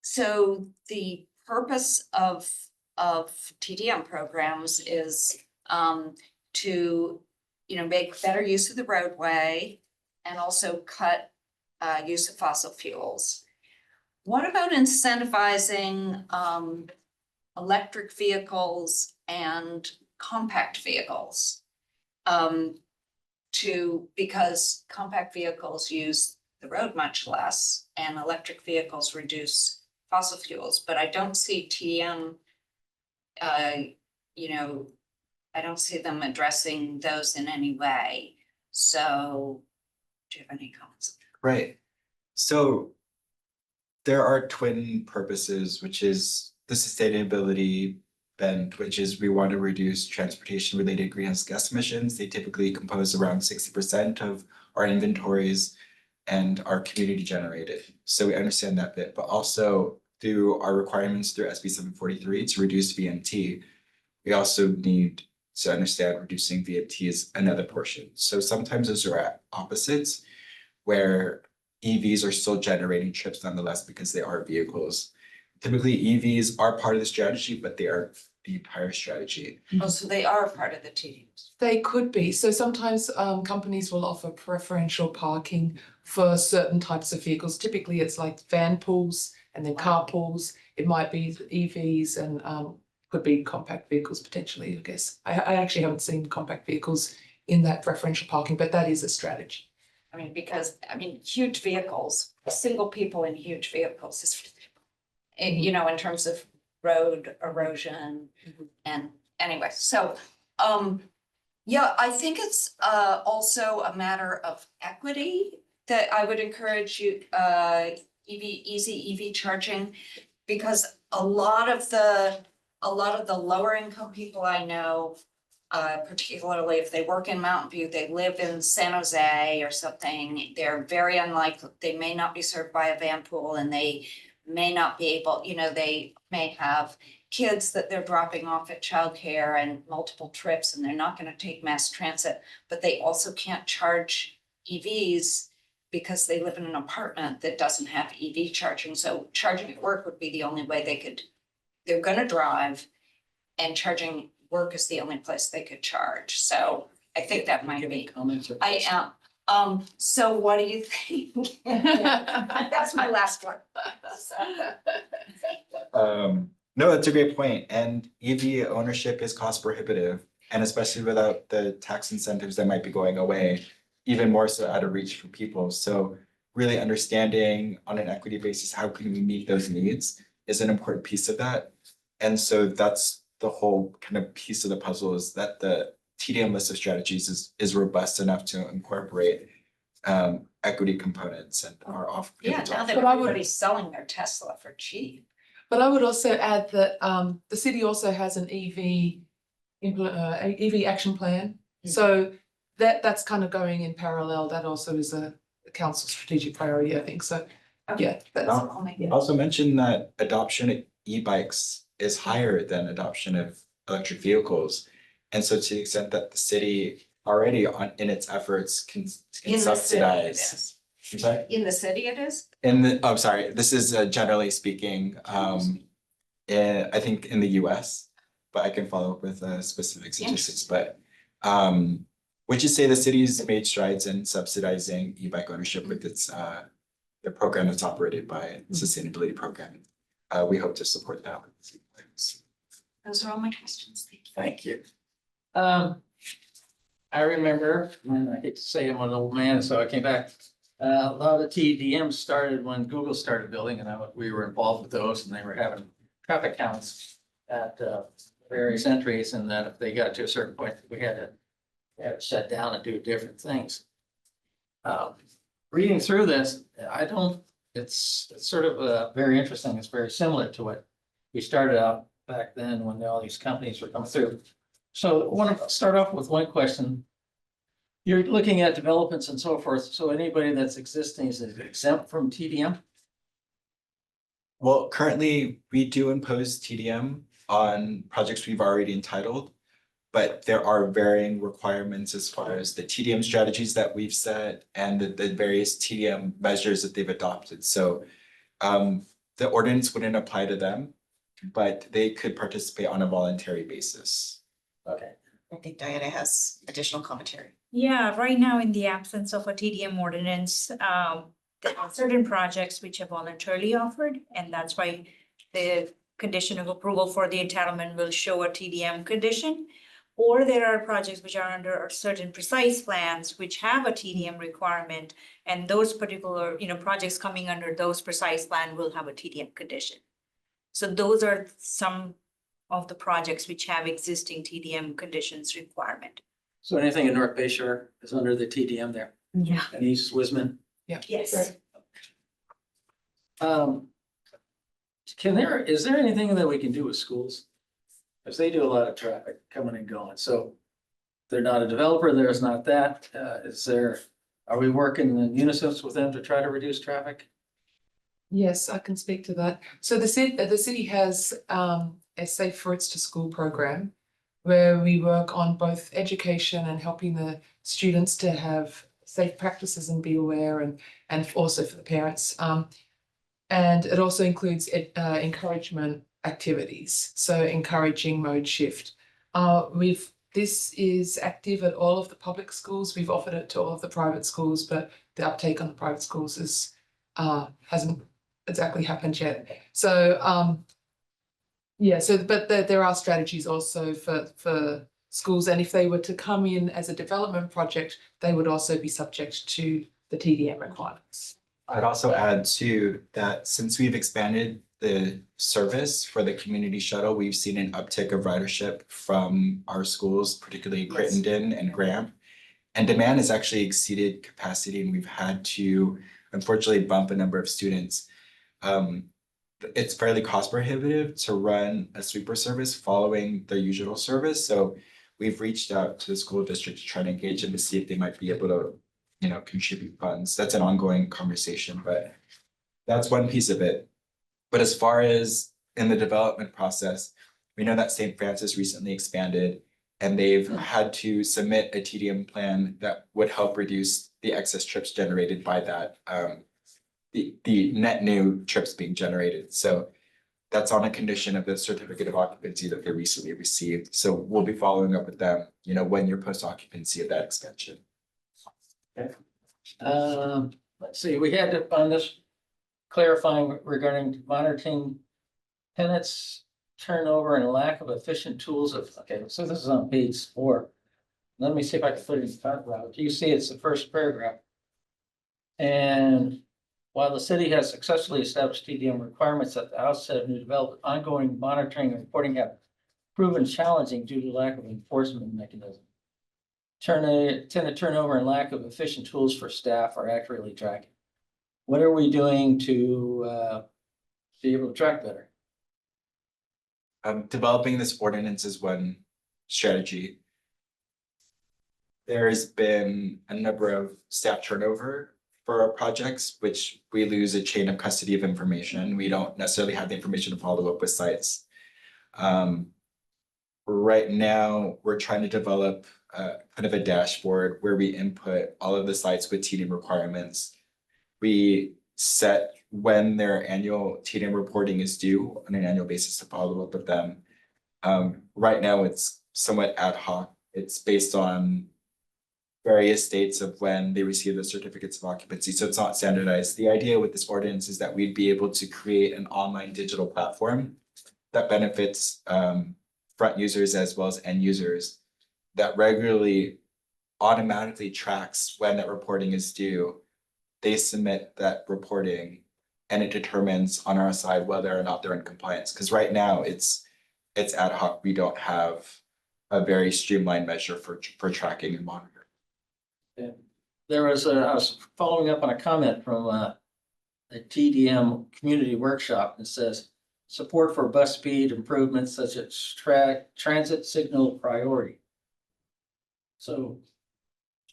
S4: so the purpose of of TDM programs is to, make better use of the roadway and also cut use of fossil fuels. What about incentivizing electric vehicles and compact vehicles? Because compact vehicles use the road much less and electric vehicles reduce fossil fuels, but I don't see TDM, I don't see them addressing those in any way. So do you have any comments?
S17: Right. So there are twin purposes, which is the sustainability bent, which is we want to reduce transportation related greenhouse gas emissions. They typically compose around 60% of our inventories and are community generated. So we understand that bit, but also through our requirements through SB 743 to reduce VMT, we also need to understand reducing VMT is another portion. So sometimes those are at opposites, where EVs are still generating trips nonetheless because they are vehicles. Typically, EVs are part of the strategy, but they are the entire strategy.
S4: Oh, so they are part of the TDMs.
S18: They could be. So sometimes companies will offer preferential parking for certain types of vehicles. Typically, it's like van pools and then car pools. It might be EVs and could be compact vehicles potentially, I guess. I actually haven't seen compact vehicles in that preferential parking, but that is a strategy.
S4: Because huge vehicles, single people in huge vehicles is, in terms of road erosion and anyway, so, yeah, I think it's also a matter of equity that I would encourage you, easy EV charging, because a lot of the lower income people I know, particularly if they work in Mountain View, they live in San Jose or something, they're very unlikely, they may not be served by a van pool and they may not be able, they may have kids that they're dropping off at childcare and multiple trips and they're not going to take mass transit, but they also can't charge EVs because they live in an apartment that doesn't have EV charging. So charging at work would be the only way they're going to drive, and charging work is the only place they could charge. So I think that might be.
S1: Comments or
S4: I am. So what do you think? That's my last one.
S17: No, that's a great point. And EV ownership is cost prohibitive, and especially without the tax incentives that might be going away, even more so out of reach for people. So really understanding on an equity basis, how can we meet those needs is an important piece of that. And so that's the whole kind of piece of the puzzle, is that the TDM list of strategies is robust enough to incorporate equity components and are off.
S4: Yeah, now that everybody's selling their Tesla for cheap.
S18: But I would also add that the city also has an EV action plan. So that's kind of going in parallel. That also is a council strategic priority, I think. So yeah, that's
S17: Also mention that adoption of e-bikes is higher than adoption of electric vehicles. And so to the extent that the city already in its efforts can subsidize. I'm sorry?
S4: In the city it is?
S17: Sorry, this is generally speaking, I think in the US, but I can follow up with specific statistics, but would you say the city's made strides in subsidizing e-bike ownership with its the program that's operated by sustainability program? We hope to support that.
S4: Those are all my questions.
S1: Thank you. I remember, and I hate to say I'm an old man, so I came back. A lot of the TDM started when Google started building, and we were involved with those, and they were having traffic counts at various entries, and then if they got to a certain point, we had to shut down and do different things. Reading through this, it's sort of very interesting. It's very similar to what we started out back then when all these companies were coming through. So I want to start off with one question. You're looking at developments and so forth. So anybody that's existing is exempt from TDM?
S17: Well, currently we do impose TDM on projects we've already entitled, but there are varying requirements as far as the TDM strategies that we've set and the various TDM measures that they've adopted. So the ordinance wouldn't apply to them. but they could participate on a voluntary basis.
S1: Okay.
S2: I think Diana has additional commentary.
S19: Yeah, right now in the absence of a TDM ordinance, there are certain projects which are voluntarily offered, and that's why the condition of approval for the entitlement will show a TDM condition. Or there are projects which are under certain precise plans which have a TDM requirement, and those particular, projects coming under those precise plan will have a TDM condition. So those are some of the projects which have existing TDM conditions requirement.
S1: So anything in North Bay Shore is under the TDM there,
S19: Yeah.
S1: and East Wisman.
S18: Yeah.
S19: Yes.
S1: Is there anything that we can do with schools? Because they do a lot of traffic coming and going, so they're not a developer, there's not that, are we working in unison with them to try to reduce traffic?
S18: Yes, I can speak to that. So the city has a Safe Routes to School program where we work on both education and helping the students to have safe practices and be aware, and also for the parents. And it also includes encouragement activities, so encouraging mode shift. This is active at all of the public schools. We've offered it to all of the private schools, but the uptake on the private schools is hasn't exactly happened yet. So yeah, but there are strategies also for schools, and if they were to come in as a development project, they would also be subject to the TDM requirements.
S17: I'd also add too that since we've expanded the service for the community shuttle, we've seen an uptick of ridership from our schools, particularly Crittenden and Graham. And demand has actually exceeded capacity, and we've had to unfortunately bump a number of students. It's fairly cost prohibitive to run a sweeper service following their usual service. So we've reached out to the school district to try to engage them to see if they might be able to, contribute funds. That's an ongoing conversation, but that's one piece of it. But as far as in the development process, we know that St. Francis recently expanded, and they've had to submit a TDM plan that would help reduce the excess trips generated by that, the net new trips being generated. So that's on a condition of the certificate of occupancy that they recently received. So we'll be following up with them, 1 year post occupancy of that expansion.
S1: Okay. Let's see, we had on this clarifying regarding monitoring tenants turnover and lack of efficient tools okay, so this is on page 4. Let me see if I can put it in front of you. See, it's the first paragraph. And while the city has successfully established TDM requirements at the outset of new development, ongoing monitoring and reporting have proven challenging due to lack of enforcement mechanism. Tenant turnover and lack of efficient tools for staff are accurately tracking. What are we doing to be able to track better?
S17: Developing this ordinance is one strategy. There has been a number of staff turnover for our projects, which we lose a chain of custody of information. We don't necessarily have the information to follow up with sites. Right now, we're trying to develop kind of a dashboard where we input all of the sites with TDM requirements. We set when their annual TDM reporting is due on an annual basis to follow up with them. Right now, it's somewhat ad hoc. It's based on various dates of when they receive the certificates of occupancy, so it's not standardized. The idea with this ordinance is that we'd be able to create an online digital platform that benefits front users as well as end users, that regularly automatically tracks when that reporting is due. They submit that reporting and it determines on our side whether or not they're in compliance. Because right now it's ad hoc. We don't have a very streamlined measure for tracking and monitoring.
S1: Yeah. I was following up on a comment from the TDM community workshop that says support for bus speed improvements such as transit signal priority. So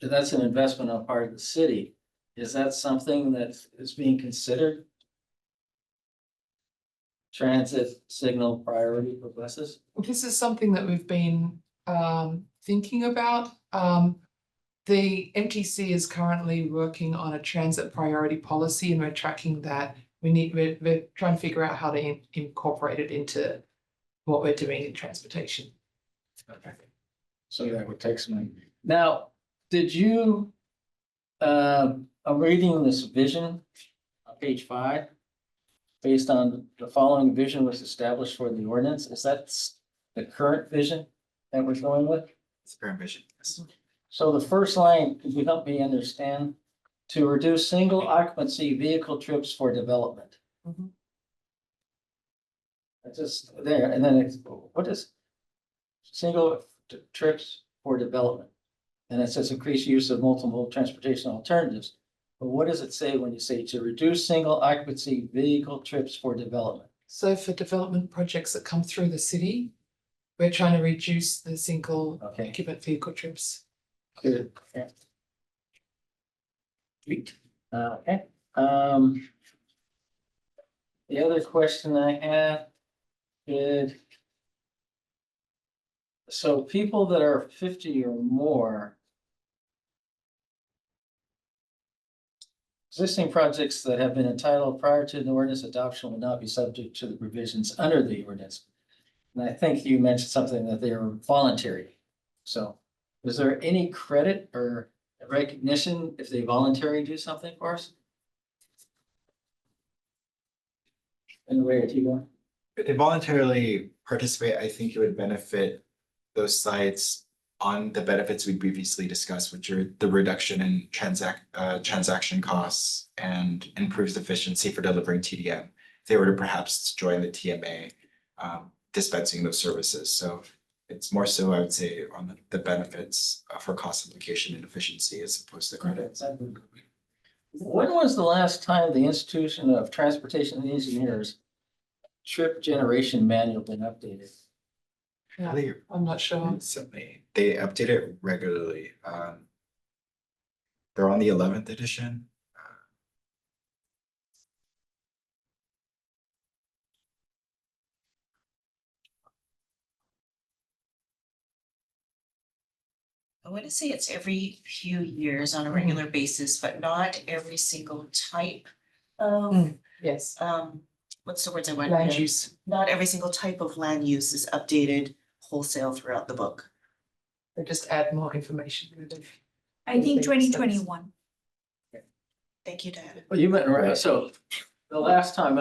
S1: that's an investment on part of the city. Is that something that is being considered? Transit signal priority for buses?
S18: This is something that we've been thinking about. The MTC is currently working on a transit priority policy, and we're tracking that we're trying to figure out how to incorporate it into what we're doing in transportation.
S1: So that would take some. Now, did you, I'm reading this vision on page 5. Based on the following vision was established for the ordinance. Is that the current vision that we're going with?
S17: It's a current vision. Yes.
S1: So the first line, could you help me understand? To reduce single occupancy vehicle trips for development.
S18: Mhm.
S1: That's just there, and then it's, what is? Single trips for development. And it says increase use of multiple transportation alternatives. But what does it say when you say to reduce single occupancy vehicle trips for development?
S18: So for development projects that come through the city, we're trying to reduce the single occupant vehicle trips.
S1: Good. Yeah. Sweet. Okay. The other question I have is, so people that are 50 or more, existing projects that have been entitled prior to the ordinance adoption will not be subject to the provisions under the ordinance. And I think you mentioned something that they are voluntary. So is there any credit or recognition if they voluntarily do something for us? In the way that you go?
S17: If they voluntarily participate, I think it would benefit those sites on the benefits we previously discussed, which are the reduction in transaction costs and improves efficiency for delivering TDM. If they were to perhaps join the TMA, dispensing those services. So it's more so, I would say, on the benefits for cost implication and efficiency as opposed to credits.
S1: When was the last time the Institution of Transportation Engineers trip generation manual been updated?
S18: Yeah, I'm not sure.
S17: Recently, they update it regularly. They're on the 11th edition.
S2: I want to say it's every few years on a regular basis, but not every single type of,
S18: Yes.
S2: What's the words I want?
S18: Land use.
S2: Not every single type of land use is updated wholesale throughout the book.
S18: They just add more information.
S19: I think 2021.
S2: Thank you, Diana.
S1: Well, you meant, right, so the last time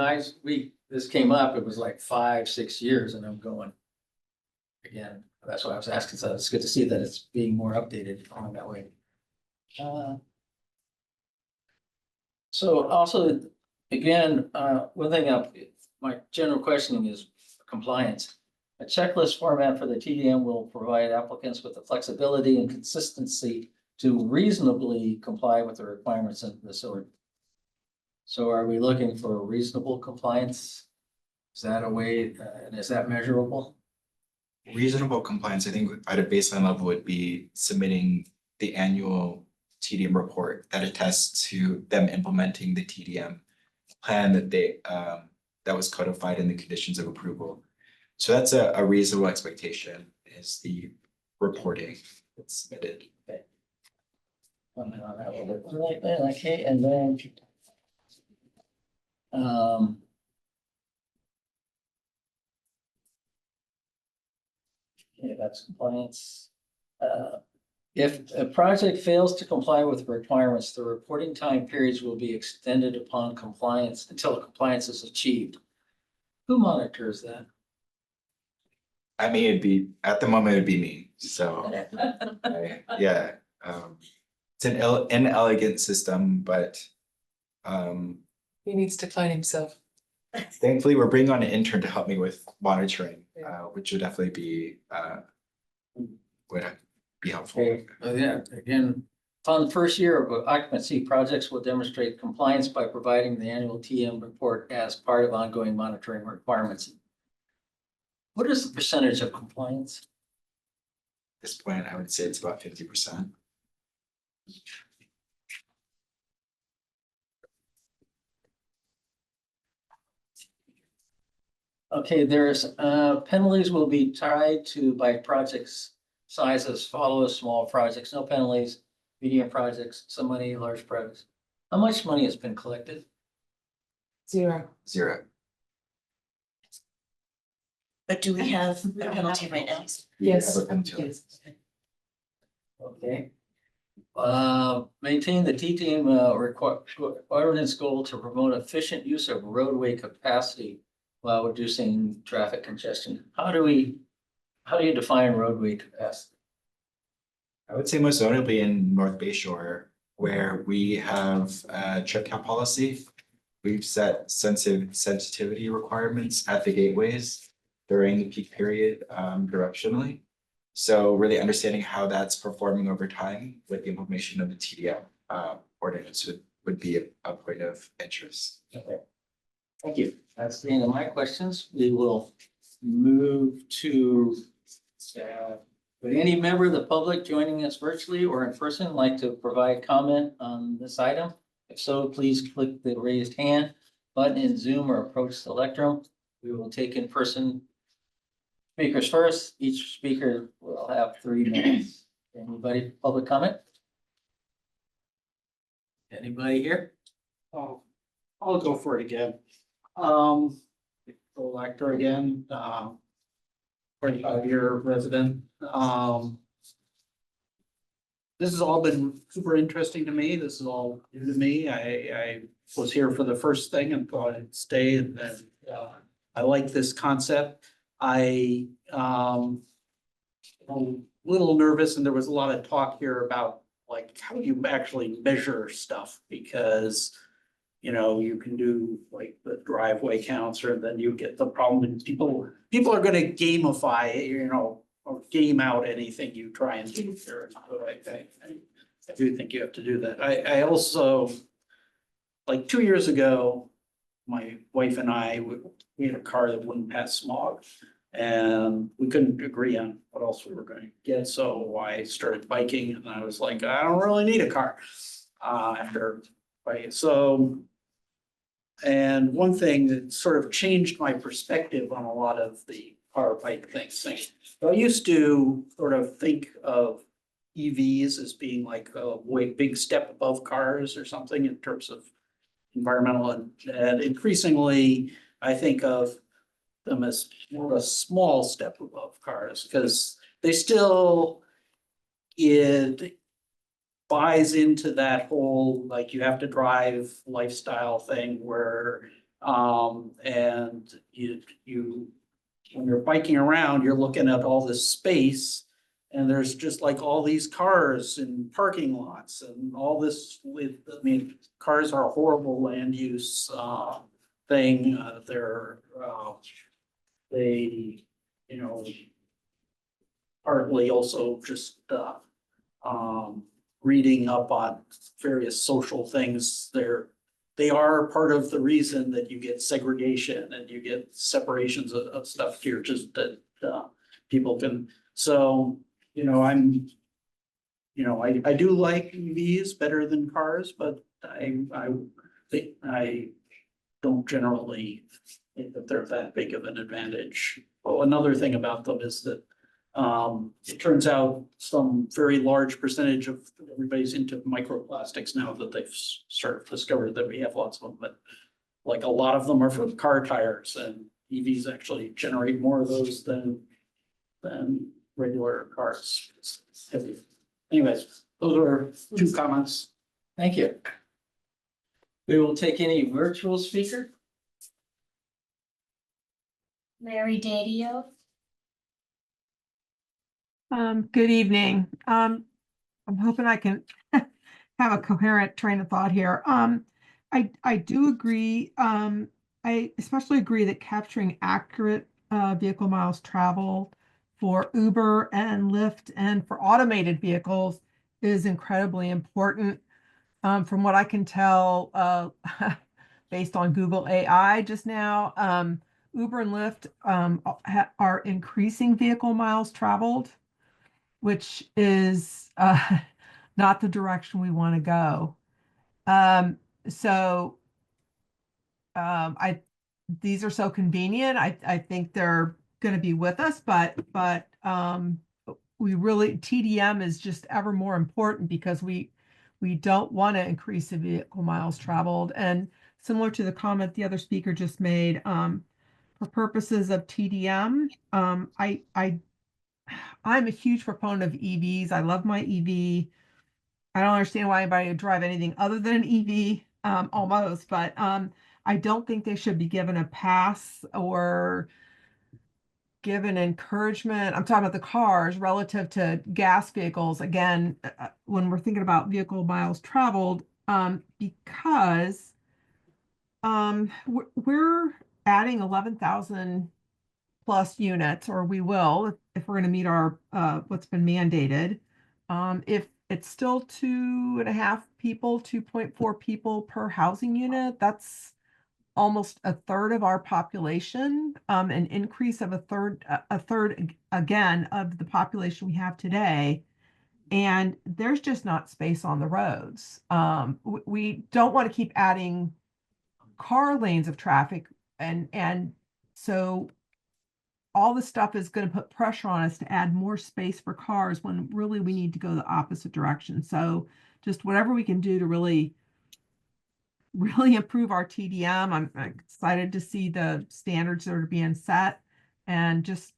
S1: this came up, it was like 5-6 years and I'm going. Again, that's why I was asking, so it's good to see that it's being more updated on that way. So also, again, one thing, my general questioning is compliance. A checklist format for the TDM will provide applicants with the flexibility and consistency to reasonably comply with the requirements of this order. So are we looking for reasonable compliance? Is that a way, and is that measurable?
S17: Reasonable compliance, I think at a baseline level would be submitting the annual TDM report that attests to them implementing the TDM plan that that was codified in the conditions of approval. So that's a reasonable expectation, is the reporting that's submitted.
S1: Okay, and then okay, that's compliance. If a project fails to comply with requirements, the reporting time periods will be extended upon compliance until compliance is achieved. Who monitors that?
S17: I mean, at the moment, it'd be me, so. Yeah, it's an inelegant system, but
S18: He needs to clone himself.
S17: thankfully, we're bringing on an intern to help me with monitoring, which would definitely be helpful.
S1: Okay, yeah, again, upon the first year of occupancy, projects will demonstrate compliance by providing the annual TM report as part of ongoing monitoring requirements. What is the percentage of compliance?
S17: At this point, I would say it's about 50%.
S1: Okay, there's penalties will be tied to by projects size as follows: small projects, no penalties; medium projects, some money; large projects. How much money has been collected?
S18: 0.
S17: 0.
S2: But do we have a penalty right now?
S18: Yes.
S17: Have a penalty.
S1: Okay. Maintain the T-team ordinance goal to promote efficient use of roadway capacity while reducing traffic congestion. How do you define roadway capacity?
S17: I would say most notably in North Bay Shore, where we have a trip count policy. We've set sensitivity requirements at the gateways during the peak period directionally. So really understanding how that's performing over time with the implementation of the TDM ordinance would be a point of interest.
S1: Okay. Thank you. That's the end of my questions. We will move to would any member of the public joining us virtually or in person like to provide comment on this item? If so, please click the raised hand button in Zoom or approach the lectern. We will take in-person speakers first. Each speaker will have 3 minutes. Anybody, public comment? Anybody here?
S5: Oh, I'll go for it again. The elector again, 45-year resident. This has all been super interesting to me. This is all new to me. I was here for the first thing and thought I'd stay and I like this concept. I'm a little nervous and there was a lot of talk here about like how you actually measure stuff because you know, you can do like the driveway counts or then you get the problem and people are gonna gamify it, you know, or game out anything you try and do here. So I do think you have to do that. I also, like 2 years ago, my wife and I, we had a car that wouldn't pass smog. And we couldn't agree on what else we were going to get, so I started biking and I was like, I don't really need a car. After biking, so. And one thing that sort of changed my perspective on a lot of the car bike things. I used to sort of think of EVs as being like a way big step above cars or something in terms of environmental and increasingly I think of them as more of a small step above cars because they still it buys into that whole like you have to drive lifestyle thing where and you when you're biking around you're looking at all this space and there's just like all these cars in parking lots and all this with I mean cars are a horrible land use thing they're they, you know, partly also just reading up on various social things. They are part of the reason that you get segregation and you get separations of stuff here, just that people can. So, you know, I do like EVs better than cars, but I think I don't generally think that they're that big of an advantage. Well, another thing about them is that it turns out some very large percentage of everybody's into microplastics now that they've sort of discovered that we have lots of them, but like a lot of them are from car tires and EVs actually generate more of those than regular cars. Anyways, those are 2 comments.
S1: Thank you. We will take any virtual speaker.
S3: Mary Dadio.
S15: Good evening. I'm hoping I can have a coherent train of thought here. I do agree. I especially agree that capturing accurate vehicle miles traveled for Uber and Lyft and for automated vehicles is incredibly important. From what I can tell, based on Google AI just now, Uber and Lyft are increasing vehicle miles traveled, which is not the direction we want to go. These are so convenient. I think they're going to be with us, but we really TDM is just ever more important because we don't want to increase the vehicle miles traveled. And similar to the comment the other speaker just made, for purposes of TDM, I'm a huge proponent of EVs. I love my EV. I don't understand why anybody would drive anything other than an EV, almost, but I don't think they should be given a pass or given encouragement. I'm talking about the cars relative to gas vehicles. Again, when we're thinking about vehicle miles traveled, because we're adding 11,000 plus units, or we will if we're going to meet our what's been mandated. If it's still 2.5 people, 2.4 people per housing unit, that's almost a third of our population, an increase of a third again of the population we have today. And there's just not space on the roads. We don't want to keep adding car lanes of traffic, and so all this stuff is going to put pressure on us to add more space for cars when really we need to go the opposite direction. So just whatever we can do to really improve our TDM. I'm excited to see the standards that are being set, and just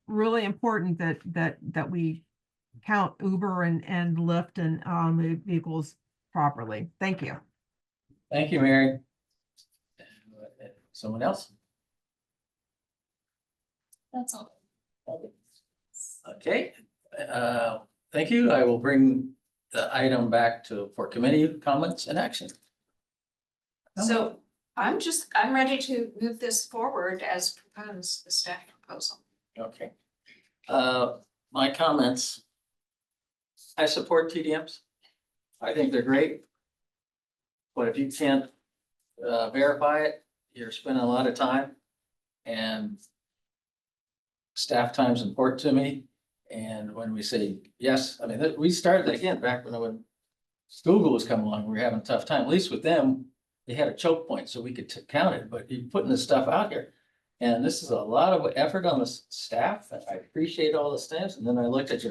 S15: really important that we count Uber and Lyft and the vehicles properly. Thank you.
S1: Thank you, Mary. Someone else?
S3: That's all.
S1: Okay, thank you. I will bring the item back for committee comments and action.
S4: So I'm ready to move this forward as proposed, the staff proposal.
S1: Okay. My comments. I support TDMs. I think they're great. But if you can't verify it, you're spending a lot of time, and staff time is important to me. And when we say yes, I mean, we started again back when Google was coming along, we were having a tough time. At least with them, they had a choke point so we could count it, but you're putting this stuff out here. And this is a lot of effort on the staff. I appreciate all the staff. And then I looked at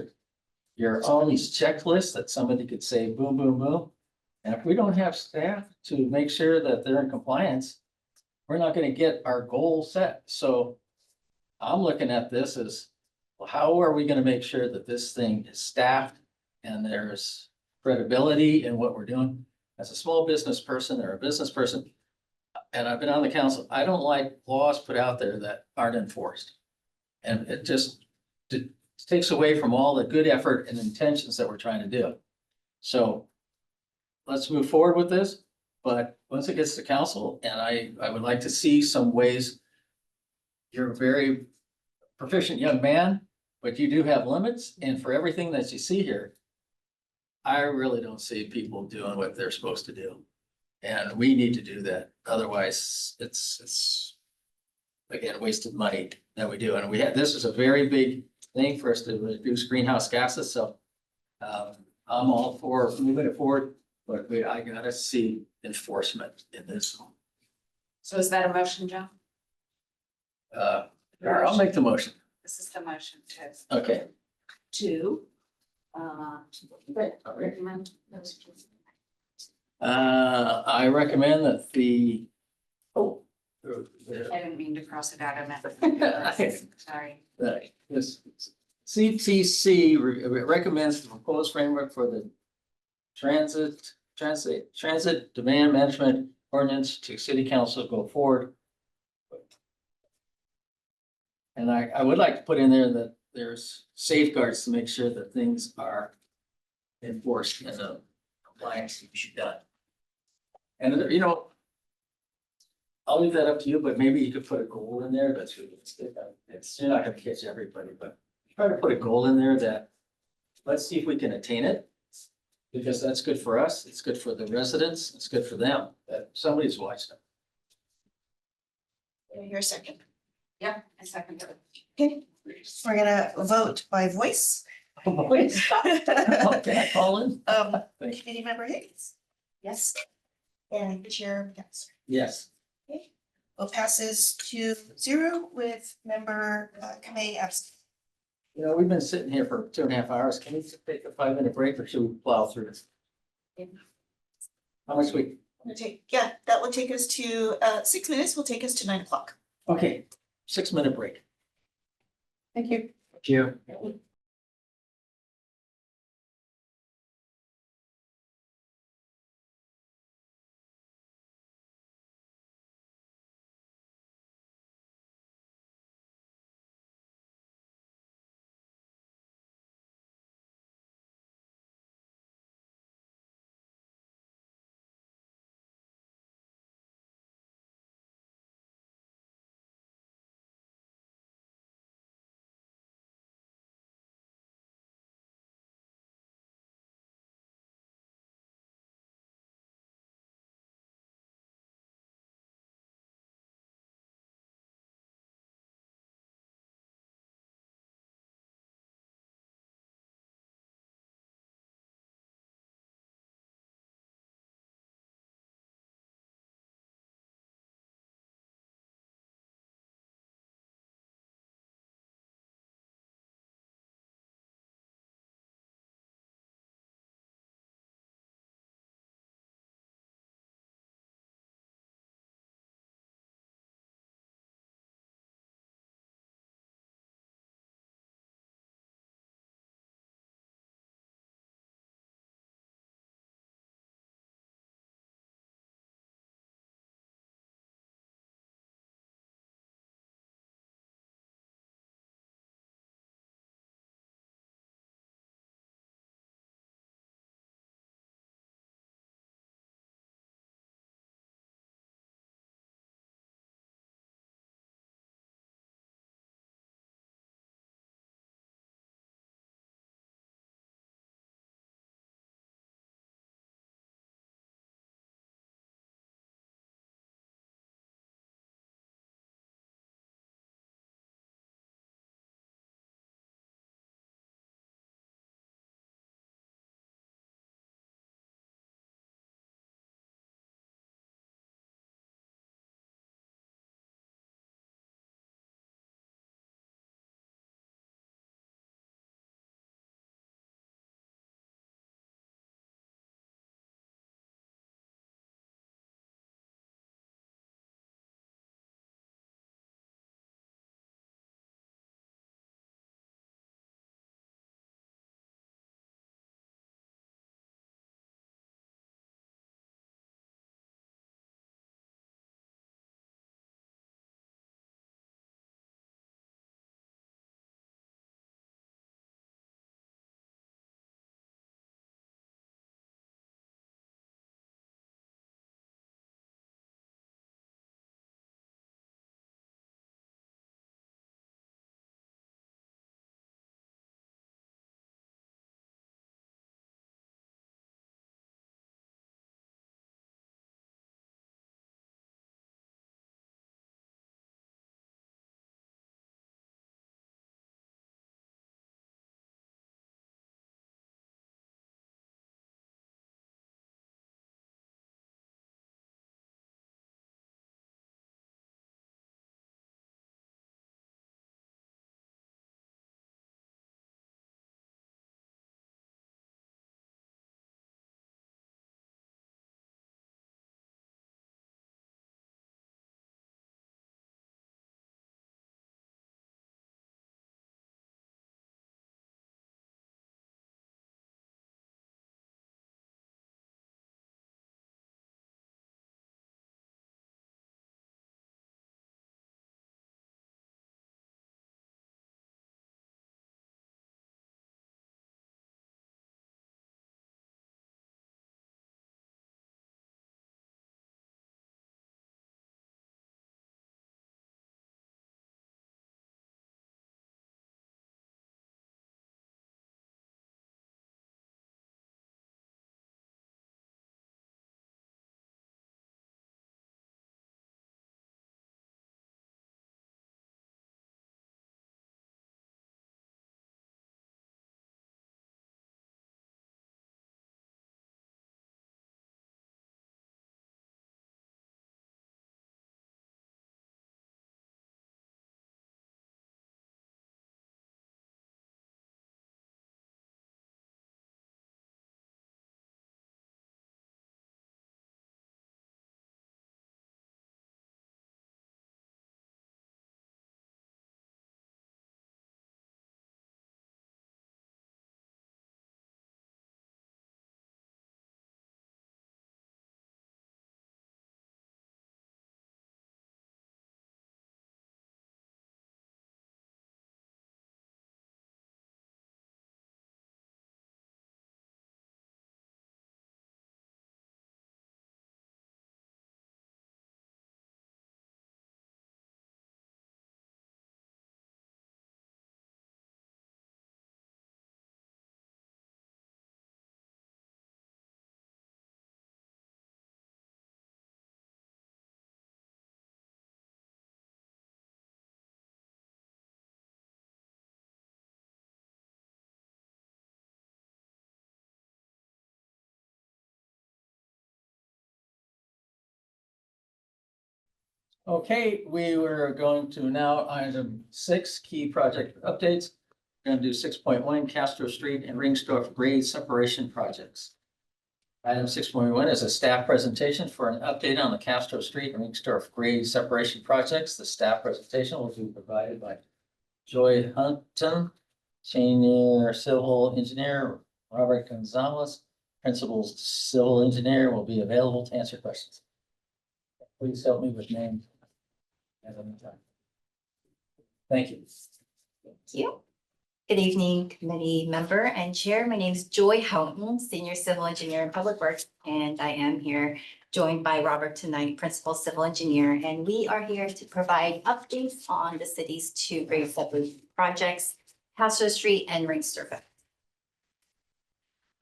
S1: your all these checklists that somebody could say, boom, boom, boom. And if we don't have staff to make sure that they're in compliance, we're not going to get our goal set. So I'm looking at this as, well, how are we going to make sure that this thing is staffed and there's credibility in what we're doing? As a small business person or a business person, and I've been on the council, I don't like laws put out there that aren't enforced. And it just takes away from all the good effort and intentions that we're trying to do. So let's move forward with this. But once it gets to council, and I would like to see some ways. You're a very proficient young man, but you do have limits. And for everything that you see here, I really don't see people doing what they're supposed to do. And we need to do that. Otherwise, it's again, wasted money that we do. And this is a very big thing for us to reduce greenhouse gases. So I'm all for moving it forward, but I gotta see enforcement in this.
S4: So is that a motion, John?
S1: I'll make the motion.
S4: This is the motion to.
S1: Okay.
S4: Recommend those.
S1: I recommend that
S4: I didn't mean to cross it out. I meant. Sorry.
S1: This CTC recommends the proposed framework for the transit demand management ordinance to city council go forward. And I would like to put in there that there's safeguards to make sure that things are enforced and the compliance should be done. And I'll leave that up to you, but maybe you could put a goal in there. That's really, you're not gonna catch everybody, but try to put a goal in there that, let's see if we can attain it. Because that's good for us, it's good for the residents, it's good for them, that somebody's watching them.
S2: Your second.
S4: Yeah, I second it.
S2: Okay, we're gonna vote by voice.
S1: Okay, Colin?
S2: Committee member Hicks? Yes. And Chair Gensler?
S1: Yes.
S2: Okay, well, passes 2-0 with member Kamei absent.
S1: We've been sitting here for 2.5 hours. Can we take a 5-minute break or should we plow through this? How much we,
S2: Yeah, that will take us to 6 minutes, will take us to 9 o'clock.
S1: okay, 6-minute break.
S18: Thank you.
S1: Thank you. Okay, we were going to now item 6, key project updates. Going to do 6.1 Castro Street and Ringsdorf grade separation projects. Item 6.1 is a staff presentation for an update on the Castro Street and Ringsdorf grade separation projects. The staff presentation will be provided by Joy Hunton, senior civil engineer, Robert Gonzalez, principal civil engineer, will be available to answer questions. Please help me with names. Thank you.
S20: Thank you. Good evening, committee member and chair. My name is Joy Houghton, senior civil engineer in public works, and I am here joined by Robert tonight, principal civil engineer, and we are here to provide updates on the city's 2 grade separation projects, Castro Street and Ringsdorf.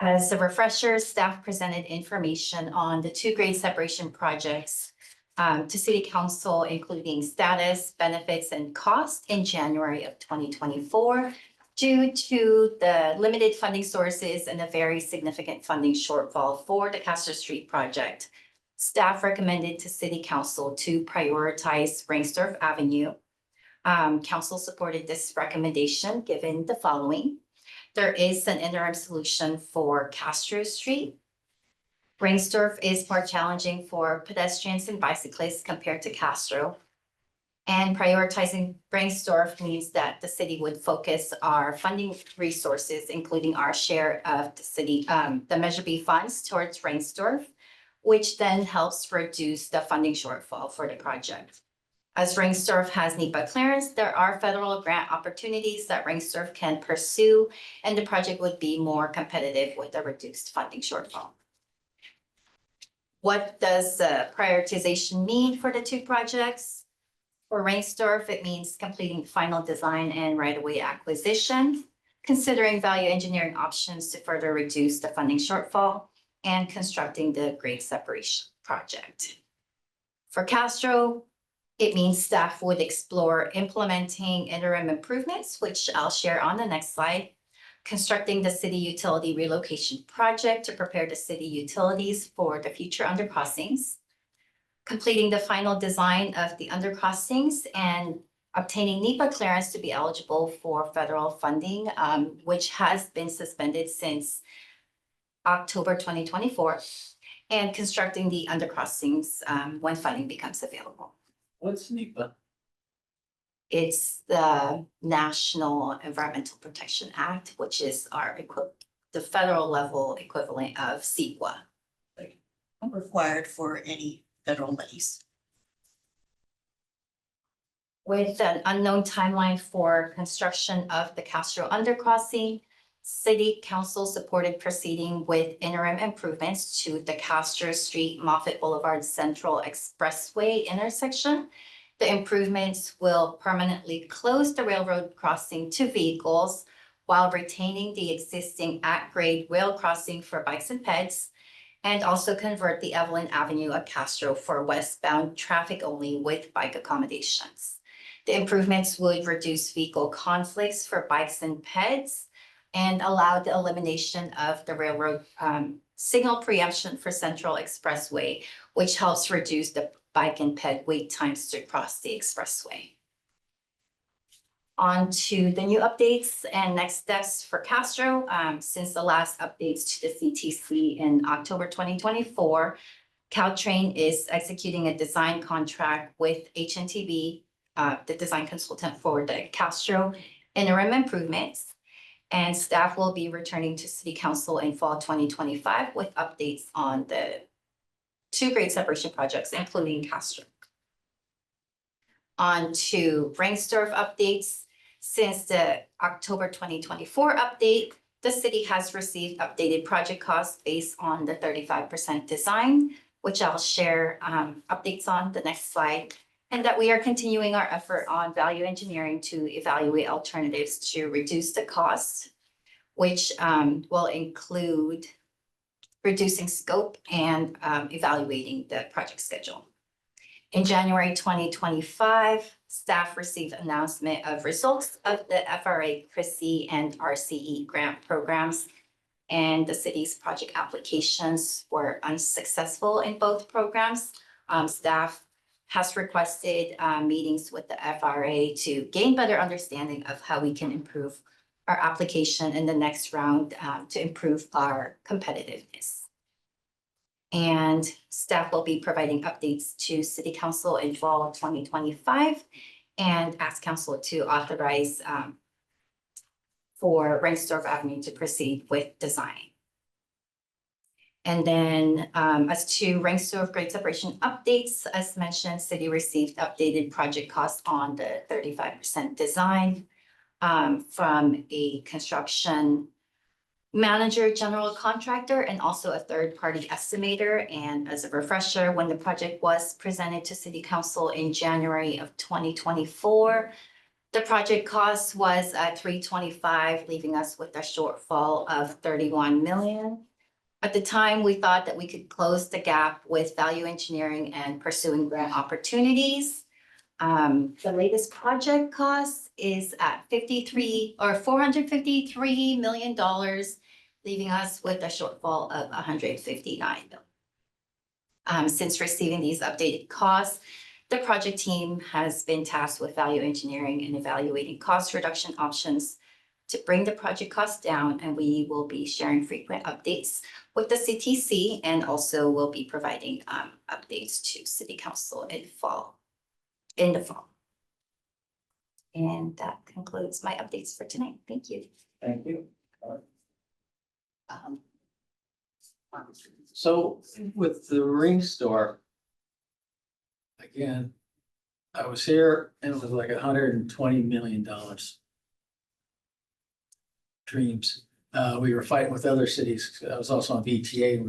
S20: As a refresher, staff presented information on the 2 grade separation projects to City Council, including status, benefits, and cost in January of 2024. Due to the limited funding sources and a very significant funding shortfall for the Castro Street project, staff recommended to City Council to prioritize Ringsdorf Avenue. Council supported this recommendation given the following. There is an interim solution for Castro Street. Ringsdorf is more challenging for pedestrians and bicyclists compared to Castro. And prioritizing Ringsdorf means that the city would focus our funding resources, including our share of the city, the Measure B funds towards Ringsdorf, which then helps reduce the funding shortfall for the project. As Ringsdorf has NEPA clearance, there are federal grant opportunities that Ringsdorf can pursue, and the project would be more competitive with a reduced funding shortfall. What does prioritization mean for the 2 projects? For Ringsdorf, it means completing final design and right-of-way acquisition, considering value engineering options to further reduce the funding shortfall, and constructing the grade separation project. For Castro, it means staff would explore implementing interim improvements, which I'll share on the next slide, constructing the city utility relocation project to prepare the city utilities for the future undercrossings, completing the final design of the undercrossings, and obtaining NEPA clearance to be eligible for federal funding, which has been suspended since October 2024, and constructing the undercrossings when funding becomes available.
S1: What's NEPA?
S20: It's the National Environmental Protection Act, which is the federal level equivalent of CEQA.
S2: Required for any federal monies.
S20: With an unknown timeline for construction of the Castro undercrossing, City Council supported proceeding with interim improvements to the Castro Street Moffett Boulevard Central Expressway intersection. The improvements will permanently close the railroad crossing to vehicles while retaining the existing at-grade rail crossing for bikes and peds, and also convert the Evelyn Avenue at Castro for westbound traffic only with bike accommodations. The improvements would reduce vehicle conflicts for bikes and peds and allow the elimination of the railroad signal preemption for Central Expressway, which helps reduce the bike and ped wait times to cross the expressway. On to the new updates and next steps for Castro. Since the last updates to the CTC in October 2024, Caltrain is executing a design contract with HNTB, the design consultant for the Castro interim improvements. And staff will be returning to City Council in fall 2025 with updates on the 2 grade separation projects, including Castro. On to Ringsdorf updates. Since the October 2024 update, the city has received updated project costs based on the 35% design, which I'll share updates on the next slide, and that we are continuing our effort on value engineering to evaluate alternatives to reduce the costs, which will include reducing scope and evaluating the project schedule. In January 2025, staff received announcement of results of the FRA, CRISI, and RCE grant programs, and the city's project applications were unsuccessful in both programs. Staff has requested meetings with the FRA to gain better understanding of how we can improve our application in the next round to improve our competitiveness. And staff will be providing updates to City Council in fall 2025 and ask Council to authorize for Rengstorff Avenue to proceed with design. And then as to Rengstorff grade separation updates, as mentioned, city received updated project costs on the 35% design from a construction manager, general contractor, and also a third-party estimator. And as a refresher, when the project was presented to City Council in January of 2024, the project cost was at $325, leaving us with a shortfall of 31 million. At the time, we thought that we could close the gap with value engineering and pursuing grant opportunities. The latest project cost is at $453 million, leaving us with a shortfall of 159 million. Since receiving these updated costs, the project team has been tasked with value engineering and evaluating cost reduction options to bring the project costs down, and we will be sharing frequent updates with the CTC, and also will be providing updates to City Council in the fall. And that concludes my updates for tonight. Thank you.
S1: Thank you. So with the ring store, again, I was here and it was like $120 million. Dreams. We were fighting with other cities. I was also on VTA.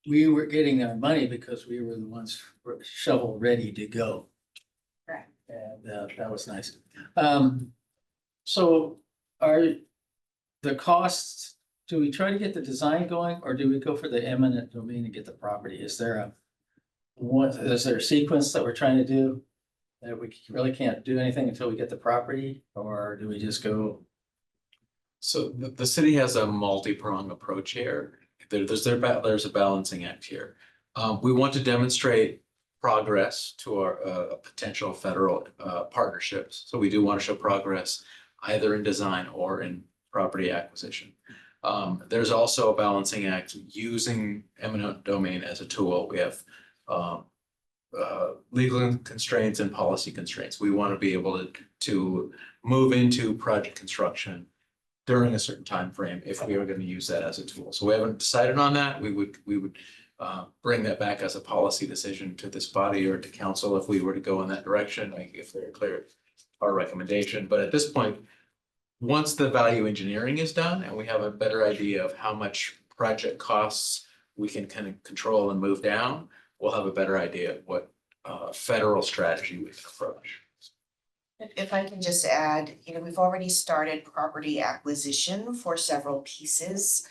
S1: We were getting our money because we were the ones shovel ready to go.
S20: Right.
S1: And that was nice. So are the costs, do we try to get the design going, or do we go for the eminent domain and get the property? Is there a sequence that we're trying to do? That we really can't do anything until we get the property, or do we just go?
S7: So the city has a multi-pronged approach here. There's a balancing act here. We want to demonstrate progress to our potential federal partnerships. So we do want to show progress either in design or in property acquisition. There's also a balancing act using eminent domain as a tool. We have legal constraints and policy constraints. We want to be able to move into project construction during a certain time frame if we are going to use that as a tool. So we haven't decided on that. We would bring that back as a policy decision to this body or to council if we were to go in that direction, like if they're clear our recommendation. But at this point, once the value engineering is done and we have a better idea of how much project costs we can kind of control and move down, we'll have a better idea of what federal strategy we can approach.
S2: If I can just add, we've already started property acquisition for several pieces.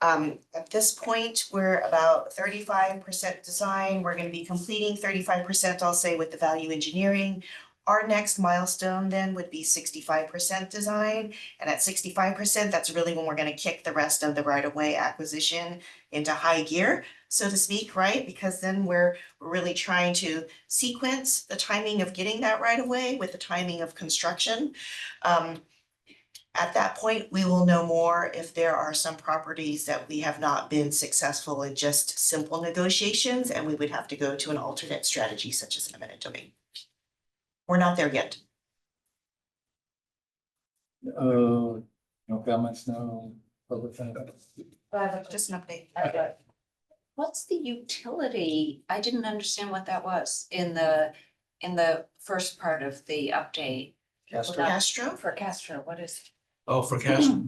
S2: At this point, we're about 35% design. We're going to be completing 35%, I'll say, with the value engineering. Our next milestone then would be 65% design. And at 65%, that's really when we're going to kick the rest of the right-of-way acquisition into high gear, so to speak, right? Because then we're really trying to sequence the timing of getting that right-of-way with the timing of construction. At that point, we will know more if there are some properties that we have not been successful in just simple negotiations, and we would have to go to an alternate strategy such as eminent domain. We're not there yet.
S1: No comments, no public comment.
S2: Just an update.
S4: What's the utility? I didn't understand what that was in the first part of the update.
S2: Castro?
S4: For Castro, what is it?
S7: Oh, for Castro.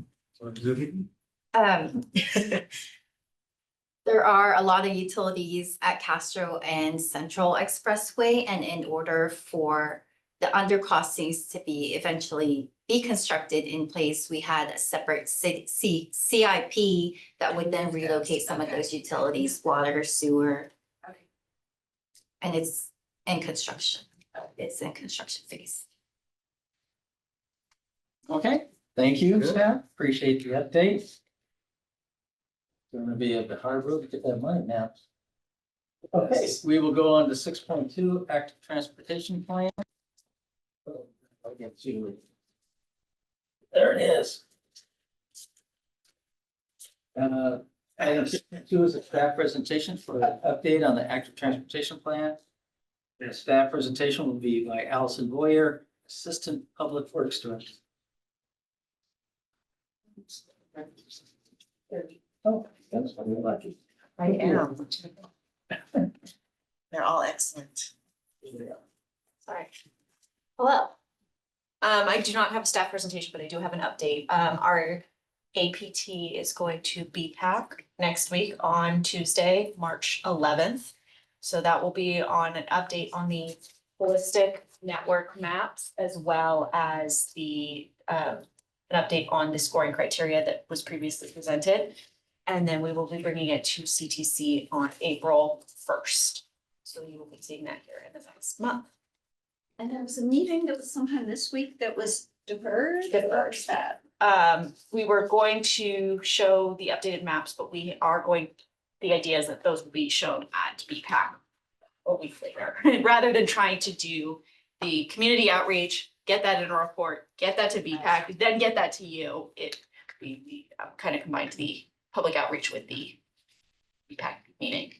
S20: There are a lot of utilities at Castro and Central Expressway, and in order for the undercrossings to be eventually be constructed in place, we had a separate CIP that would then relocate some of those utilities, water, sewer. And it's in construction. It's in construction phase.
S1: Okay, thank you, staff. Appreciate the update. It's gonna be a hard road to get that money now. Okay, we will go on to 6.2, active transportation plan. I'll get to. There it is. Item 6.2 is a staff presentation for an update on the active transportation plan. The staff presentation will be by Allison Boyer, Assistant Public Works Director. Oh, that's what you're lucky.
S2: I am. They're all excellent.
S21: Sorry. Hello. I do not have a staff presentation, but I do have an update. Our APT is going to BPAC next week on Tuesday, March 11th. So that will be on an update on the holistic network maps as well as the an update on the scoring criteria that was previously presented. And then we will be bringing it to CTC on April 1st. So you will be seeing that here in the next month.
S4: And there was a meeting that was sometime this week that was deferred.
S21: That. We were going to show the updated maps, but we are going, the idea is that those will be shown at BPAC a week later, rather than trying to do the community outreach, get that in a report, get that to BPAC, then get that to you. It could be kind of combined the public outreach with the BPAC meeting.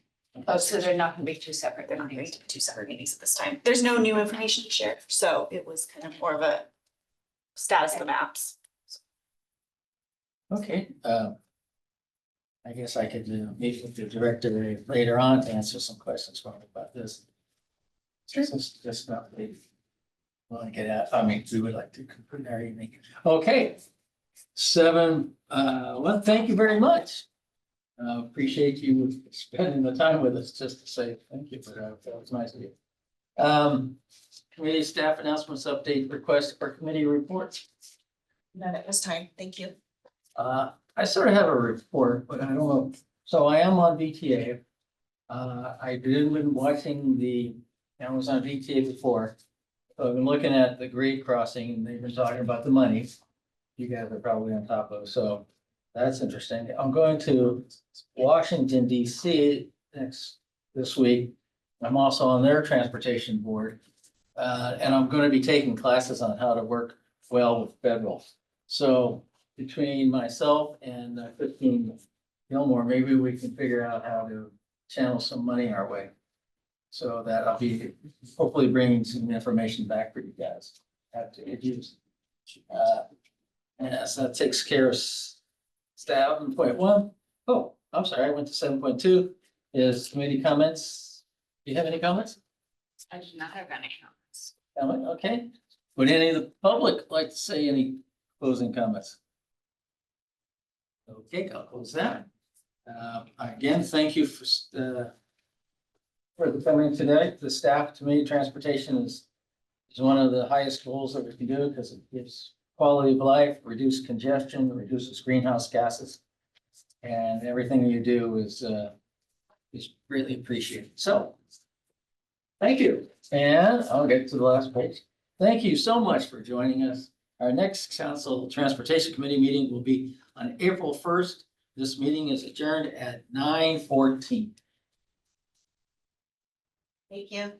S4: Oh, so they're not gonna be two separate,
S21: They're not going to be two separate meetings at this time. There's no new information to share, so it was kind of more of a status of the maps.
S1: Okay, I guess I could meet with the director later on to answer some questions for me about this. Just not really want to get out, I mean, we would like to conclude our evening. Okay. 7, well, thank you very much. Appreciate you spending the time with us, just to say thank you, but that was nice of you. Committee staff announcements, update request for committee reports.
S2: None at this time. Thank you.
S1: I sort of have a report, but I don't know. So I am on VTA. I did been watching I was on VTA before. So I've been looking at the grade crossing and they've been talking about the money. You guys are probably on top of, so that's interesting. I'm going to Washington DC this week. I'm also on their transportation board. And I'm going to be taking classes on how to work well with federal. So between myself and Christine Gilmore, maybe we can figure out how to channel some money our way. So that I'll be hopefully bringing some information back for you guys. Have to use. Yes, that takes care of staff 7.1. Oh, I'm sorry, I went to 7.2 is committee comments. Do you have any comments?
S4: I do not have any comments.
S1: Okay. Would any of the public like to say any closing comments? Okay, I'll close that. Again, thank you for coming today. The staff, to me, transportation is one of the highest goals that we can do because it gives quality of life, reduce congestion, reduces greenhouse gases. And everything you do is greatly appreciated. So thank you. And I'll get to the last page. Thank you so much for joining us. Our next Council Transportation Committee meeting will be on April 1st. This meeting is adjourned at 9:14.
S2: Thank you.